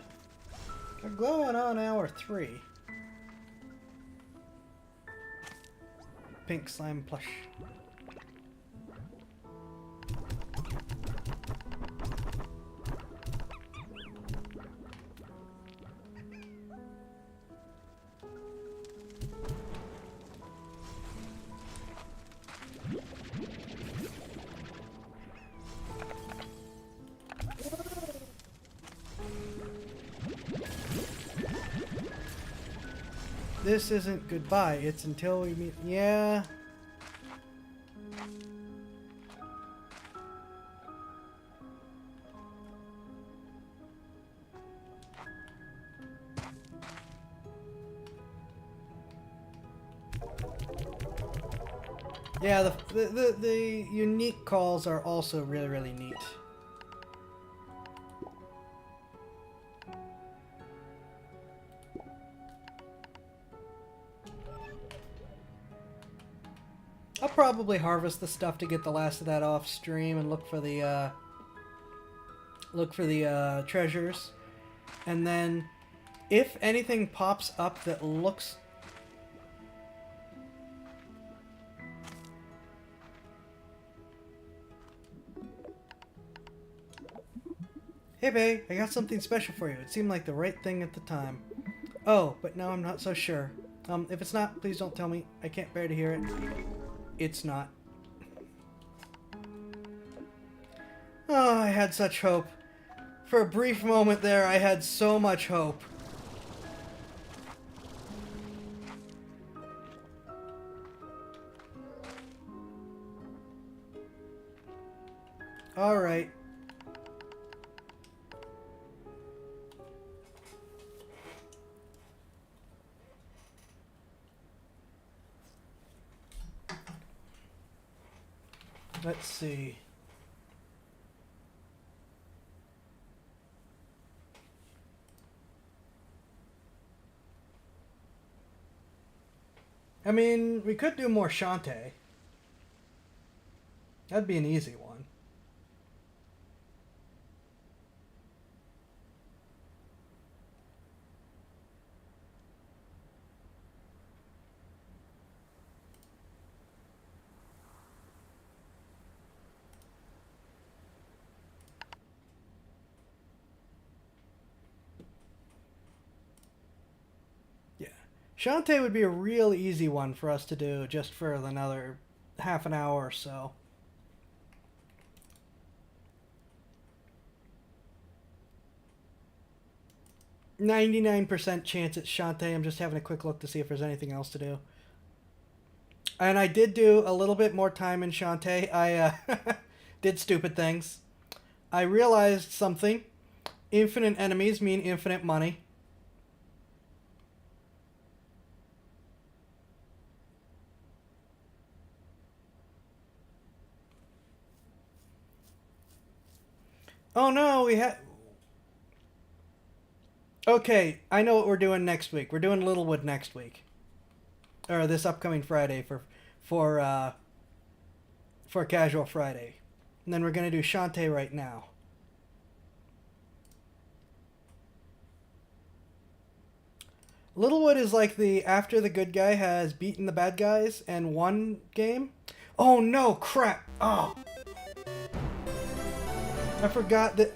going on hour 3. Pink slime plush. This isn't goodbye, it's until we meet. Yeah. Yeah, the unique calls are also really, really neat. I'll probably harvest the stuff to get the last of that off stream and look for the treasures. And then if anything pops up that looks... Hey babe, I got something special for you. It seemed like the right thing at the time. Oh, but now I'm not so sure. If it's not, please don't tell me. I can't bear to hear it. It's not. Oh, I had such hope. For a brief moment there, I had so much hope. All right. Let's see. I mean, we could do more Shantae. That'd be an easy one. Shantae would be a real easy one for us to do just for another half an hour or so. %99 chance it's Shantae. I'm just having a quick look to see if there's anything else to do. And I did do a little bit more time in Shantae. I did stupid things. I realized something. Infinite enemies mean infinite money. Oh no, we had... Okay, I know what we're doing next week. We're doing Littlewood next week. Or this upcoming Friday for Casual Friday. And then we're going to do Shantae right now. Littlewood is like the after the good guy has beaten the bad guys and won game. Oh no, crap. Oh. I forgot that...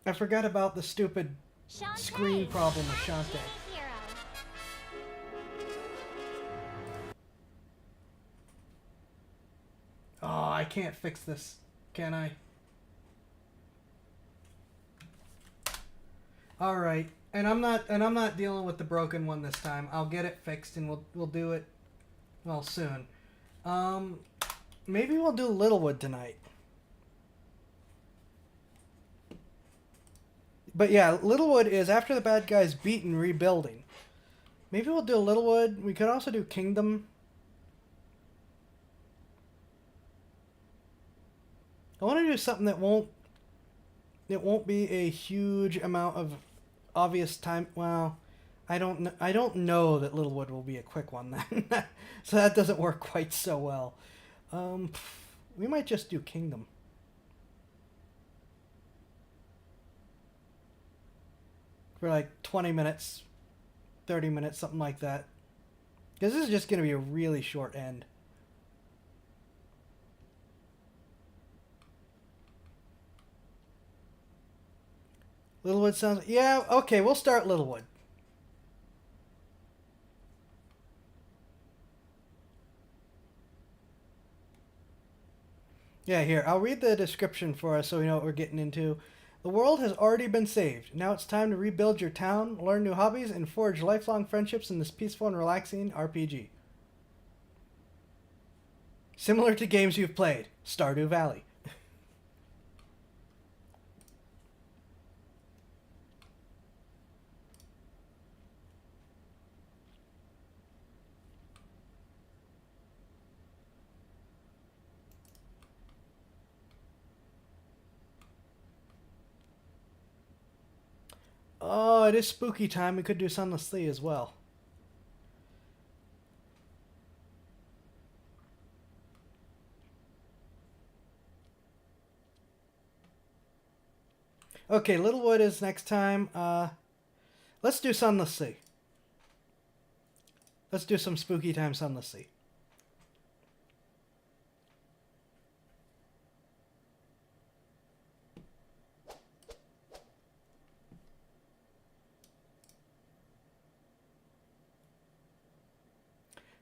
I forgot about the stupid Shantae. Screen problem with Shantae. Oh, I can't fix this, can I? All right, and I'm not dealing with the broken one this time. I'll get it fixed, and we'll do it, well, soon. Maybe we'll do Littlewood tonight. But yeah, Littlewood is after the bad guy's beaten, rebuilding. Maybe we'll do Littlewood. We could also do Kingdom. I want to do something that won't be a huge amount of obvious time. Well, I don't know that Littlewood will be a quick one then. So that doesn't work quite so well. We might just do Kingdom. For like 20 minutes, 30 minutes, something like that. Because this is just going to be a really short end. Littlewood sounds... Yeah, okay, we'll start Littlewood. Yeah, here, I'll read the description for us so we know what we're getting into. The world has already been saved. Now it's time to rebuild your town, learn new hobbies, and forge lifelong friendships in this peaceful and relaxing RPG. Similar to games you've played, Stardew Valley. Oh, it is spooky time. We could do Sunless Sea as well. Okay, Littlewood is next time. Let's do Sunless Sea. Let's do some spooky time Sunless Sea.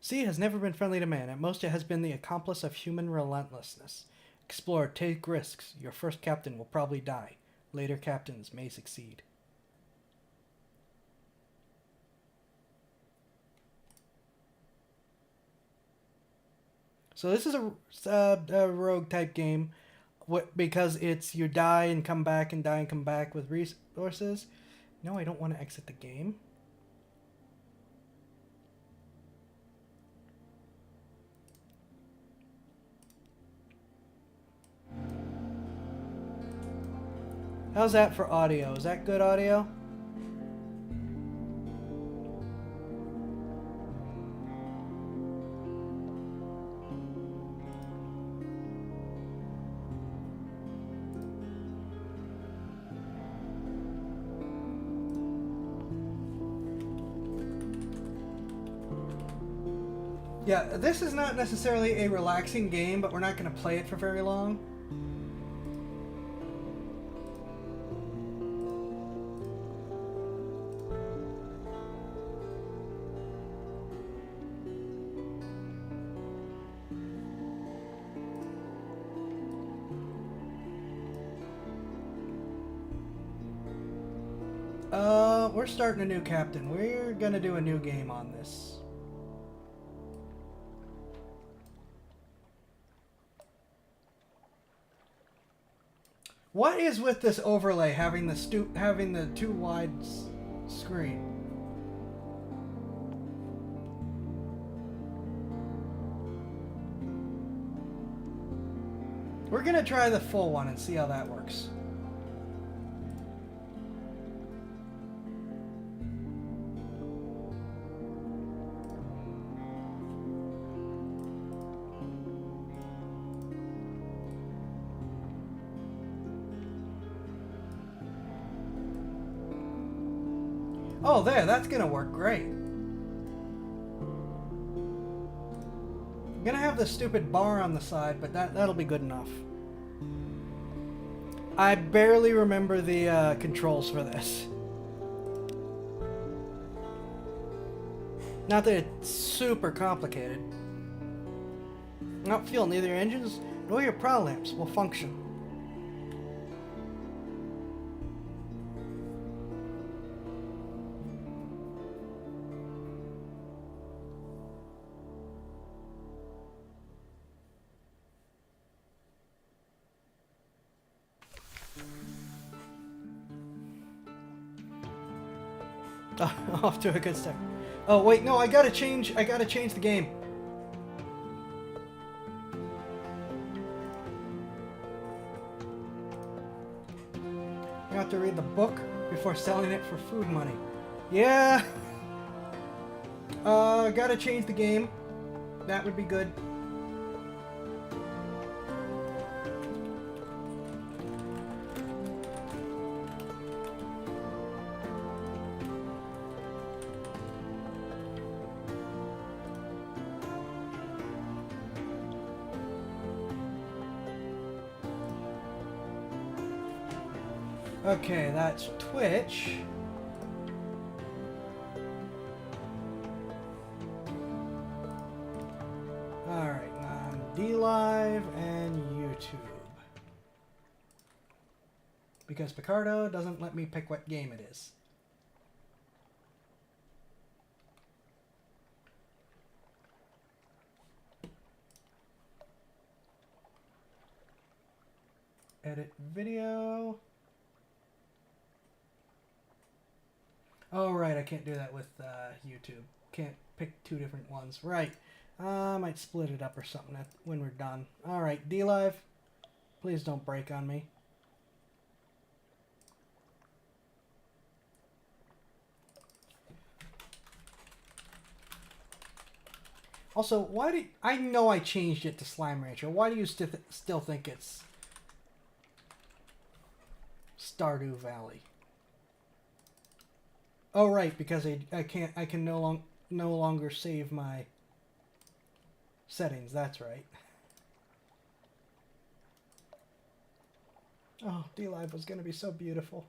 Sea has never been friendly to man. At most, it has been the accomplice of human relentlessness. Explore, take risks. Your first captain will probably die. Later captains may succeed. So this is a rogue type game, because it's you die and come back and die and come back with resources. No, I don't want to exit the game. How's that for audio? Is that good audio? Yeah, this is not necessarily a relaxing game, but we're not going to play it for very long. We're starting a new captain. We're gonna do a new game on this. What is with this overlay having the too wide screen? We're gonna try the full one and see how that works. Oh, there, that's gonna work great. I'm gonna have the stupid bar on the side, but that'll be good enough. I barely remember the controls for this. Not that it's super complicated. Not fuel, neither your engines nor your prow lamps will function. Off to a good start. Oh wait, no, I gotta change the game. You have to read the book before selling it for food money. Yeah, Gotta change the game. That would be good. Okay, that's Twitch. Alright, D-Live and YouTube. Because Picardo doesn't let me pick what game it is. Edit video. Oh, right, I can't do that with YouTube. Can't pick two different ones. Right. I might split it up or something when we're done. Alright, D-Live. Please don't break on me. Also, why do... I know I changed it to Slime Rancher. Why do you still think it's Stardew Valley? Oh, right, because I can no longer save my settings. That's right. Oh, D-Live was going to be so beautiful.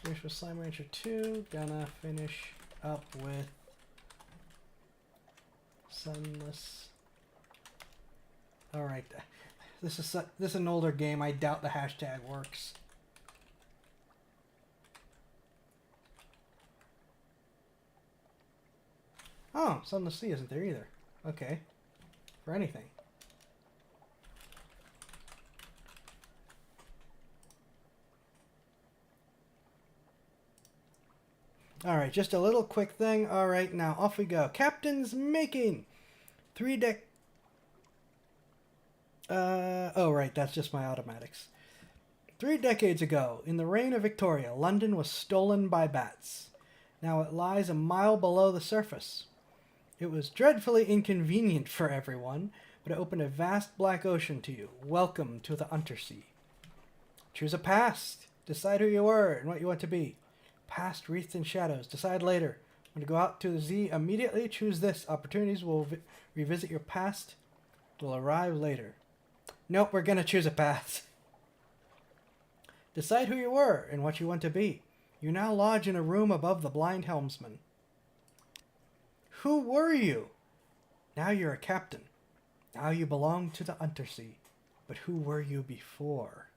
Finish with Slime Rancher 2. Gonna finish up with Sunless. Alright. This is an older game. I doubt the hashtag works. Oh, Sunless Sea isn't there either. Okay. For anything. Alright, just a little quick thing. Alright, now off we go. Captain's making 3 deck... oh right, that's just my automatics. 3 decades ago, in the reign of Victoria, London was stolen by bats. Now it lies a mile below the surface. It was dreadfully inconvenient for everyone, but it opened a vast black ocean to you. Welcome to the Untersea. Choose a past. Decide who you were and what you want to be. Past wreathed in shadows. Decide later. When you go out to the Z, immediately choose this. Opportunities will revisit your past. Will arrive later. Nope, we're gonna choose a past. Decide who you were and what you want to be. You now lodge in a room above the blind helmsman. Who were you? Now you're a captain. Now you belong to the Untersea. But who were you before?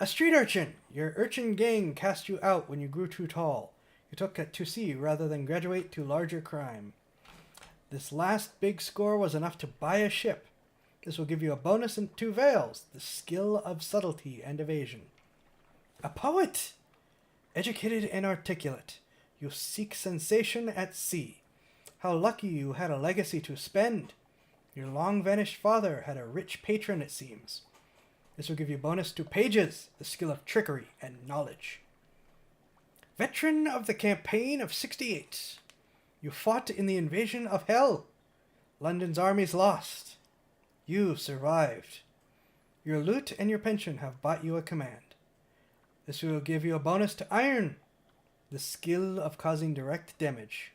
A street urchin. Your urchin gang cast you out when you grew too tall. You took it to sea rather than graduate to larger crime. This last big score was enough to buy a ship. This will give you a bonus in 2 veils, the skill of subtlety and evasion. A poet! Educated and articulate. You seek sensation at sea. How lucky you had a legacy to spend. Your long-vanished father had a rich patron, it seems. This will give you bonus to pages, the skill of trickery and knowledge. Veteran of the campaign of 68. You fought in the invasion of hell. London's armies lost. You survived. Your loot and your pension have bought you a command. This will give you a bonus to iron, the skill of causing direct damage.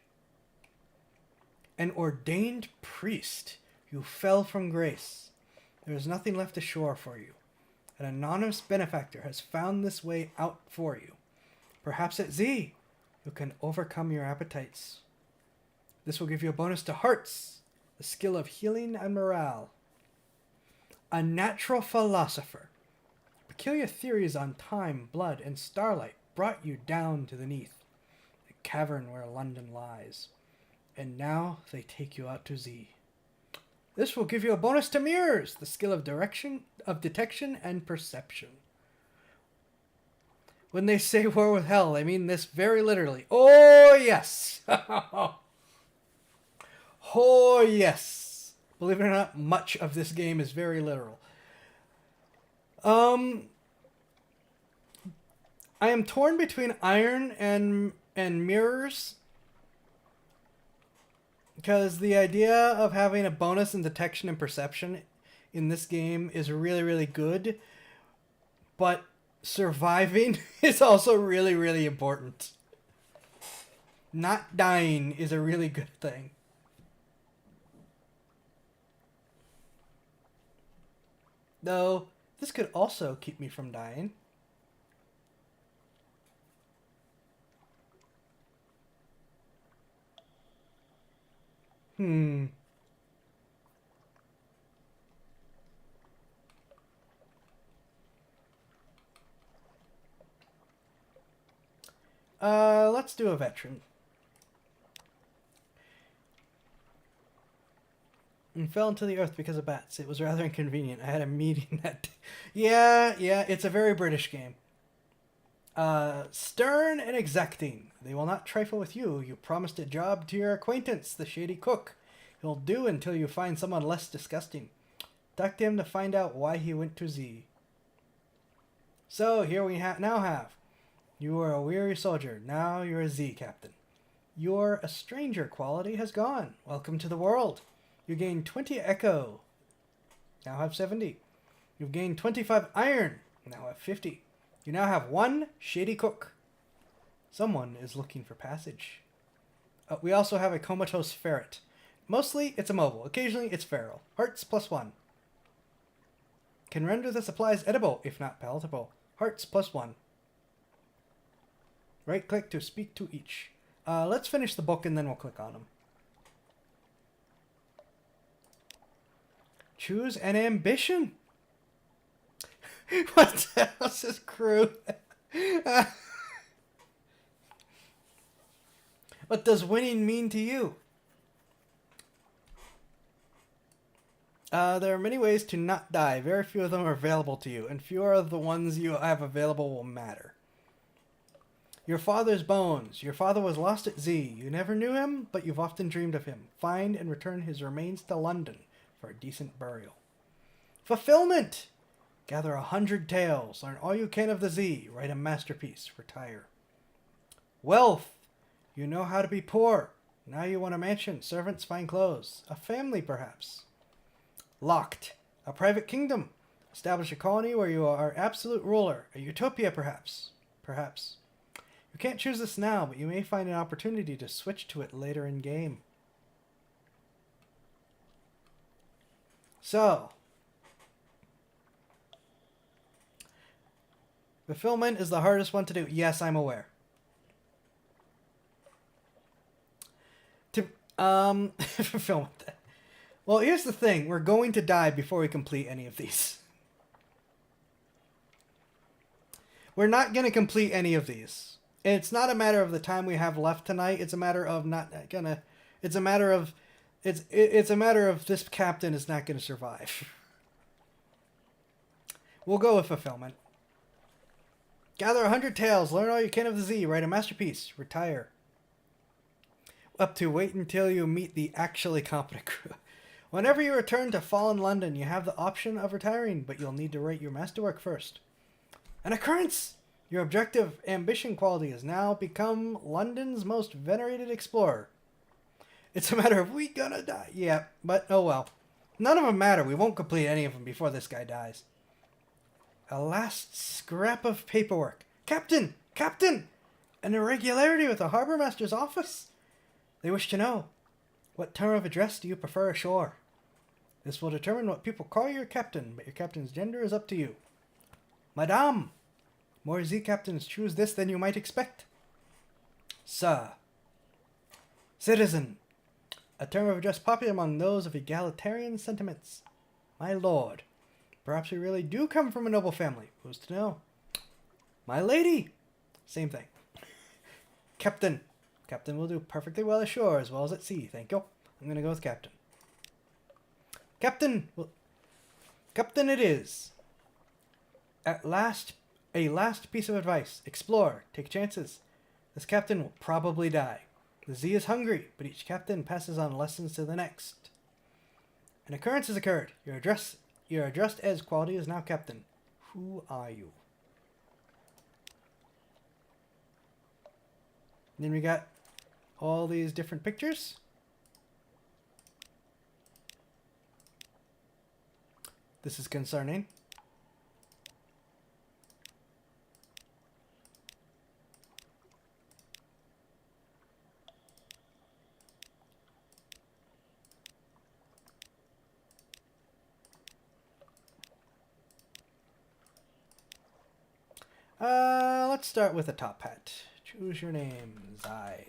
An ordained priest. You fell from grace. There is nothing left ashore for you. An anonymous benefactor has found this way out for you. Perhaps at Z, you can overcome your appetites. This will give you a bonus to hearts, the skill of healing and morale. A natural philosopher. Peculiar theories on time, blood, and starlight brought you down to the neath, the cavern where London lies. And now they take you out to Z. This will give you a bonus to mirrors, the skill of detection and perception. When they say war with hell, they mean this very literally. Oh, yes. Oh, yes. Believe it or not, much of this game is very literal. I am torn between iron and mirrors. Because the idea of having a bonus in detection and perception in this game is really, really good. But surviving is also really, really important. Not dying is a really good thing. Though, this could also keep me from dying. Let's do a veteran. And fell into the earth because of bats. It was rather inconvenient. I had a meeting that day. Yeah, it's a very British game. Stern and exacting. They will not trifle with you. You promised a job to your acquaintance, the shady cook. He'll do until you find someone less disgusting. Talk to him to find out why he went to Z. So, here we now have. You were a weary soldier. Now you're a Z captain. Your a stranger quality has gone. Welcome to the world. You gained 20 echo. Now have 70. You've gained 25 iron. Now have 50. You now have 1 shady cook. Someone is looking for passage. We also have a comatose ferret. Mostly it's immobile. Occasionally it's feral. Hearts +1. Can render the supplies edible, if not palatable. Hearts +1. Right click to speak to each. Let's finish the book and then we'll click on them. Choose an ambition. What the hell's this crew? What does winning mean to you? There are many ways to not die. Very few of them are available to you, and fewer of the ones you have available will matter. Your father's bones. Your father was lost at Z. You never knew him, but you've often dreamed of him. Find and return his remains to London for a decent burial. Fulfillment! Gather 100 tales. Learn all you can of the Z. Write a masterpiece. Retire. Wealth! You know how to be poor. Now you want a mansion, servants, fine clothes. A family, perhaps. Locked. A private kingdom. Establish a colony where you are absolute ruler. A utopia, perhaps. Perhaps. You can't choose this now, but you may find an opportunity to switch to it later in game. So, fulfillment is the hardest one to do. Yes, I'm aware. Fulfillment. Well, here's the thing. We're going to die before we complete any of these. We're not going to complete any of these. It's not a matter of the time we have left tonight. It's a matter of not gonna. It's a matter of. It's a matter of this captain is not going to survive. We'll go with fulfillment. Gather 100 tales. Learn all you can of the Z. Write a masterpiece. Retire. Up to wait until you meet the actually competent crew. Whenever you return to fallen London, you have the option of retiring, but you'll need to write your masterwork first. An occurrence! Your objective ambition quality has now become London's most venerated explorer. It's a matter of we gonna die. Yeah, but oh well. None of them matter. We won't complete any of them before this guy dies. A last scrap of paperwork. Captain! Captain! An irregularity with the harbour master's office. They wish to know, what term of address do you prefer ashore? This will determine what people call your captain, but your captain's gender is up to you. Madame! More Z captains choose this than you might expect. Sir. Citizen. A term of address popular among those of egalitarian sentiments. My lord. Perhaps we really do come from a noble family. Who's to know? My lady. Same thing. Captain. Captain will do perfectly well ashore as well as at sea. Thank you. I'm going to go with Captain. Captain. Well, Captain it is. At last, A last piece of advice. Explore. Take chances. This captain will probably die. The Z is hungry, but each captain passes on lessons to the next. An occurrence has occurred. Your addressed as quality is now captain. Who are you? And then we got all these different pictures. This is concerning. Let's start with a top hat. Choose your name, Zai.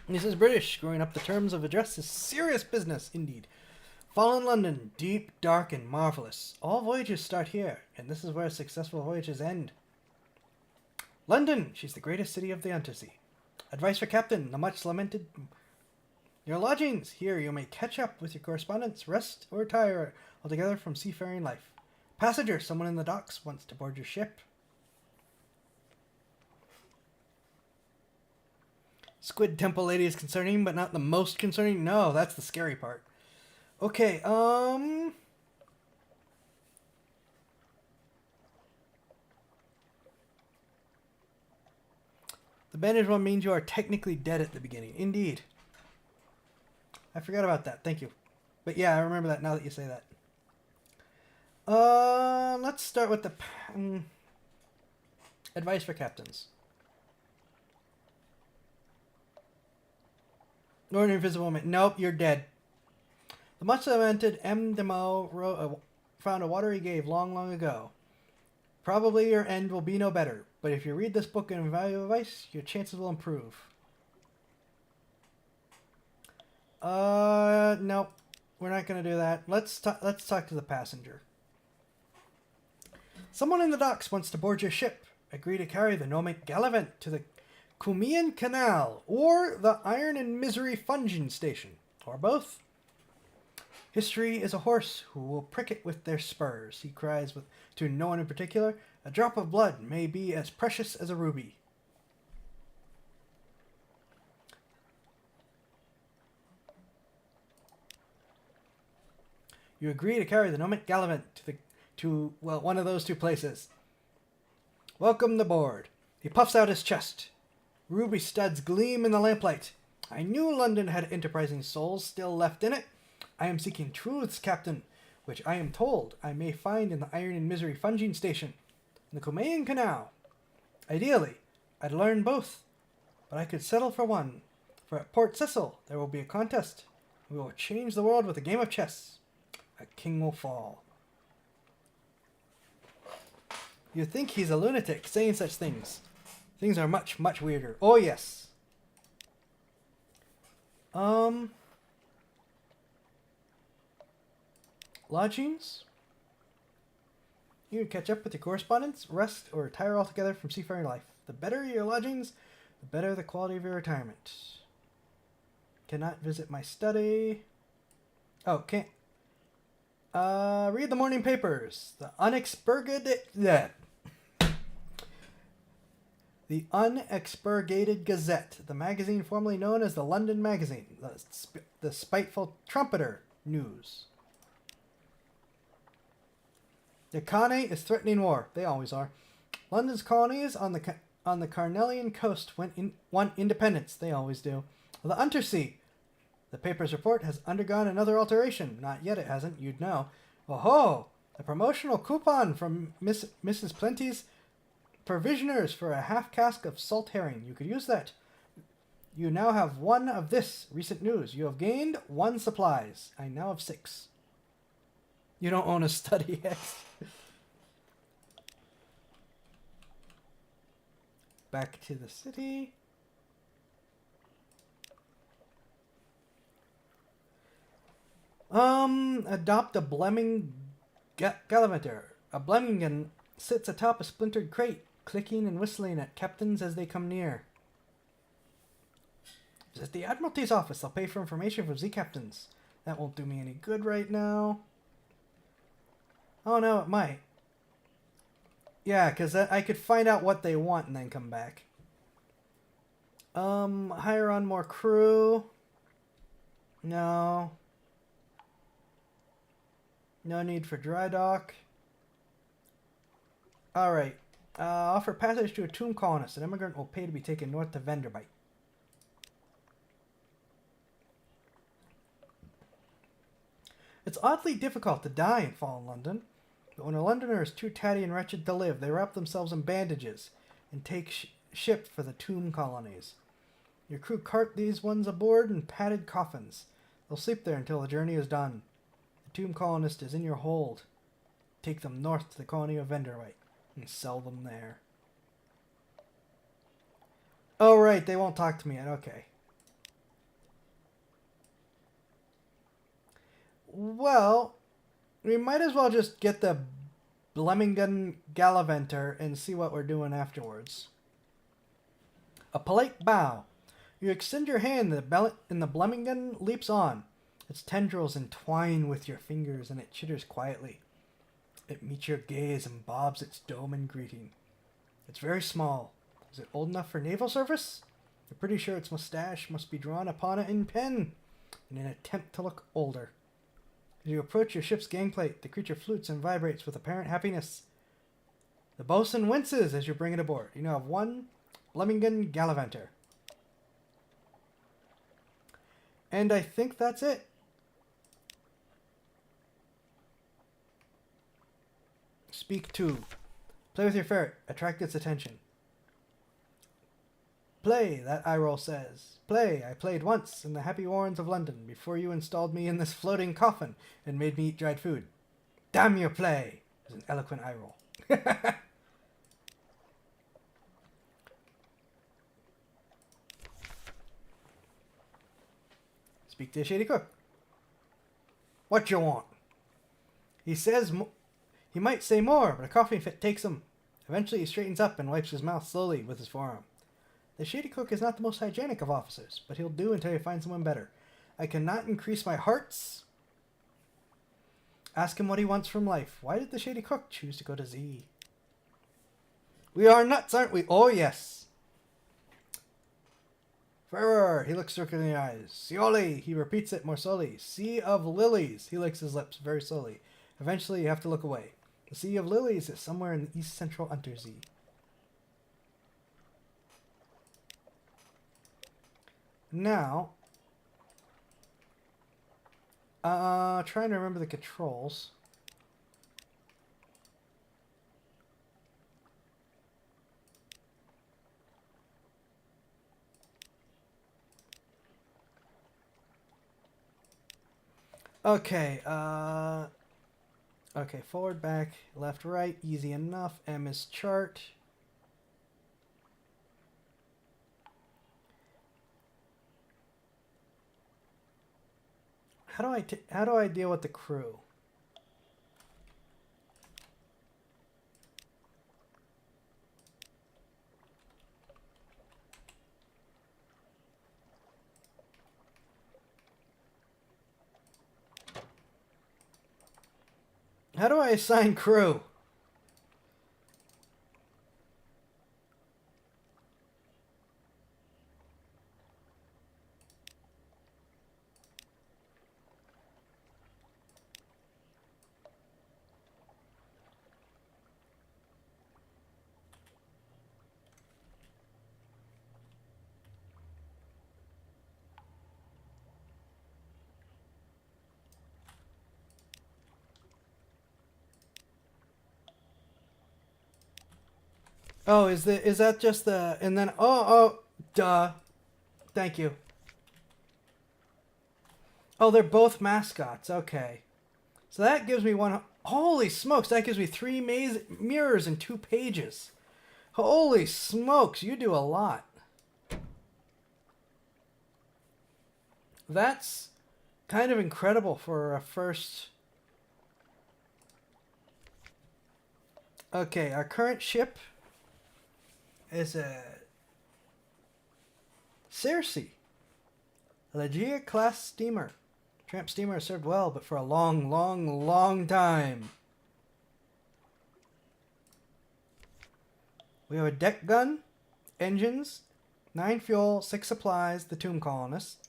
This is British. Growing up the terms of address is serious business indeed. Fallen London, deep, dark, and marvelous. All voyages start here, and this is where successful voyages end. London, she's the greatest city of the undersea. Advice for Captain, the much lamented. Your lodgings, here you may catch up with your correspondence, rest, or retire altogether from seafaring life. Passenger, someone in the docks wants to board your ship. Squid Temple Lady is concerning, but not the most concerning. No, that's the scary part. Okay, The bandaged one means you are technically dead at the beginning. Indeed. I forgot about that. Thank you. But yeah, I remember that now that you say that. Let's start with the advice for captains. Nor an invisible man. Nope, you're dead. The much lamented M. de Meaux found a watery grave long, long ago. Probably your end will be no better, but if you read this book and value advice, your chances will improve. Nope. We're not going to do that. Let's talk to the passenger. Someone in the docks wants to board your ship. Agree to carry the Nomad Gallivant to the Cumean Canal or the Iron and Misery Funging Station, or both. History is a horse who will prick it with their spurs, he cries to no one in particular. A drop of blood may be as precious as a ruby. You agree to carry the Nomad Gallivant to one of those two places. Welcome aboard. He puffs out his chest. Ruby studs gleam in the lamplight. I knew London had enterprising souls still left in it. I am seeking truths, Captain, which I am told I may find in the Iron and Misery Funging Station, in the Cumean Canal. Ideally, I'd learn both, but I could settle for one. For at Port Cecil, there will be a contest. We will change the world with a game of chess. A king will fall. You'd think he's a lunatic saying such things. Things are much, much weirder. Oh, yes. Lodgings? You can catch up with your correspondence, rest, or retire altogether from seafaring life. The better your lodgings, the better the quality of your retirement. Cannot visit my study. Oh, can't. Read the morning papers. The Unexpurgated Gazette, the magazine formerly known as the London Magazine, the spiteful trumpeter news. The colony is threatening war. They always are. London's colonies on the Carnelian coast won independence. They always do. The Untersea. The paper's report has undergone another alteration. Not yet, it hasn't. You'd know. Oh ho! A promotional coupon from Mrs. Plenty's provisioners for a half cask of salt herring. You could use that. You now have one of this. Recent news. You have gained 1 supplies. I now have 6. You don't own a study yet. Back to the city. Adopt a Blemming Gallivanter. A Blemmingen sits atop a splintered crate, clicking and whistling at captains as they come near. Visit the Admiralty's office. They'll pay for information from Z captains. That won't do me any good right now. Oh no, it might. Yeah, because I could find out what they want and then come back. Hire on more crew. No. No need for dry dock. Alright. Offer passage to a tomb colonist. An immigrant will pay to be taken north to Vanderbilt. It's oddly difficult to die in fallen London, but when a Londoner is too tatty and wretched to live, they wrap themselves in bandages and take ship for the tomb colonies. Your crew cart these ones aboard in padded coffins. They'll sleep there until the journey is done. The tomb colonist is in your hold. Take them north to the colony of Vanderbilt and sell them there. Oh, right, they won't talk to me yet. Okay. Well, we might as well just get the Blemmingen Gallivanter and see what we're doing afterwards. A polite bow. You extend your hand and the Blemmingen leaps on. Its tendrils entwine with your fingers and it chitters quietly. It meets your gaze and bobs its dome in greeting. It's very small. Is it old enough for naval service? You're pretty sure its mustache must be drawn upon it in pen in an attempt to look older. As you approach your ship's gangplank, the creature flutes and vibrates with apparent happiness. The bosun winces as you bring it aboard. You now have one Blemmingen Gallivanter. And I think that's it. Speak to. Play with your ferret. Attract its attention. Play, that eye roll says. Play, I played once in the happy warrens of London before you installed me in this floating coffin and made me eat dried food. Damn your play, is an eloquent eye roll. Speak to the shady cook. What you want? He says he might say more, but a coughing fit takes him. Eventually he straightens up and wipes his mouth slowly with his forearm. The shady cook is not the most hygienic of officers, but he'll do until you find someone better. I cannot increase my hearts. Ask him what he wants from life. Why did the shady cook choose to go to Z? We are nuts, aren't we? Oh, yes. Forever, he looks Circle in the eyes. Sioli, he repeats it more slowly. Sea of lilies, he licks his lips very slowly. Eventually, you have to look away. The Sea of Lilies is somewhere in the east central Untersee. Now, trying to remember the controls. Okay, okay, forward, back, left, right, easy enough. M is chart. How do I deal with the crew? How do I assign crew? Oh, is that just the and then duh. Thank you. Oh, they're both mascots. Okay. So that gives me one. Holy smokes, that gives me 3 mirrors and 2 pages. Holy smokes, you do a lot. That's kind of incredible for a first. Okay, our current ship is a Circe, a Legia class steamer. Tramp steamer served well, but for a long, long, long time. We have a deck gun, engines, 9 fuel, 6 supplies, the tomb colonists,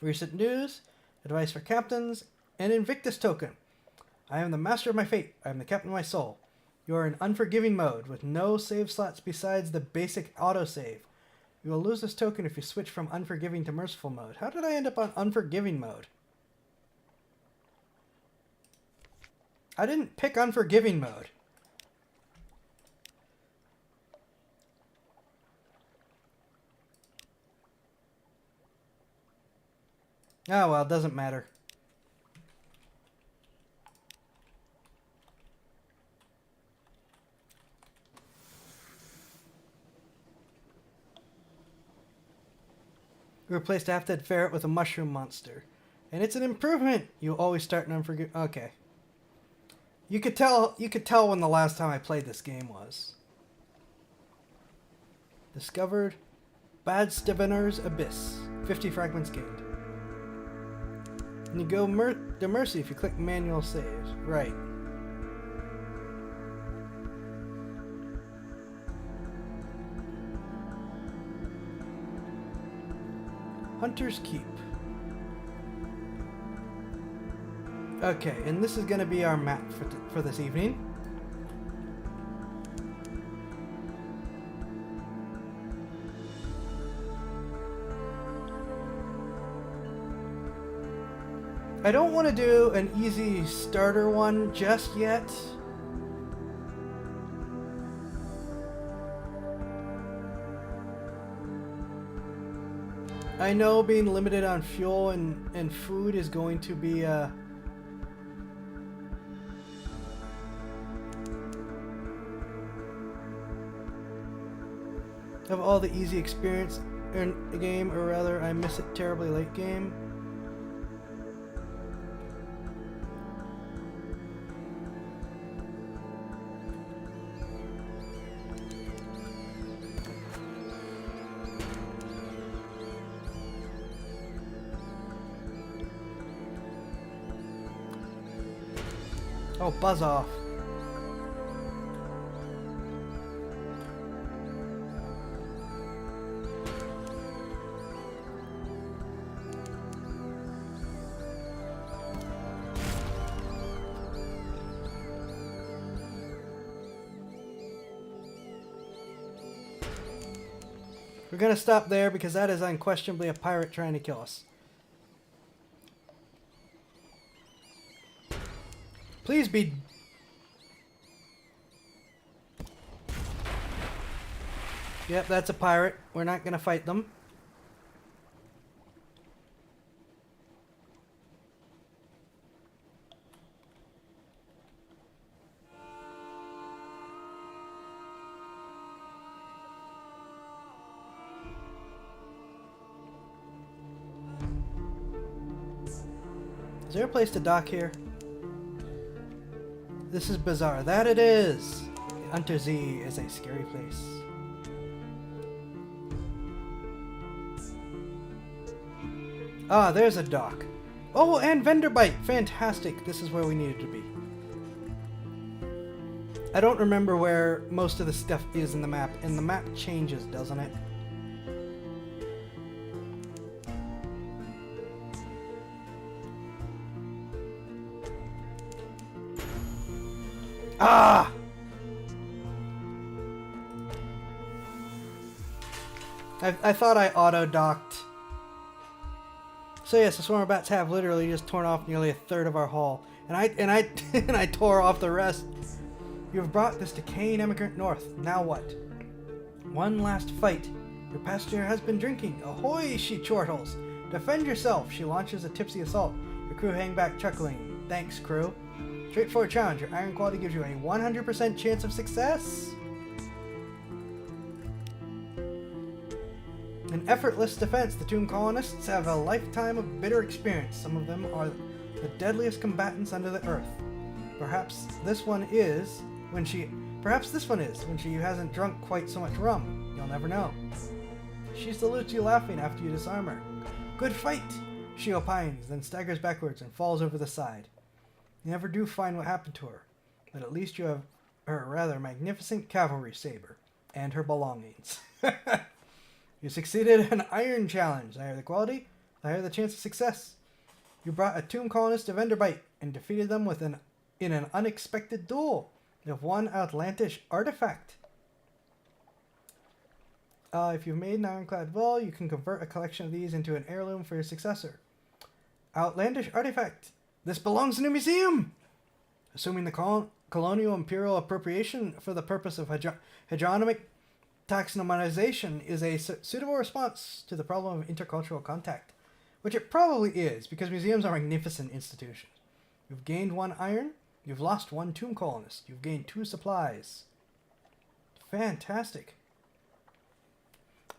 recent news, advice for captains, an Invictus token. I am the master of my fate. I am the captain of my soul. You are in unforgiving mode with no save slots besides the basic autosave. You will lose this token if you switch from unforgiving to merciful mode. How did I end up on unforgiving mode? I didn't pick unforgiving mode. Oh well, it doesn't matter. We replaced a half-dead ferret with a mushroom monster. And it's an improvement! You always start an unforgiving... Okay. You could tell when the last time I played this game was. Discovered Bad Stevener's Abyss. 50 fragments gained. And you go to Mercy if you click manual saves. Right. Hunter's Keep. Okay, and this is going to be our map for this evening. I don't want to do an easy starter one just yet. I know being limited on fuel and food is going to be of all the easy experience in a game, or rather I miss it terribly late game. Oh, buzz off. We're gonna stop there because that is unquestionably a pirate trying to kill us. Please be... Yep, that's a pirate. We're not gonna fight them. Is there a place to dock here? This is bizarre. That it is! Untersee is a scary place. Ah, there's a dock. Oh, and vendor bite! Fantastic! This is where we needed to be. I don't remember where most of the stuff is in the map, and the map changes, doesn't it? Ah! I thought I auto-docked. So yes, the swarm of bats have literally just torn off nearly a third of our hull, and I tore off the rest. You have brought this decaying emigrant north. Now what? One last fight. Your passenger has been drinking. Ahoy, she chortles! Defend yourself! She launches a tipsy assault. Your crew hang back, chuckling. Thanks, crew. Straightforward challenge. Your iron quality gives you a 100% chance of success. An effortless defense. The tomb colonists have a lifetime of bitter experience. Some of them are the deadliest combatants under the earth. Perhaps this one is when she hasn't drunk quite so much rum. You'll never know. She salutes you laughing after you disarm her. Good fight! She opines, then staggers backwards and falls over the side. You never do find what happened to her, but at least you have her rather magnificent cavalry saber. and her belongings. You succeeded in an iron challenge. The higher the quality, the higher the chance of success. You brought a tomb colonist to Venderbite and defeated them in an unexpected duel. You have one outlandish artifact. If you've made an ironclad ball, you can convert a collection of these into an heirloom for your successor. Outlandish artifact. This belongs in a museum! Assuming the colonial imperial appropriation for the purpose of hegemonic taxonomization is a suitable response to the problem of intercultural contact, which it probably is, because museums are magnificent institutions. You've gained 1 iron, you've lost 1 tomb colonist, you've gained 2 supplies. Fantastic.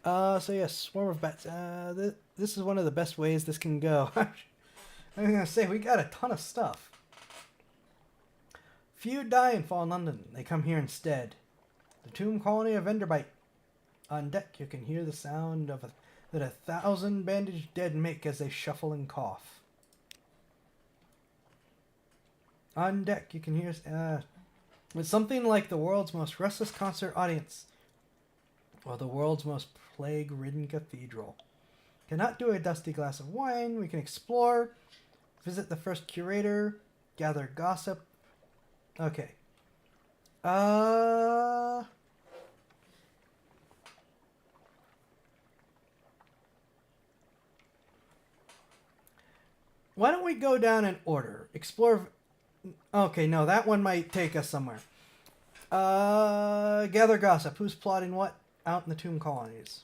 So yes, swarm of bats. This is one of the best ways this can go. I'm gonna say, we got a ton of stuff. Few die and fall in London. They come here instead. The tomb colony of Venderbite. On deck, you can hear the sound that 1,000 bandaged dead make as they shuffle and cough. On deck, you can hear with something like the world's most restless concert audience, or the world's most plague-ridden cathedral. Cannot do a dusty glass of wine. We can explore, visit the first curator, gather gossip. Okay. Why don't we go down in order? Explore. Okay, no, that one might take us somewhere. Gather gossip. Who's plotting what out in the tomb colonies?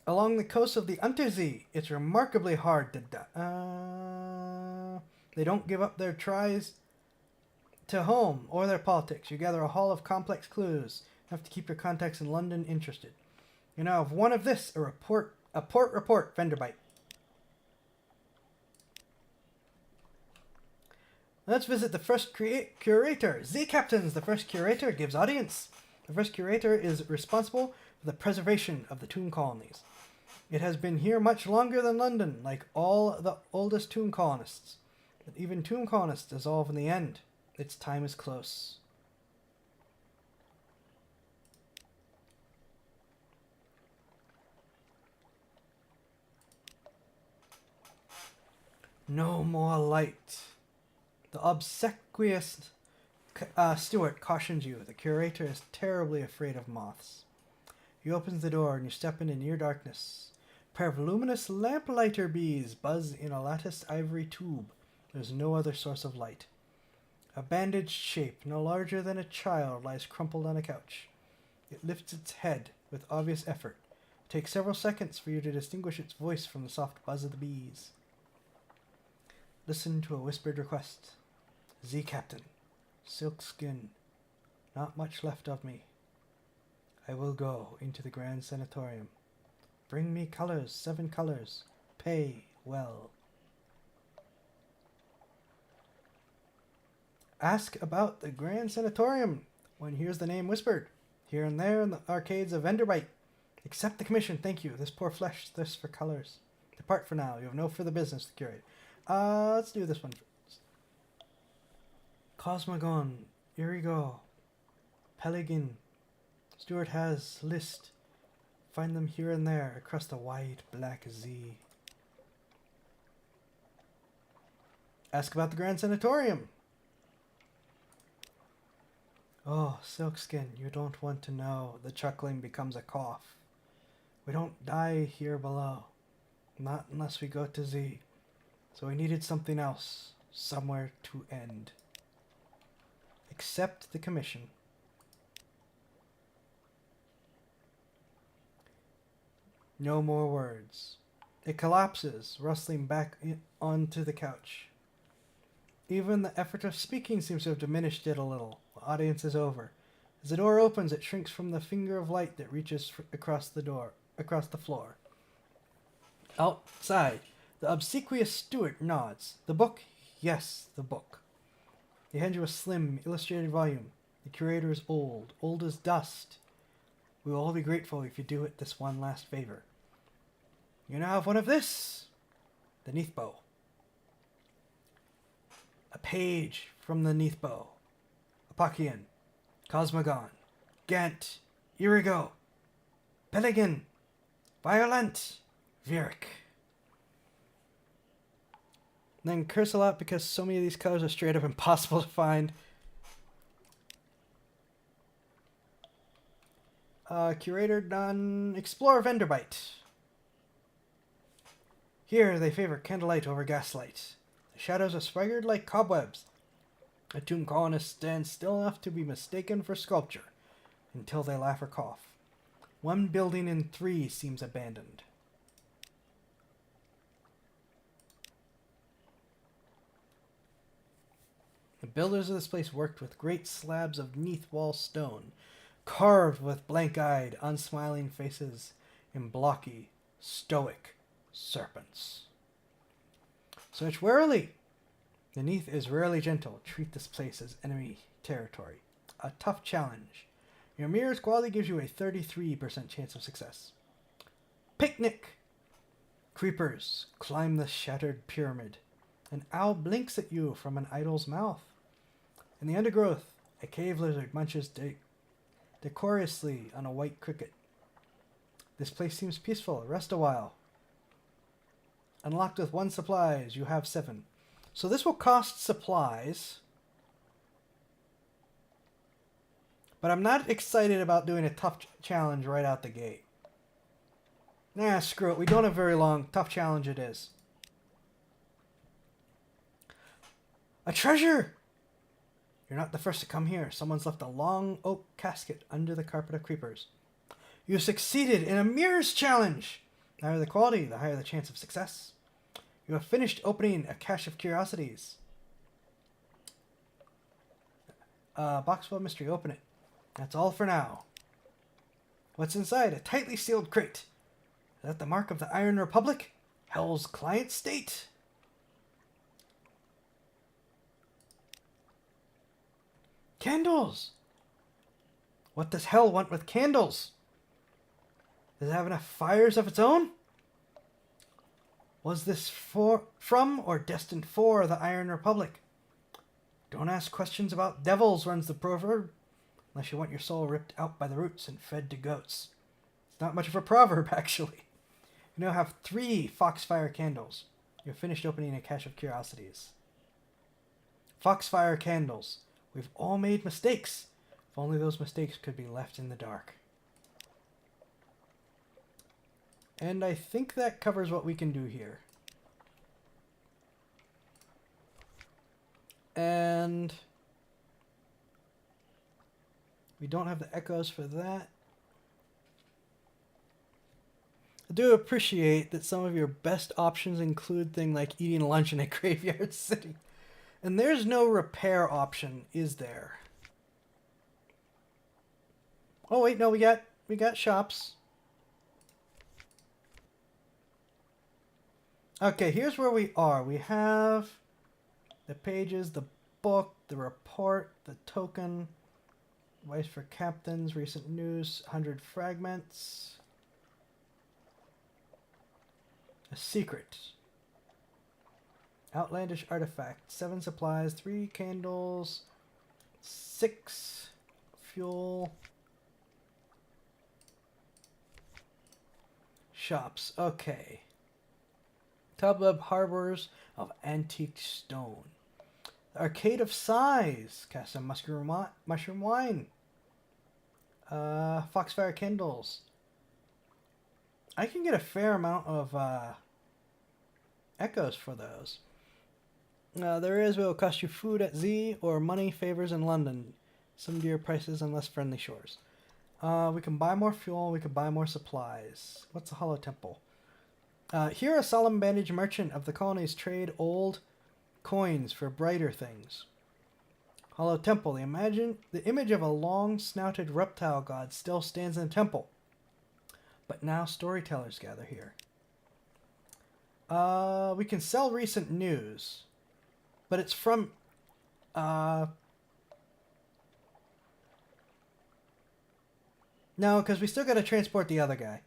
Along the coast of the Untersee, it's remarkably hard to die. They don't give up their tries to home or their politics. You gather a haul of complex clues. You have to keep your contacts in London interested. You now have one of this, a port report, Venderbite. Let's visit the first curator. Z-Captains, the first curator, gives audience. The first curator is responsible for the preservation of the tomb colonies. It has been here much longer than London, like all the oldest tomb colonists. But even tomb colonists dissolve in the end. Its time is close. No more light. The obsequious steward cautions you. The curator is terribly afraid of moths. He opens the door and you step into near darkness. A pair of luminous lamplighter bees buzz in a latticed ivory tube. There's no other source of light. A bandaged shape, no larger than a child, lies crumpled on a couch. It lifts its head with obvious effort. It takes several seconds for you to distinguish its voice from the soft buzz of the bees. Listen to a whispered request. Z-Captain, silk skin, not much left of me. I will go into the Grand Sanatorium. Bring me colors, 7 colors. Pay well. Ask about the Grand Sanatorium. One hears the name whispered, here and there in the arcades of Venderbite. Accept the commission, thank you. This poor flesh thirsts for colors. Depart for now. You have no further business to curate. Let's do this one first. Cosmogon, Irigo, Peligin, Stewart has list. Find them here and there across the wide black Z. Ask about the Grand Sanatorium. Oh, Silkskin, you don't want to know. The chuckling becomes a cough. We don't die here below. Not unless we go to Z. So we needed something else. Somewhere to end. Accept the commission. No more words. It collapses, rustling back onto the couch. Even the effort of speaking seems to have diminished it a little. The audience is over. As the door opens, it shrinks from the finger of light that reaches across the floor. Outside, the obsequious steward nods. The book? Yes, the book. They hand you a slim, illustrated volume. The curator is old as dust. We will all be grateful if you do it this one last favor. You now have one of this. The Neathbow. A page from the Neathbow. Apokian. Cosmogon. Gant, Irigo, Peligan, Violent, Vieric. Then curse a lot because so many of these colors are straight up impossible to find. Curator done. Explore Venderbite. Here they favor candlelight over gaslight. The shadows are swaggered like cobwebs. A tomb colonist stands still enough to be mistaken for sculpture, until they laugh or cough. 1 building in 3 seems abandoned. The builders of this place worked with great slabs of neath wall stone, carved with blank-eyed, unsmiling faces in blocky, stoic serpents. Search warily. The neath is rarely gentle. Treat this place as enemy territory. A tough challenge. Your mirror's quality gives you a 33% chance of success. Picnic. Creepers climb the shattered pyramid. An owl blinks at you from an idol's mouth. In the undergrowth, a cave lizard munches decorously on a white cricket. This place seems peaceful. Rest a while. Unlocked with 1 supplies, you have 7. So this will cost supplies. But I'm not excited about doing a tough challenge right out the gate. Nah, screw it. We don't have very long. Tough challenge it is. A treasure! You're not the first to come here. Someone's left a long oak casket under the carpet of creepers. You succeeded in a mirrors challenge! The higher the quality, the higher the chance of success. You have finished opening a cache of curiosities. Box full of mystery. Open it. That's all for now. What's inside? A tightly sealed crate. Is that the mark of the Iron Republic? Hell's client state? Candles! What does hell want with candles? Does it have enough fires of its own? Was this from or destined for the Iron Republic? Don't ask questions about devils, runs the proverb, unless you want your soul ripped out by the roots and fed to goats. It's not much of a proverb, actually. You now have 3 Foxfire candles. You've finished opening a cache of curiosities. Foxfire candles. We've all made mistakes. If only those mistakes could be left in the dark. And I think that covers what we can do here. And we don't have the echoes for that. I do appreciate that some of your best options include things like eating lunch in a graveyard city. And there's no repair option, is there? Oh wait, no, we got shops. Okay, here's where we are. We have the pages, the book, the report, the token, advice for captains, recent news, 100 fragments, a secret, outlandish artifact, 7 supplies, 3 candles, 6 fuel, shops. Okay. Tubweb harbors of antique stone. The Arcade of Sighs. Cast some mushroom wine. Foxfire candles. I can get a fair amount of echoes for those. There is will cost you food at Z or money favors in London. Some dear prices and less friendly shores. We can buy more fuel. We can buy more supplies. What's the Hollow Temple? Here a solemn bandage merchant of the colonies trade old coins for brighter things. Hollow Temple. The image of a long-snouted reptile god still stands in the temple. But now storytellers gather here. We can sell recent news. But it's from... No, because we still got to transport the other guy.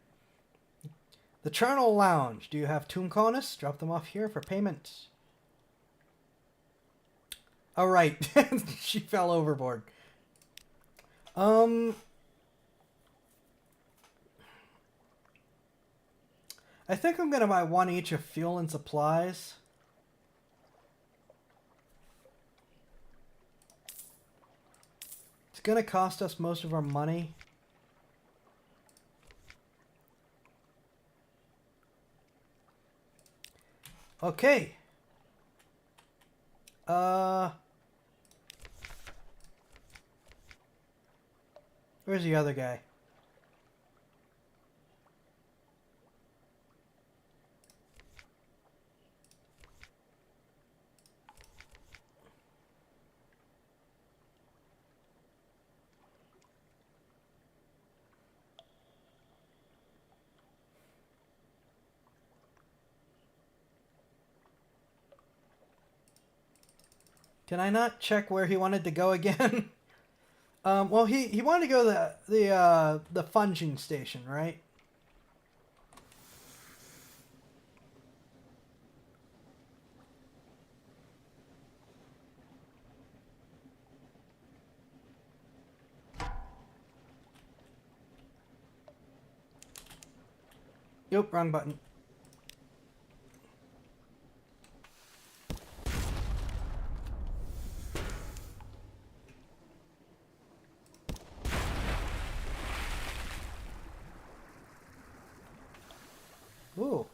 The Charnel Lounge. Do you have tomb colonists? Drop them off here for payment. All right. She fell overboard. I think I'm going to buy one each of fuel and supplies. It's going to cost us most of our money. Okay. Where's the other guy? Can I not check where he wanted to go again? Well, he wanted to go to the funging station, right? Nope, wrong button. Ooh.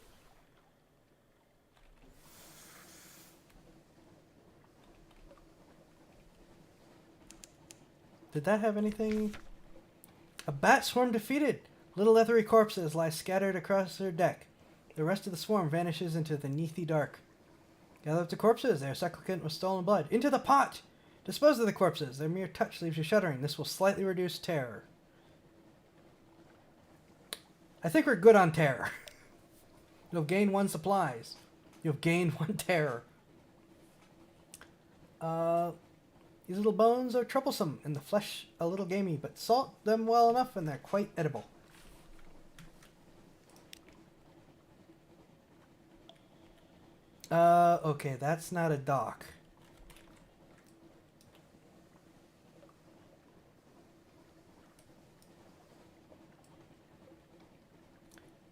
Did that have anything? A bat swarm defeated. Little leathery corpses lie scattered across their deck. The rest of the swarm vanishes into the neathly dark. Gather up the corpses. They are succubant with stolen blood. Into the pot! Dispose of the corpses. Their mere touch leaves you shuddering. This will slightly reduce terror. I think we're good on terror. You'll gain 1 supplies. You'll gain 1 terror. These little bones are troublesome, and the flesh a little gamey, but salt them well enough and they're quite edible. Okay, that's not a dock.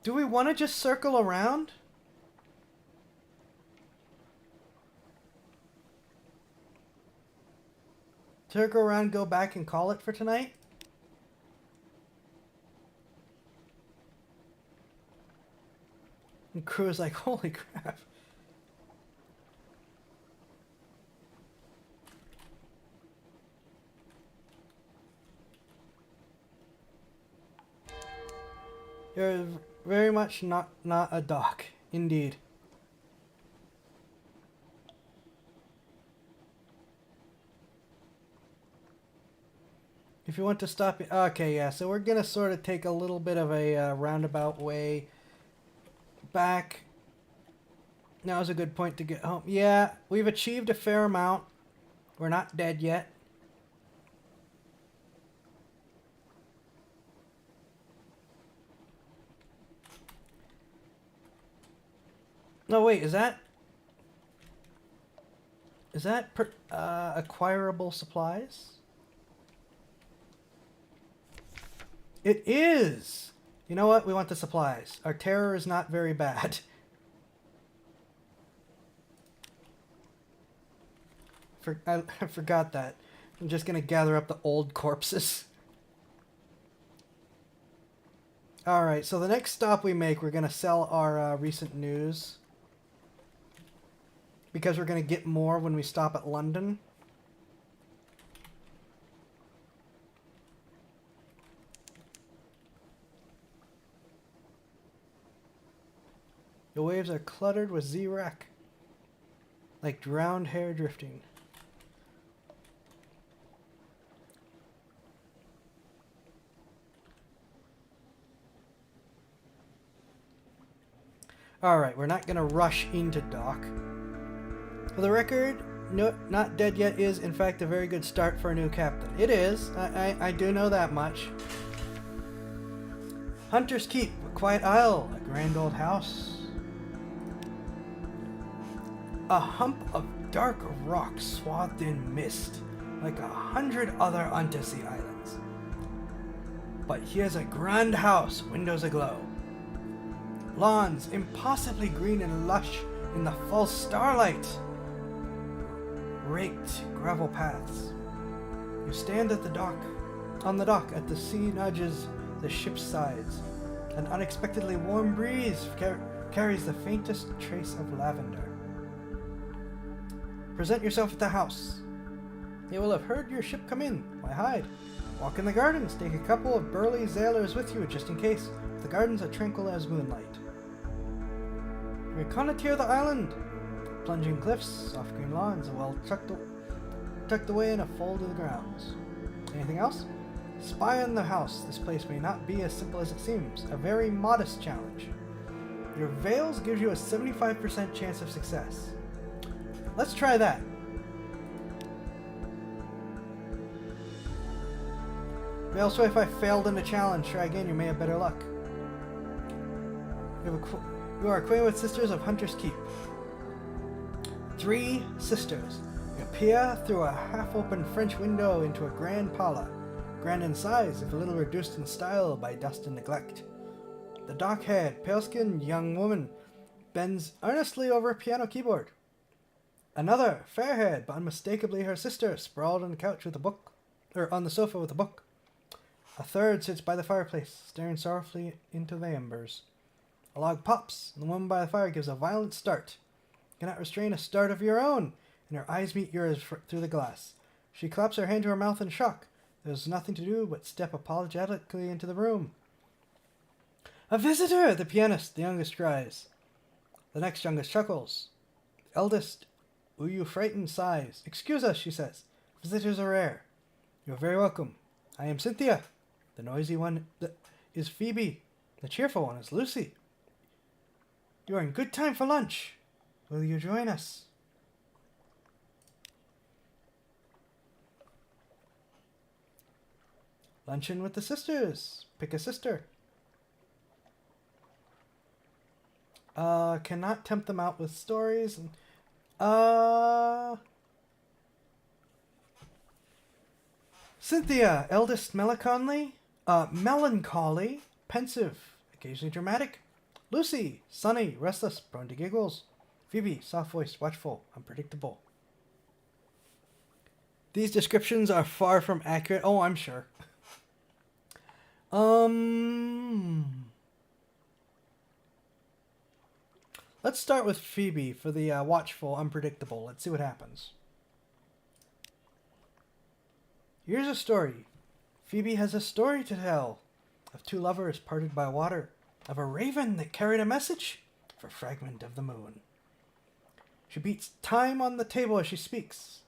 Do we want to just circle around? Circle around, go back and call it for tonight? And crew is like, holy crap. You're very much not a dock, indeed. If you want to stop it, okay, yeah. So we're gonna sort of take a little bit of a roundabout way back. Now is a good point to get home. Yeah, we've achieved a fair amount. We're not dead yet. No, wait, is that acquirable supplies? It is! You know what? We want the supplies. Our terror is not very bad. I forgot that. I'm just gonna gather up the old corpses. Alright, so the next stop we make, we're gonna sell our recent news. Because we're gonna get more when we stop at London. The waves are cluttered with Z-wreck, like drowned hair drifting. Alright, we're not going to rush into dock. For the record, no, not dead yet is, in fact, a very good start for a new captain. It is. I do know that much. Hunter's Keep, a quiet isle, a grand old house. A hump of dark rock swathed in mist, like 100 other Untersea islands. But here's a grand house, windows aglow. Lawns impossibly green and lush in the full starlight. Raked gravel paths. You stand at the dock, on the dock at the sea nudges the ship's sides. An unexpectedly warm breeze carries the faintest trace of lavender. Present yourself at the house. They will have heard your ship come in. Why hide? Walk in the gardens. Take a couple of burly sailors with you, just in case. The gardens are tranquil as moonlight. Reconnoitre the island. Plunging cliffs, soft green lawns, well tucked away in a fold of the grounds. Anything else? Spy on the house. This place may not be as simple as it seems. A very modest challenge. Your veils gives you a 75% chance of success. Let's try that. Also, if I failed in a challenge, try again, you may have better luck. You are acquainted with Sisters of Hunter's Keep. 3 sisters. You appear through a half-open French window into a grand parlor, grand in size, if a little reduced in style by dust and neglect. The dark-haired, pale-skinned young woman bends earnestly over a piano keyboard. Another, fair-haired, but unmistakably her sister, sprawled on the couch with a book, or on the sofa with a book. A third sits by the fireplace, staring sorrowfully into the embers. A log pops, and the woman by the fire gives a violent start. You cannot restrain a start of your own, and her eyes meet yours through the glass. She claps her hand to her mouth in shock. There's nothing to do but step apologetically into the room. A visitor! The pianist, the youngest, cries. The next youngest chuckles. The eldest, you frightened, sighs. Excuse us, she says. Visitors are rare. You are very welcome. I am Cynthia. The noisy one is Phoebe. The cheerful one is Lucy. You are in good time for lunch. Will you join us? Luncheon with the sisters. Pick a sister. Cannot tempt them out with stories. Cynthia, eldest melancholy, pensive, occasionally dramatic. Lucy, sunny, restless, prone to giggles. Phoebe, soft-voiced, watchful, unpredictable. These descriptions are far from accurate. Oh, I'm sure. Let's start with Phoebe for the watchful, unpredictable. Let's see what happens. Here's a story. Phoebe has a story to tell of 2 lovers parted by water, of a raven that carried a message, of a fragment of the moon. She beats time on the table as she speaks,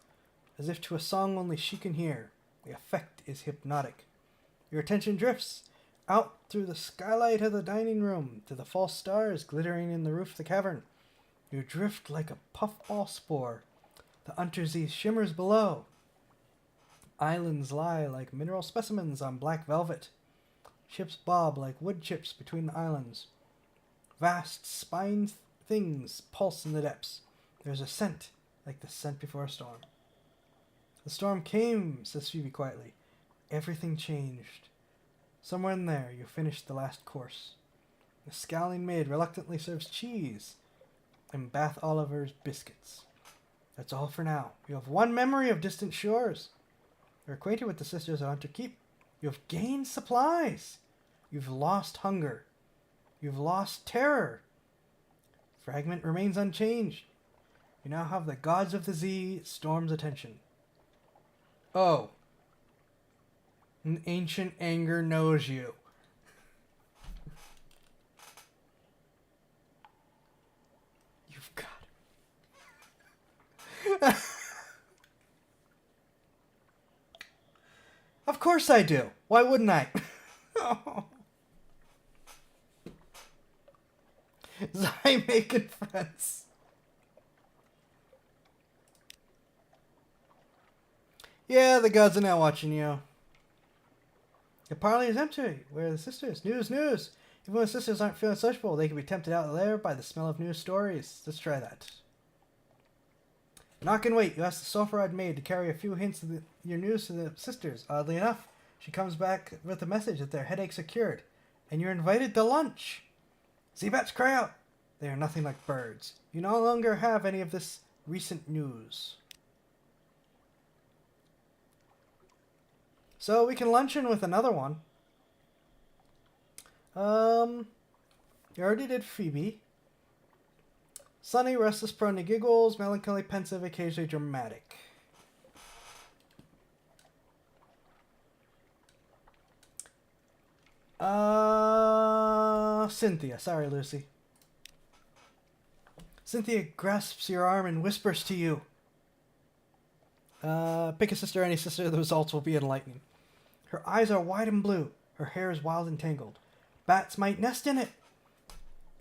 as if to a song only she can hear. The effect is hypnotic. Your attention drifts out through the skylight of the dining room to the false stars glittering in the roof of the cavern. You drift like a puffball spore. The Untersee shimmers below. Islands lie like mineral specimens on black velvet. Ships bob like wood chips between the islands. Vast spined things pulse in the depths. There's a scent like the scent before a storm. The storm came, says Phoebe quietly. Everything changed. Somewhere in there you finished the last course. The scowling maid reluctantly serves cheese and Bath Oliver's biscuits. That's all for now. You have one memory of distant shores. You're acquainted with the Sisters of Hunter Keep. You have gained supplies. You've lost hunger. You've lost terror. Fragment remains unchanged. You now have the gods of the Zee Storm's attention. Oh. An ancient anger knows you. You've got it. Of course I do. Why wouldn't I? Zai making friends. Yeah, the gods are now watching you. The parley is empty. Where are the sisters? News, news. Even when the sisters aren't feeling sociable, they can be tempted out there by the smell of news stories. Let's try that. Knock and wait. You ask the sofa-rod maid to carry a few hints of your news to the sisters. Oddly enough, she comes back with a message that their headaches are cured, and you're invited to lunch. Zebats cry out! They are nothing like birds. You no longer have any of this recent news. So we can luncheon with another one. You already did Phoebe. Sunny, restless, prone to giggles, melancholy, pensive, occasionally dramatic. Cynthia. Sorry, Lucy. Cynthia grasps your arm and whispers to you. Pick a sister, any sister, the results will be enlightening. Her eyes are wide and blue. Her hair is wild and tangled. Bats might nest in it.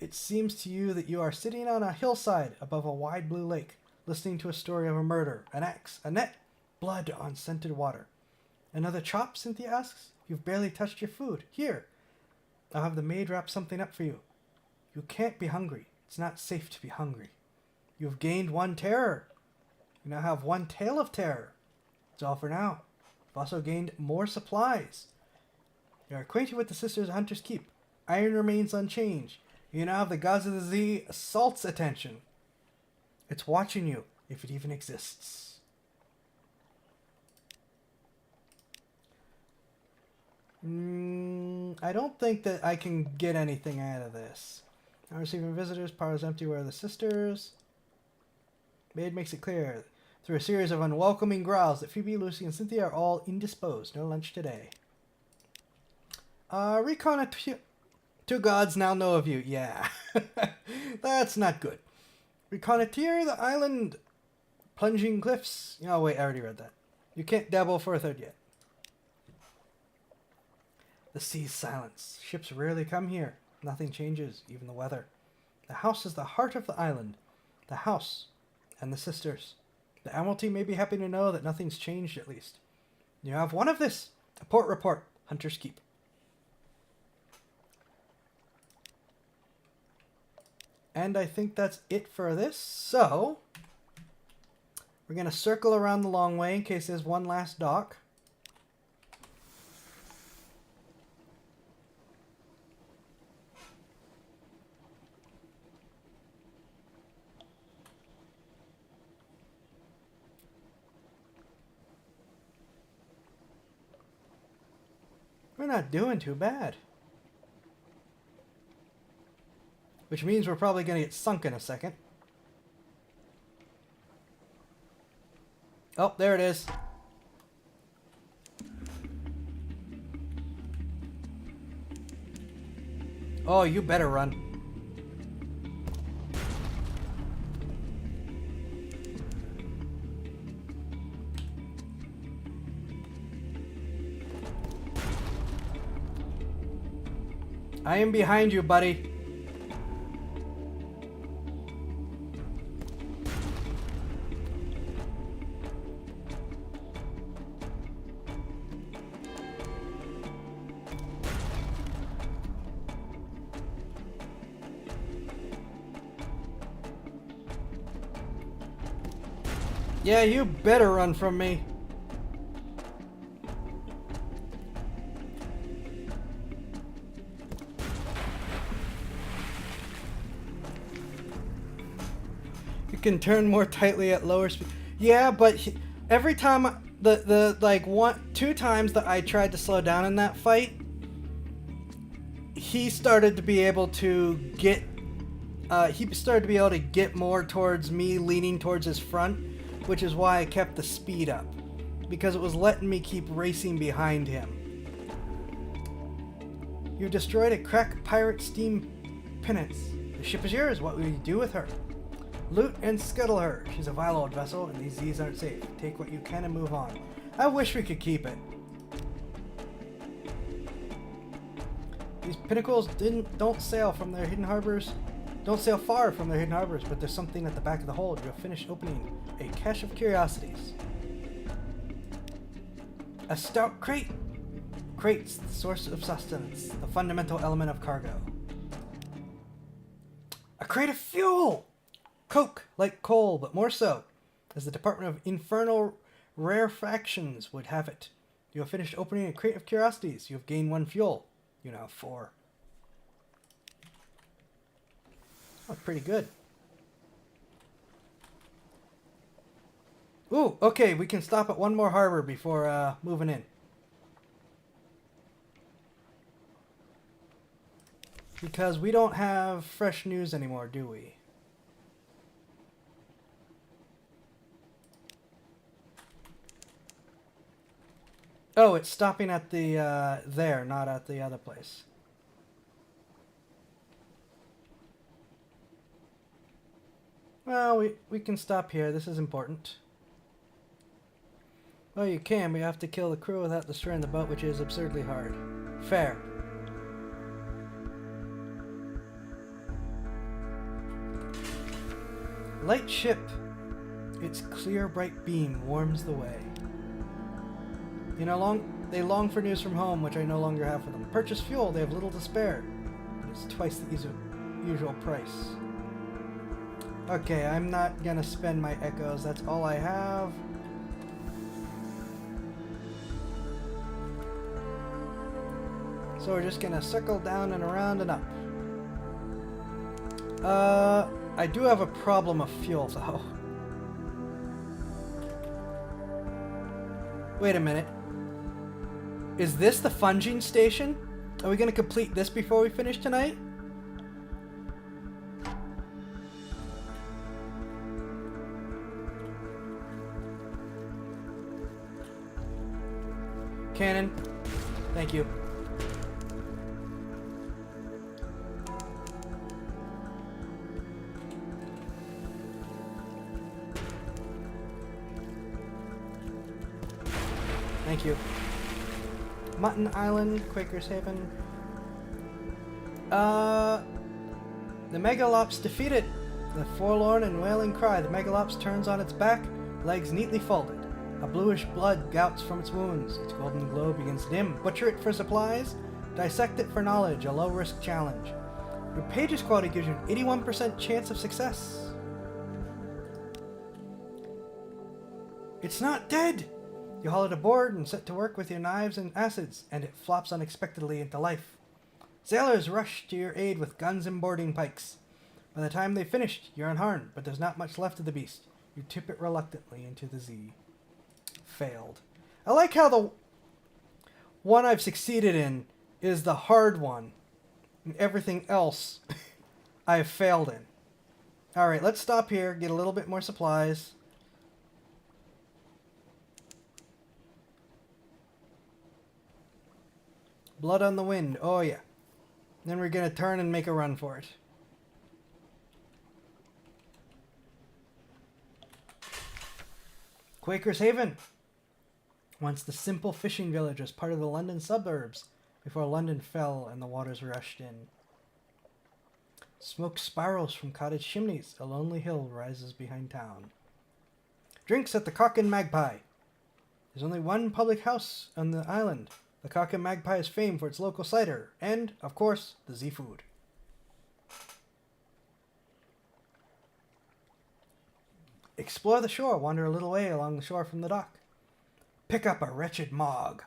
It seems to you that you are sitting on a hillside above a wide blue lake, listening to a story of a murder, an axe, a net, blood on scented water. Another chop? Cynthia asks. You've barely touched your food. Here. I'll have the maid wrap something up for you. You can't be hungry. It's not safe to be hungry. You've gained one terror. You now have one tale of terror. It's all for now. You've also gained more supplies. You are acquainted with the Sisters of Hunter's Keep. Iron remains unchanged. You now have the Gods of the Sea Assault's attention. It's watching you, if it even exists. I don't think that I can get anything out of this. Now receiving visitors, power is empty. Where are the sisters? Maid makes it clear, through a series of unwelcoming growls, that Phoebe, Lucy, and Cynthia are all indisposed. No lunch today. Recon two gods now know of you. Yeah. That's not good. Reconnoitre the island. Plunging cliffs. Oh, wait, I already read that. You can't dabble for a third yet. The sea's silence. Ships rarely come here. Nothing changes, even the weather. The house is the heart of the island. The house and the sisters. The Admiralty may be happy to know that nothing's changed, at least. You have one of this. A port report. Hunter's Keep. And I think that's it for this. So, we're going to circle around the long way in case there's one last dock. We're not doing too bad. Which means we're probably going to get sunk in a second. Oh, there it is. Oh, you better run. I am behind you, buddy. Yeah, you better run from me. You can turn more tightly at lower speed. Yeah, but every time two times that I tried to slow down in that fight, he started to be able to get more towards me, leaning towards his front, which is why I kept the speed up, because it was letting me keep racing behind him. You destroyed a crack pirate steam pinnace. The ship is yours. What will you do with her? Loot and scuttle her. She's a vile old vessel, and these seas aren't safe. Take what you can and move on. I wish we could keep it. These pinnacles don't sail from their hidden harbors. Don't sail far from their hidden harbors, but there's something at the back of the hold. You'll finish opening a cache of curiosities. A stout crate. Crates, the source of sustenance, the fundamental element of cargo. A crate of fuel! Coke, like coal, but more so, as the Department of Infernal Rarefactions would have it. You have finished opening a crate of curiosities. You have gained one fuel. You now have 4. Oh, pretty good. Ooh, okay, we can stop at one more harbor before moving in. Because we don't have fresh news anymore, do we? Oh, it's stopping at the, there, not at the other place. Well, we can stop here. This is important. Well, you can, but you have to kill the crew without destroying the boat, which is absurdly hard. Fair. Light ship. Its clear, bright beam warms the way. You know, they long for news from home, which I no longer have for them. Purchase fuel, they have little to spare. But it's twice the usual price. Okay, I'm not gonna spend my echoes. That's all I have. So we're just gonna circle down and around and up. I do have a problem of fuel, though. Wait a minute. Is this the funging station? Are we gonna complete this before we finish tonight? Cannon. Thank you. Thank you. Mutton Island, Quaker's Haven. The Megalops defeated. The forlorn and wailing cry. The Megalops turns on its back, legs neatly folded. A bluish blood gouts from its wounds. Its golden glow begins to dim. Butcher it for supplies. Dissect it for knowledge. A low-risk challenge. Your page's quality gives you an 81% chance of success. It's not dead! You haul it aboard and set to work with your knives and acids, and it flops unexpectedly into life. Sailors rush to your aid with guns and boarding pikes. By the time they've finished, you're unharmed, but there's not much left of the beast. You tip it reluctantly into the Z. Failed. I like how the one I've succeeded in is the hard one, and everything else I've failed in. Alright, let's stop here, get a little bit more supplies. Blood on the wind. Oh, yeah. Then we're going to turn and make a run for it. Quaker's Haven. Once the simple fishing village was part of the London suburbs before London fell and the waters rushed in. Smoke spirals from cottage chimneys. A lonely hill rises behind town. Drinks at the Cock and Magpie. There's only one public house on the island. The Cock and Magpie is famed for its local cider, and, of course, the Z-food. Explore the shore, wander a little way along the shore from the dock. Pick up a wretched mog.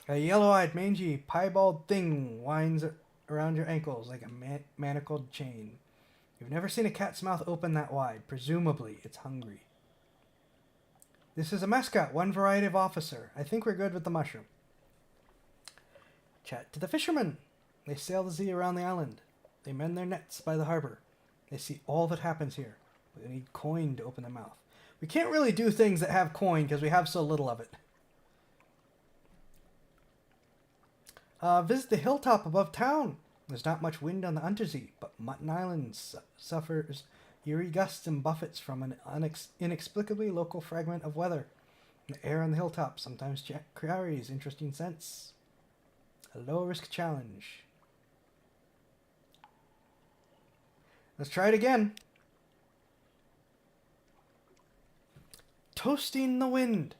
A yellow-eyed, mangy, piebald thing winds around your ankles like a manacled chain. You've never seen a cat's mouth open that wide. Presumably, it's hungry. This is a mascot, one variety of officer. I think we're good with the mushroom. Chat to the fishermen. They sail the Z around the island. They mend their nets by the harbor. They see all that happens here, but they need coin to open their mouth. We can't really do things that have coin because we have so little of it. Visit the hilltop above town. There's not much wind on the Untersee, but Mutton Island suffers eerie gusts and buffets from an inexplicably local fragment of weather. The air on the hilltop sometimes carries interesting scents. A low-risk challenge. Let's try it again. Toasting the wind.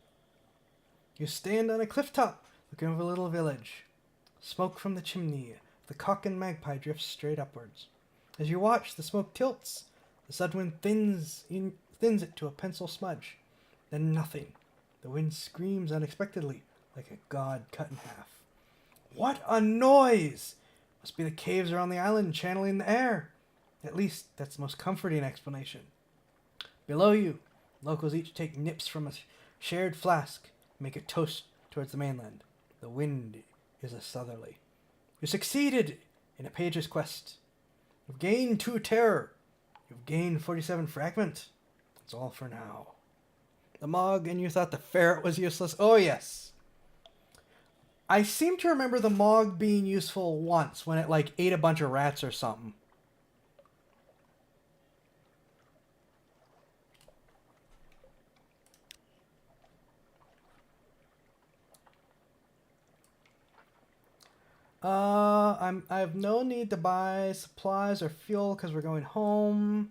You stand on a cliff top, looking over a little village. Smoke from the chimney. The Cock and Magpie drifts straight upwards. As you watch, the smoke tilts. The sudden wind thins it to a pencil smudge. Then nothing. The wind screams unexpectedly, like a god cut in half. What a noise! Must be the caves around the island channeling the air. At least, that's the most comforting explanation. Below you, locals each take nips from a shared flask and make a toast towards the mainland. The wind is a southerly. You succeeded in a page's quest. You've gained 2 terror. You've gained 47 fragment. That's all for now. The Mog, and you thought the ferret was useless? Oh, yes. I seem to remember the Mog being useful once when it, like, ate a bunch of rats or something. I have no need to buy supplies or fuel because we're going home.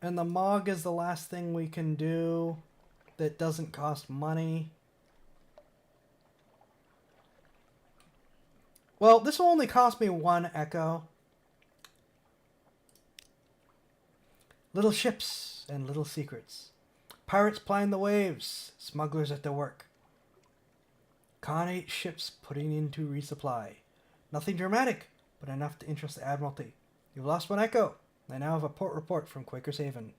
And the Mog is the last thing we can do that doesn't cost money. Well, this will only cost me 1 echo. Little ships and little secrets. Pirates plying the waves. Smugglers at their work. Khanate ships putting in to resupply. Nothing dramatic, but enough to interest the Admiralty. You've lost 1 echo. I now have a port report from Quaker's Haven.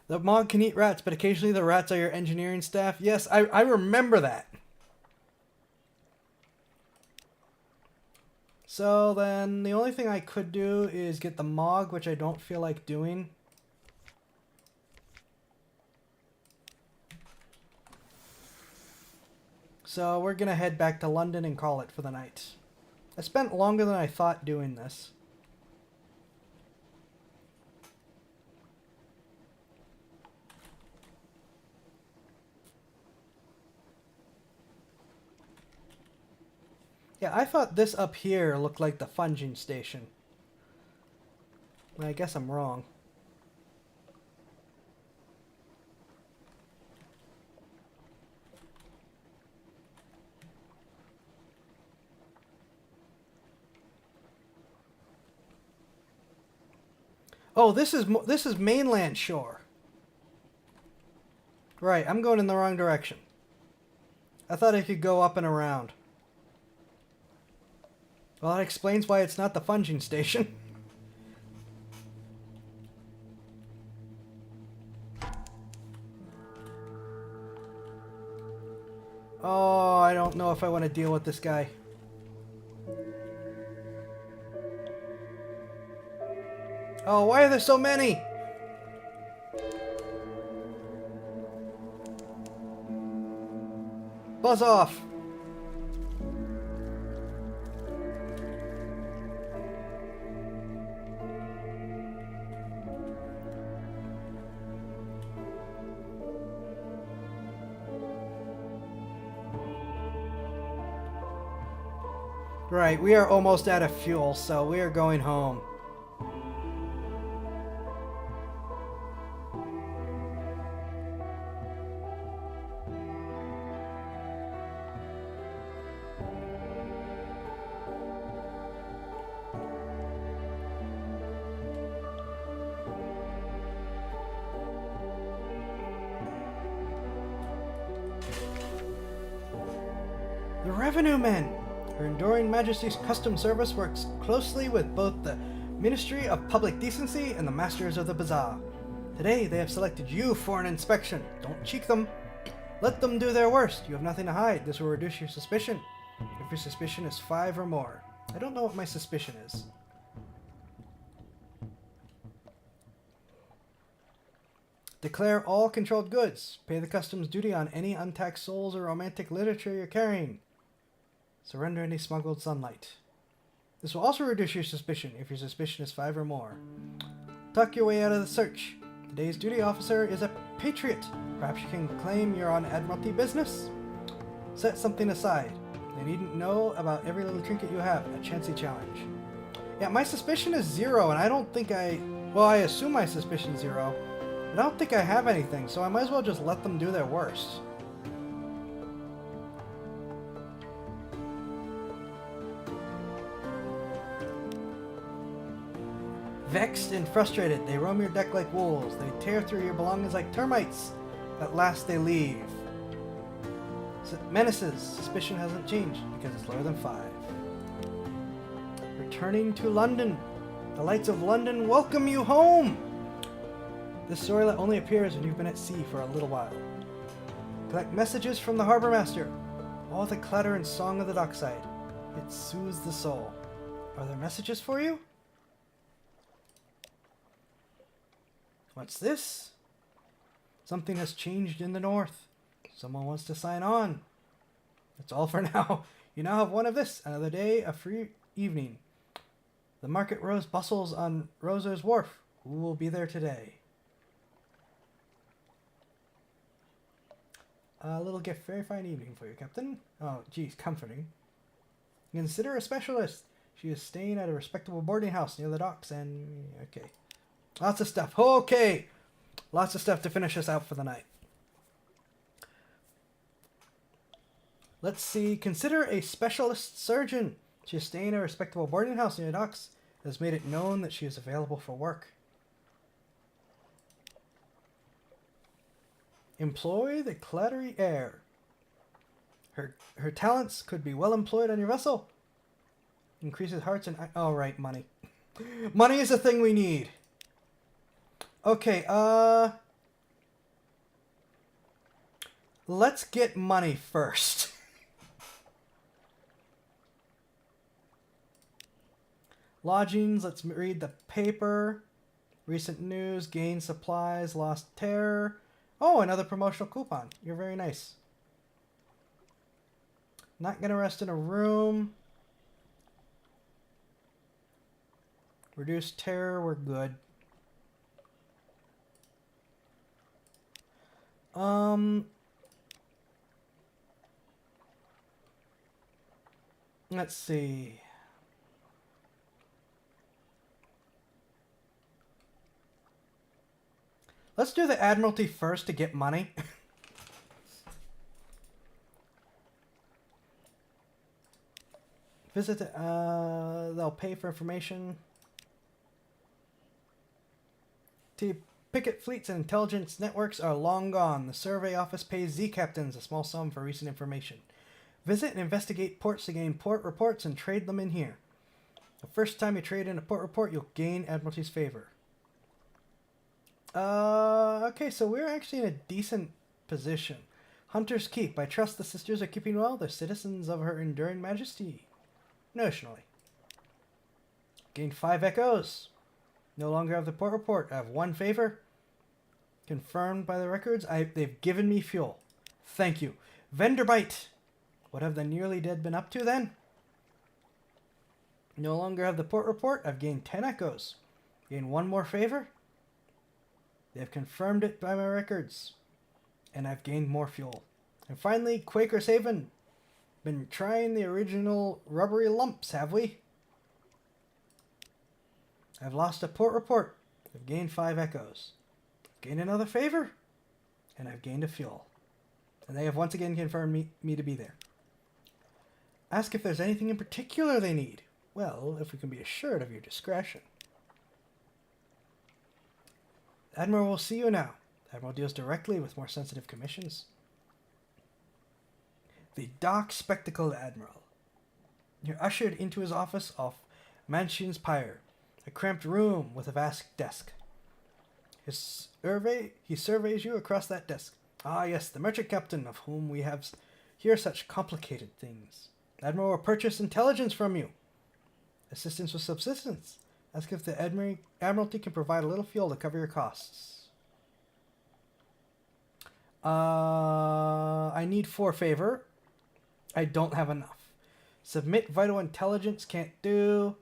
The Mog can eat rats, but occasionally the rats are your engineering staff. Yes, I remember that. So then the only thing I could do is get the Mog, which I don't feel like doing. So we're going to head back to London and call it for the night. I spent longer than I thought doing this. Yeah, I thought this up here looked like the funging station. I guess I'm wrong. Oh, this is mainland shore. Right, I'm going in the wrong direction. I thought I could go up and around. Well, that explains why it's not the funging station. Oh, I don't know if I want to deal with this guy. Oh, why are there so many? Buzz off. Right, we are almost out of fuel, so we are going home. The Revenue Men! Her Enduring Majesty's Customs Service works closely with both the Ministry of Public Decency and the Masters of the Bazaar. Today, they have selected you for an inspection. Don't cheek them. Let them do their worst. You have nothing to hide. This will reduce your suspicion. If your suspicion is 5 or more. I don't know what my suspicion is. Declare all controlled goods. Pay the customs duty on any untaxed souls or romantic literature you're carrying. Surrender any smuggled sunlight. This will also reduce your suspicion if your suspicion is 5 or more. Tuck your way out of the search. Today's duty officer is a patriot. Perhaps you can claim you're on Admiralty business? Set something aside. They needn't know about every little trinket you have. A chancy challenge. Yeah, my suspicion is 0, and I don't think well, I assume my suspicion is 0. But I don't think I have anything, so I might as well just let them do their worst. Vexed and frustrated, they roam your deck like wolves. They tear through your belongings like termites. At last they leave. Menaces. Suspicion hasn't changed because it's lower than 5. Returning to London. The lights of London welcome you home. This storylet only appears when you've been at sea for a little while. Collect messages from the Harbour Master. All the clatter and song of the dockside. It soothes the soul. Are there messages for you? What's this? Something has changed in the north. Someone wants to sign on. That's all for now. You now have one of this. Another day, a free evening. The market rose bustles on Roser's Wharf. Who will be there today? A little gift. Very fine evening for you, Captain. Oh, geez, comforting. Consider a specialist. She is staying at a respectable boarding house near the docks and... Okay. Lots of stuff. Okay. Lots of stuff to finish us out for the night. Let's see. Consider a specialist surgeon. She is staying at a respectable boarding house near the docks. It has made it known that she is available for work. Employ the clattery air. Her talents could be well employed on your vessel. Increases hearts and... Oh, right, money. Money is the thing we need. Okay, let's get money first. Lodgings, let's read the paper. Recent news, gain supplies, lost terror. Oh, another promotional coupon. You're very nice. Not gonna rest in a room. Reduce terror, we're good. Let's see. Let's do the Admiralty first to get money. Visit, they'll pay for information. Picket fleets and intelligence networks are long gone. The survey office pays Z captains a small sum for recent information. Visit and investigate ports to gain port reports and trade them in here. The first time you trade in a port report, you'll gain Admiralty's favor. Okay, so we're actually in a decent position. Hunter's Keep. I trust the sisters are keeping well. They're citizens of her enduring majesty. Notionally. Gain 5 echoes. No longer have the port report. I have 1 favor. Confirmed by the records. They've given me fuel. Thank you. Venderbite. What have the nearly dead been up to then? No longer have the port report. I've gained 10 echoes. Gain 1 more favor. They have confirmed it by my records. And I've gained more fuel. And finally, Quaker's Haven. Been trying the original rubbery lumps, have we? I've lost a port report. I've gained 5 echoes. Gained another favor. And I've gained a fuel. And they have once again confirmed me to be there. Ask if there's anything in particular they need. Well, if we can be assured of your discretion. Admiral will see you now. Admiral deals directly with more sensitive commissions. The dark spectacled Admiral. You're ushered into his office off Mansion's Pyre, a cramped room with a vast desk. He surveys you across that desk. Ah, yes, the merchant captain of whom we have hear such complicated things. Admiral will purchase intelligence from you. Assistance with subsistence. Ask if the Admiralty can provide a little fuel to cover your costs. I need 4 favor. I don't have enough. Submit vital intelligence. Can't do.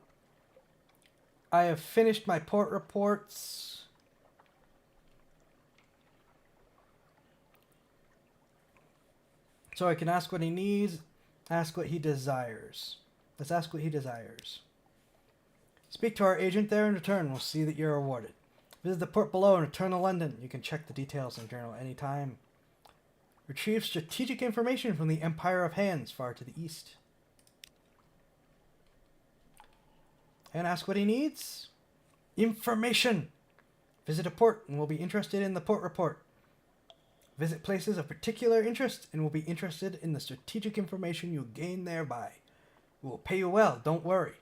I have finished my port reports. So I can ask what he needs. Ask what he desires. Let's ask what he desires. Speak to our agent there in return. We'll see that you're rewarded. Visit the port below and return to London. You can check the details in the journal anytime. Retrieve strategic information from the Empire of Hands far to the east. And ask what he needs. Information. Visit a port and we'll be interested in the port report. Visit places of particular interest and will be interested in the strategic information you gain thereby. We will pay you well, don't worry.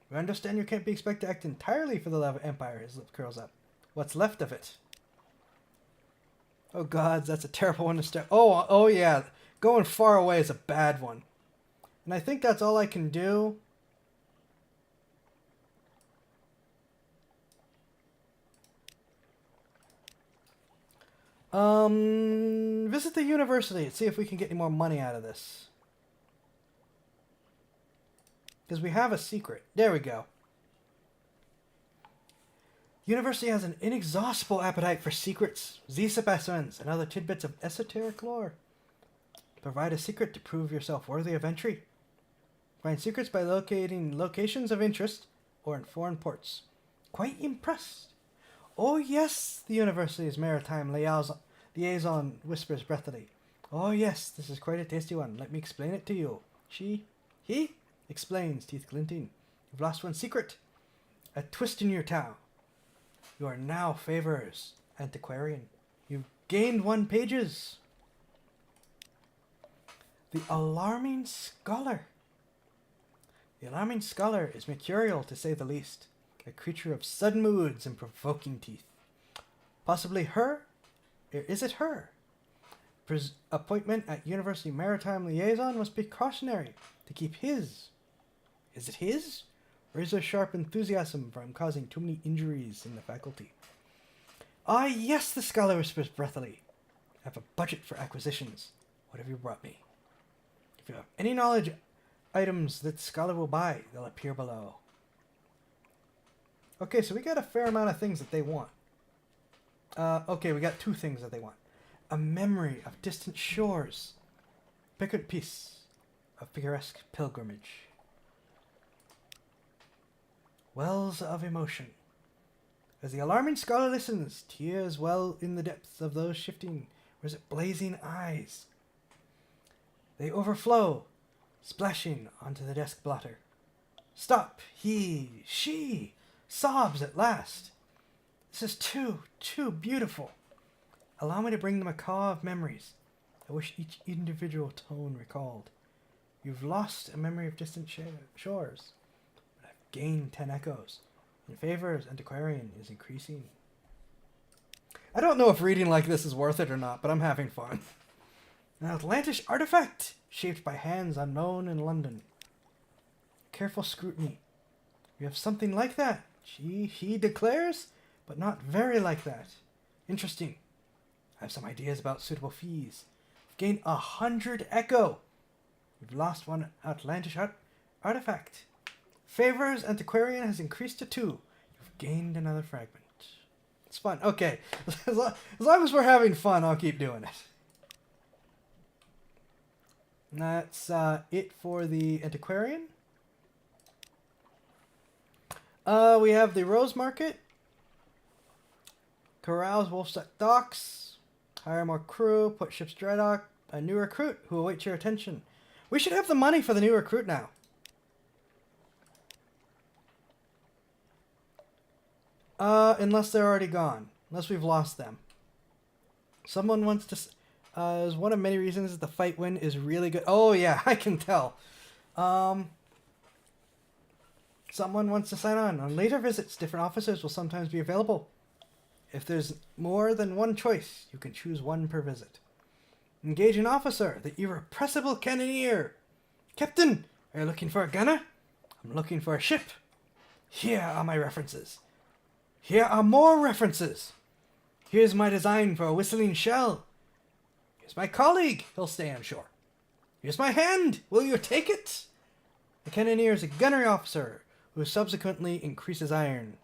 We understand you can't be expected to act entirely for the love of Empire. His lip curls up. What's left of it? Oh gods, that's a terrible one to start. Oh yeah. Going far away is a bad one. And I think that's all I can do. Visit the university and see if we can get any more money out of this. Because we have a secret. There we go. University has an inexhaustible appetite for secrets, Z-specimens, and other tidbits of esoteric lore. Provide a secret to prove yourself worthy of entry. Find secrets by locating locations of interest or in foreign ports. Quite impressed. Oh yes, the university's maritime liaison whispers breathily. Oh yes, this is quite a tasty one. Let me explain it to you. He explains, teeth glinting. You've lost one secret. A twist in your towel. You are now Favor's antiquarian. You've gained 1 pages. The Alarming Scholar. The Alarming Scholar is mercurial, to say the least. A creature of sudden moods and provoking teeth. Possibly her? Or is it her? Appointment at University Maritime Liaison must be cautionary to keep his. Is it his? Or is there sharp enthusiasm from causing too many injuries in the faculty? Ah, yes, the scholar whispers breathily. I have a budget for acquisitions. What have you brought me? If you have any knowledge items that the scholar will buy, they'll appear below. Okay, so we got a fair amount of things that they want. Okay, we got 2 things that they want. A memory of distant shores. Piquant piece of picturesque pilgrimage. Wells of emotion. As the alarming scholar listens, tears well in the depths of those shifting, blazing eyes. They overflow, splashing onto the desk blotter. Stop! She sobs at last. This is too beautiful. Allow me to bring the macaw of memories. I wish each individual tone recalled. You've lost a memory of distant shores, but I've gained 10 echoes. In Favor's antiquarian is increasing. I don't know if reading like this is worth it or not, but I'm having fun. An Atlantish artifact, shaped by hands unknown in London. Careful scrutiny. You have something like that, he declares, but not very like that. Interesting. I have some ideas about suitable fees. You've gained 100 echo. You've lost 1 Atlantish artifact. Favor's antiquarian has increased to 2. You've gained another fragment. It's fun. Okay. As long as we're having fun, I'll keep doing it. That's it for the antiquarian. We have the Rose Market. Carouse Wolfsuck Docks. Hire more crew. Put ships dry dock. A new recruit who awaits your attention. We should have the money for the new recruit now. Unless they're already gone. Unless we've lost them. Someone wants to... is one of many reasons that the fight win is really good. Oh yeah, I can tell. Someone wants to sign on. On later visits, different officers will sometimes be available. If there's more than one choice, you can choose 1 per visit. Engage an officer, the irrepressible cannoneer. Captain, are you looking for a gunner? I'm looking for a ship. Here are my references. Here are more references. Here's my design for a whistling shell. Here's my colleague. He'll stay on shore. Here's my hand. Will you take it? The cannoneer is a gunnery officer who subsequently increases iron.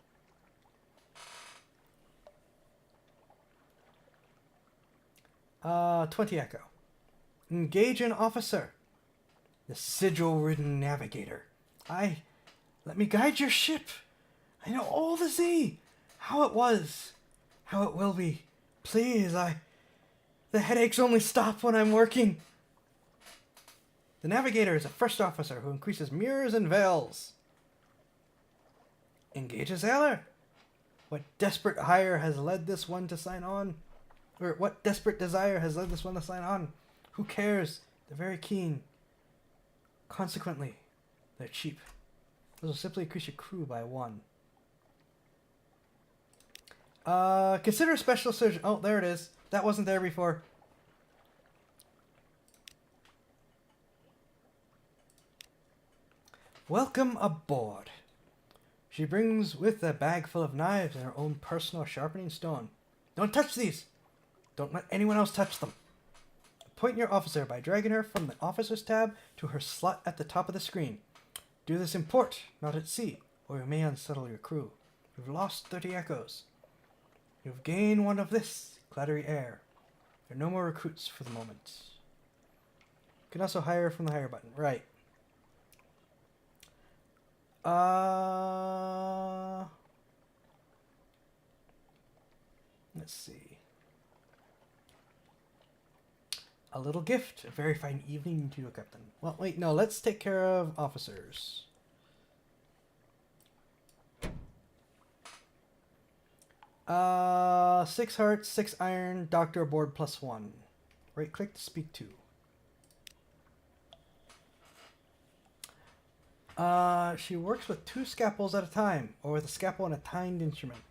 Uh, 20 echo. Engage an officer. The sigil-ridden navigator. Let me guide your ship. I know all the sea. How it was. How it will be. Please, the headaches only stop when I'm working. The navigator is a first officer who increases mirrors and veils. Engage a sailor. What desperate hire has led this one to sign on? Or what desperate desire has led this one to sign on? Who cares? They're very keen. Consequently, they're cheap. Those will simply increase your crew by 1. Consider a special surgeon. Oh, there it is. That wasn't there before. Welcome aboard. She brings with a bag full of knives and her own personal sharpening stone. Don't touch these! Don't let anyone else touch them. Appoint your officer by dragging her from the officers tab to her slot at the top of the screen. Do this in port, not at sea, or you may unsettle your crew. You've lost 30 echoes. You've gained 1 of this clattery air. There are no more recruits for the moment. You can also hire from the hire button. Right. Let's see. A little gift. A very fine evening to you, Captain. Well, wait, no. Let's take care of officers. Uh, 6 hearts, 6 iron, doctor aboard +1. Right click to speak to. She works with 2 scalpels at a time, or with a scalpel and a tined instrument.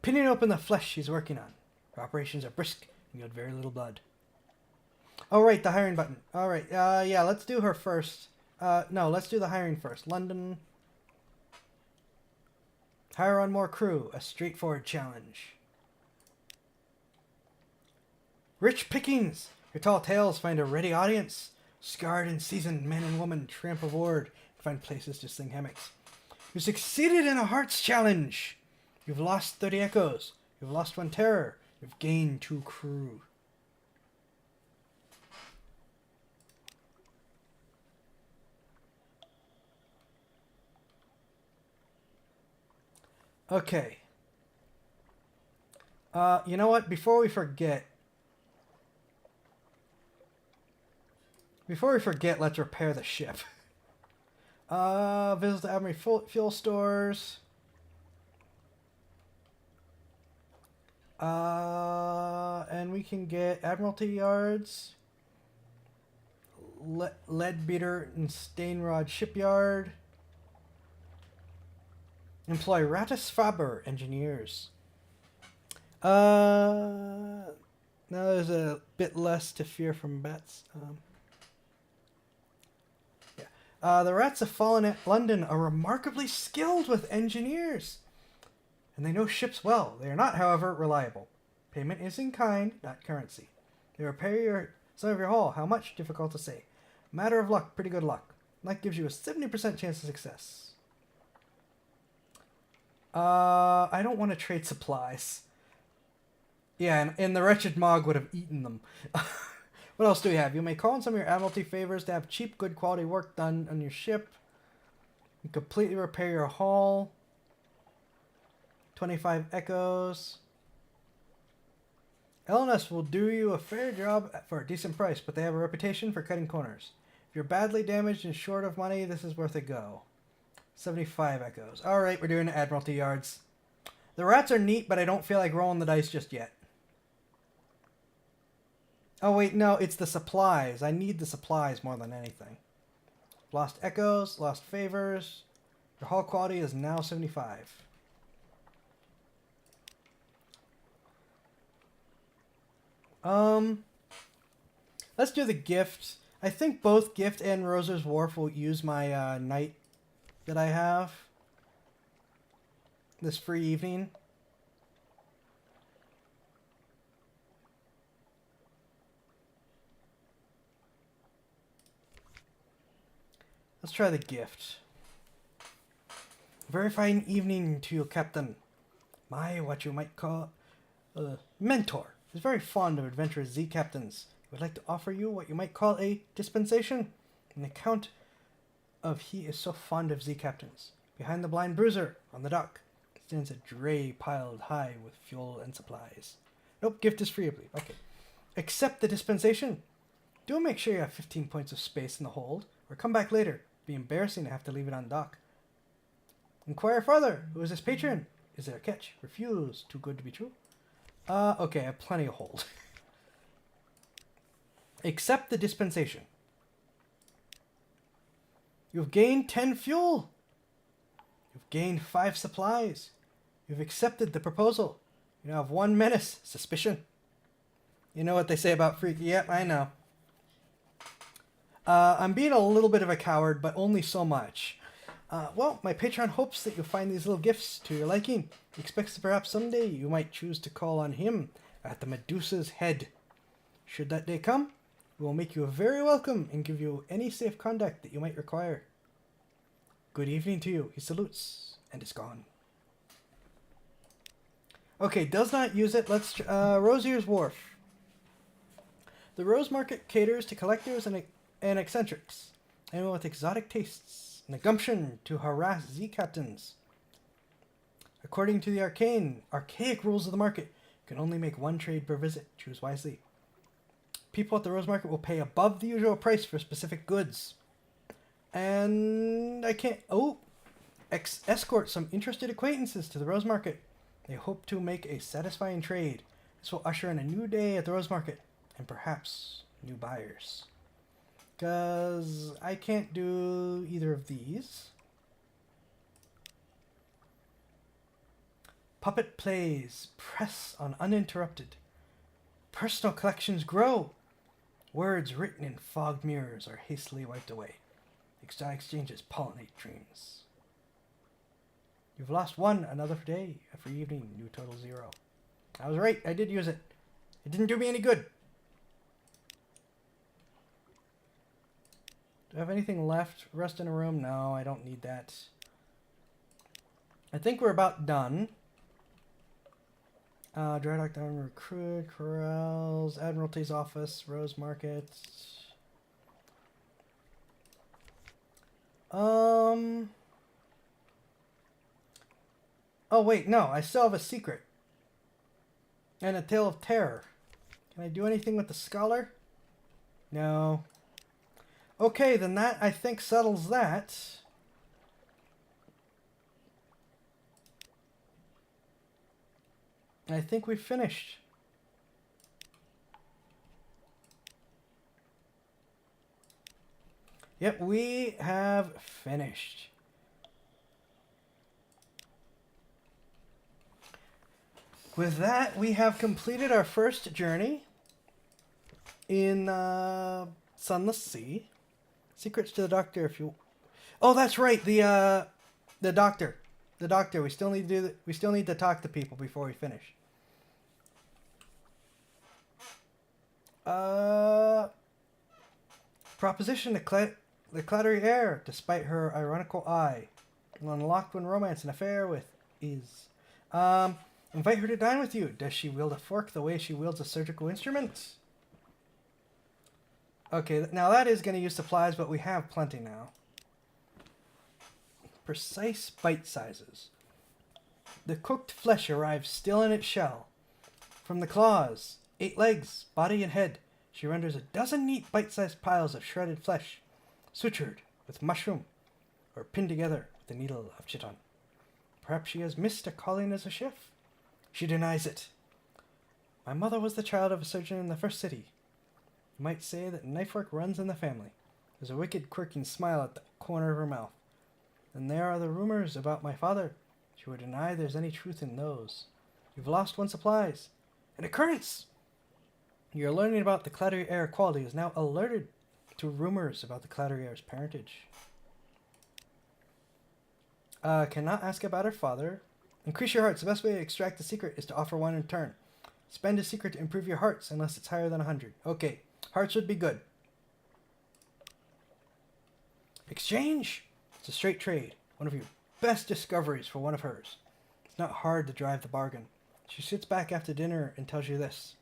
Pinning open the flesh she's working on. Her operations are brisk and yield very little blood. Oh, right, the hiring button. All right, yeah, let's do her first. No, let's do the hiring first. London. Hire on more crew. A straightforward challenge. Rich pickings. Your tall tales find a ready audience. Scarred and seasoned men and women tramp aboard and find places to sling hammocks. You succeeded in a hearts challenge. You've lost 30 echoes. You've lost 1 terror. You've gained 2 crew. Okay. You know what? Before we forget, let's repair the ship. Visit the Admiralty fuel stores. And we can get Admiralty yards, Leadbeater and Stainrod shipyard. Employ Rattus Faber engineers. Now there's a bit less to fear from bats. The rats of fallen at London are remarkably skilled with engineers, and they know ships well. They are not, however, reliable. Payment is in kind, not currency. They repair some of your hull. How much? Difficult to say. Matter of luck, pretty good luck. That gives you a 70% chance of success. I don't want to trade supplies. Yeah, and the wretched Mog would have eaten them. What else do we have? You may call in some of your Admiralty favors to have cheap, good quality work done on your ship. You completely repair your hull. 25 echoes. LNS will do you a fair job for a decent price, but they have a reputation for cutting corners. If you're badly damaged and short of money, this is worth a go. 75 echoes. Alright, we're doing Admiralty yards. The rats are neat, but I don't feel like rolling the dice just yet. Oh wait, no, it's the supplies. I need the supplies more than anything. Lost echoes, lost favors. Your hull quality is now 75. Let's do the gift. I think both Gift and Rosa's Wharf will use my night that I have. This free evening. Let's try the gift. Very fine evening to you, Captain. My, what you might call mentor is very fond of adventurous Z captains. He would like to offer you what you might call a dispensation, an account of he is so fond of Z captains. Behind the Blind Bruiser, on the dock, stands a dray piled high with fuel and supplies. Nope, gift is free, I believe. Okay. Accept the dispensation. Do make sure you have 15 points of space in the hold, or come back later. It'd be embarrassing to have to leave it on dock. Inquire further. Who is this patron? Is there a catch? Refuse. Too good to be true. Okay, I have plenty of hold. Accept the dispensation. You've gained 10 fuel. You've gained 5 supplies. You've accepted the proposal. You now have 1 menace, suspicion. You know what they say about freaky? Yep, I know. I'm being a little bit of a coward, but only so much. Well, my patron hopes that you'll find these little gifts to your liking. He expects that perhaps someday you might choose to call on him at the Medusa's head. Should that day come, we will make you very welcome and give you any safe conduct that you might require. Good evening to you. He salutes and is gone. Okay, does not use it. Let's Rosier's Wharf. The Rose Market caters to collectors and eccentrics, anyone with exotic tastes and a gumption to harass Z-captains. According to the archaic rules of the market, you can only make 1 trade per visit. Choose wisely. People at the Rose Market will pay above the usual price for specific goods. And I can't... Oh! Escort some interested acquaintances to the Rose Market. They hope to make a satisfying trade. This will usher in a new day at the Rose Market, and perhaps new buyers. Because I can't do either of these. Puppet plays. Press on uninterrupted. Personal collections grow. Words written in fogged mirrors are hastily wiped away. Exotic exchanges pollinate dreams. You've lost 1, another day, a free evening, new total 0. I was right, I did use it. It didn't do me any good. Do I have anything left? Rest in a room? No, I don't need that. I think we're about done. Drydock Down Recruit, Corrals, Admiralty's Office, Rose Market. Oh wait, no, I still have a secret. And a tale of terror. Can I do anything with the scholar? No. Okay, then that, I think, settles that. I think we've finished. Yep, we have finished. With that, we have completed our first journey in Sunless Sea. Secrets to the Doctor, if you... Oh, that's right, the Doctor. The Doctor. We still need to do. We still need to talk to people before we finish. Proposition to the clattery air, despite her ironical eye. Will unlock when romance and affair with is. Invite her to dine with you. Does she wield a fork the way she wields a surgical instrument? Okay, now that is going to use supplies, but we have plenty now. Precise bite sizes. The cooked flesh arrives still in its shell. From the claws, 8 legs, body and head, she renders a dozen neat bite-sized piles of shredded flesh, sutured with mushroom, or pinned together with the needle of chiton. Perhaps she has missed a calling as a chef. She denies it. My mother was the child of a surgeon in the first city. You might say that knife work runs in the family. There's a wicked, quirking smile at the corner of her mouth. And there are the rumors about my father. She would deny there's any truth in those. You've lost 1 supplies. An occurrence! You're learning about the clattery air quality is now alerted to rumors about the clattery air's parentage. Cannot ask about her father. Increase your hearts. The best way to extract the secret is to offer 1 in turn. Spend a secret to improve your hearts unless it's higher than 100. Okay, hearts would be good. Exchange! It's a straight trade. One of your best discoveries for one of hers. It's not hard to drive the bargain. She sits back after dinner and tells you this.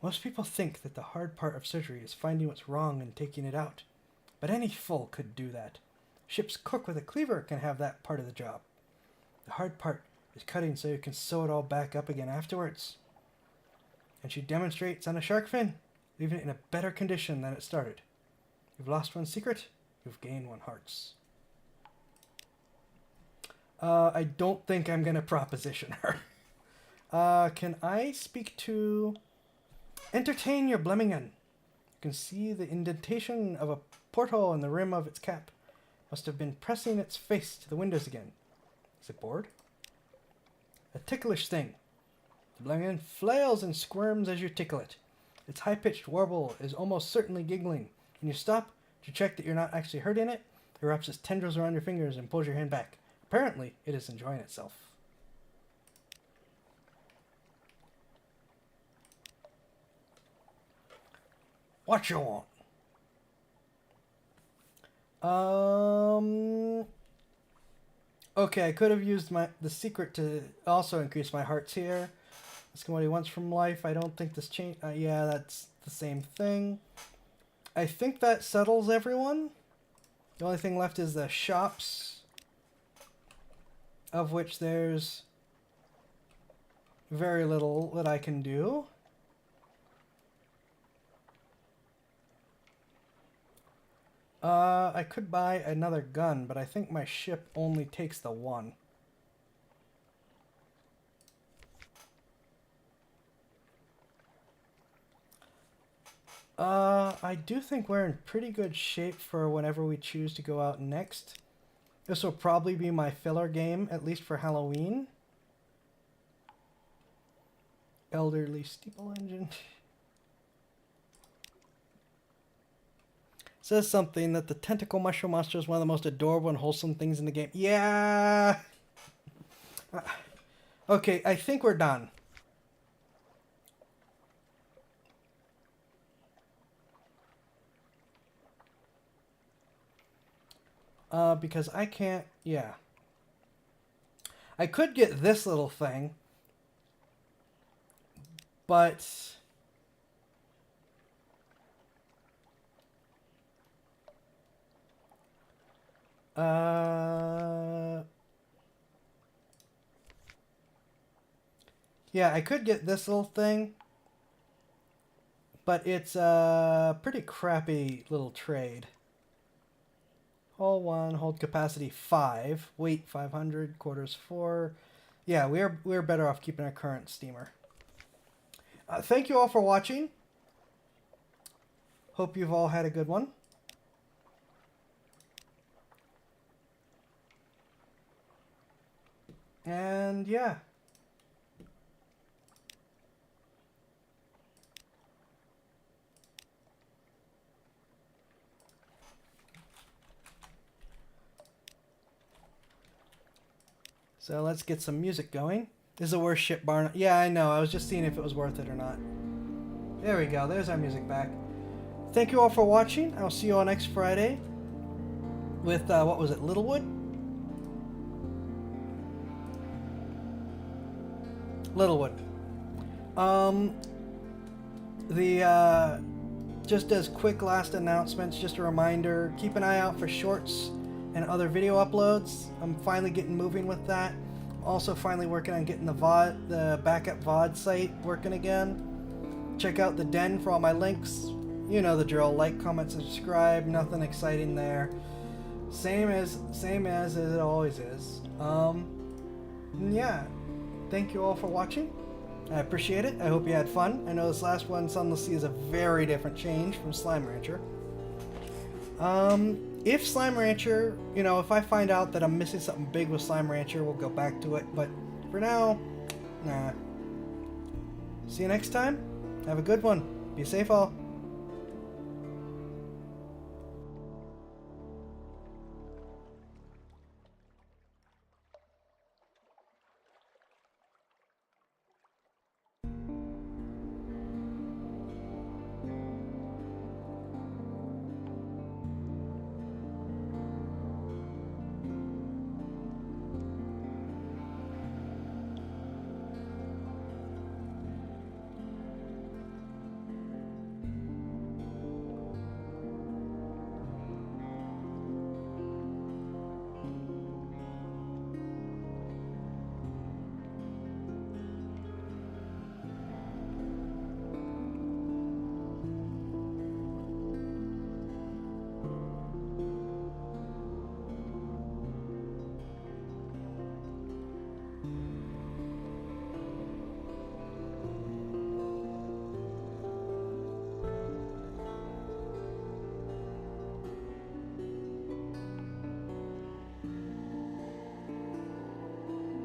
Most people think that the hard part of surgery is finding what's wrong and taking it out. But any fool could do that. Ship's cook with a cleaver can have that part of the job. The hard part is cutting so you can sew it all back up again afterwards. And she demonstrates on a shark fin, leaving it in a better condition than it started. You've lost 1 secret, you've gained 1 hearts. I don't think I'm going to proposition her. Can I speak to... Entertain your Blemmingen. You can see the indentation of a porthole in the rim of its cap. Must have been pressing its face to the windows again. Is it bored? A ticklish thing. The Blemmingen flails and squirms as you tickle it. Its high-pitched warble is almost certainly giggling. When you stop to check that you're not actually hurting it, it wraps its tendrils around your fingers and pulls your hand back. Apparently, it is enjoying itself. What you want? Okay, I could have used the secret to also increase my hearts here. Asking what he wants from life. I don't think this change. Yeah, that's the same thing. I think that settles everyone. The only thing left is the shops, of which there's very little that I can do. I could buy another gun, but I think my ship only takes the one. I do think we're in pretty good shape for whenever we choose to go out next. This will probably be my filler game, at least for Halloween. Elderly Steeple Engine. Says something that the tentacle mushroom monster is one of the most adorable and wholesome things in the game. Yeah! Okay, I think we're done. Because I can't... Yeah. I could get this little thing. But... Yeah, I could get this little thing. But it's a pretty crappy little trade. Hull 1, hold capacity 5, weight 500, quarters 4. Yeah, we're better off keeping our current steamer. Thank you all for watching. Hope you've all had a good one. And yeah. So let's get some music going. This is the worst ship barn. Yeah, I know. I was just seeing if it was worth it or not. There we go. There's our music back. Thank you all for watching. I'll see you all next Friday with, what was it, Littlewood? Littlewood. Just as quick last announcements, just a reminder, keep an eye out for shorts and other video uploads. I'm finally getting moving with that. Also finally working on getting the VOD, the backup VOD site working again. Check out the den for all my links. You know the drill. Like, comment, subscribe. Nothing exciting there. Same as it always is. Yeah. Thank you all for watching. I appreciate it. I hope you had fun. I know this last one, Sunless Sea, is a very different change from Slime Rancher. If Slime Rancher, you know, if I find out that I'm missing something big with Slime Rancher, we'll go back to it. But for now, nah. See you next time. Have a good one. Be safe all.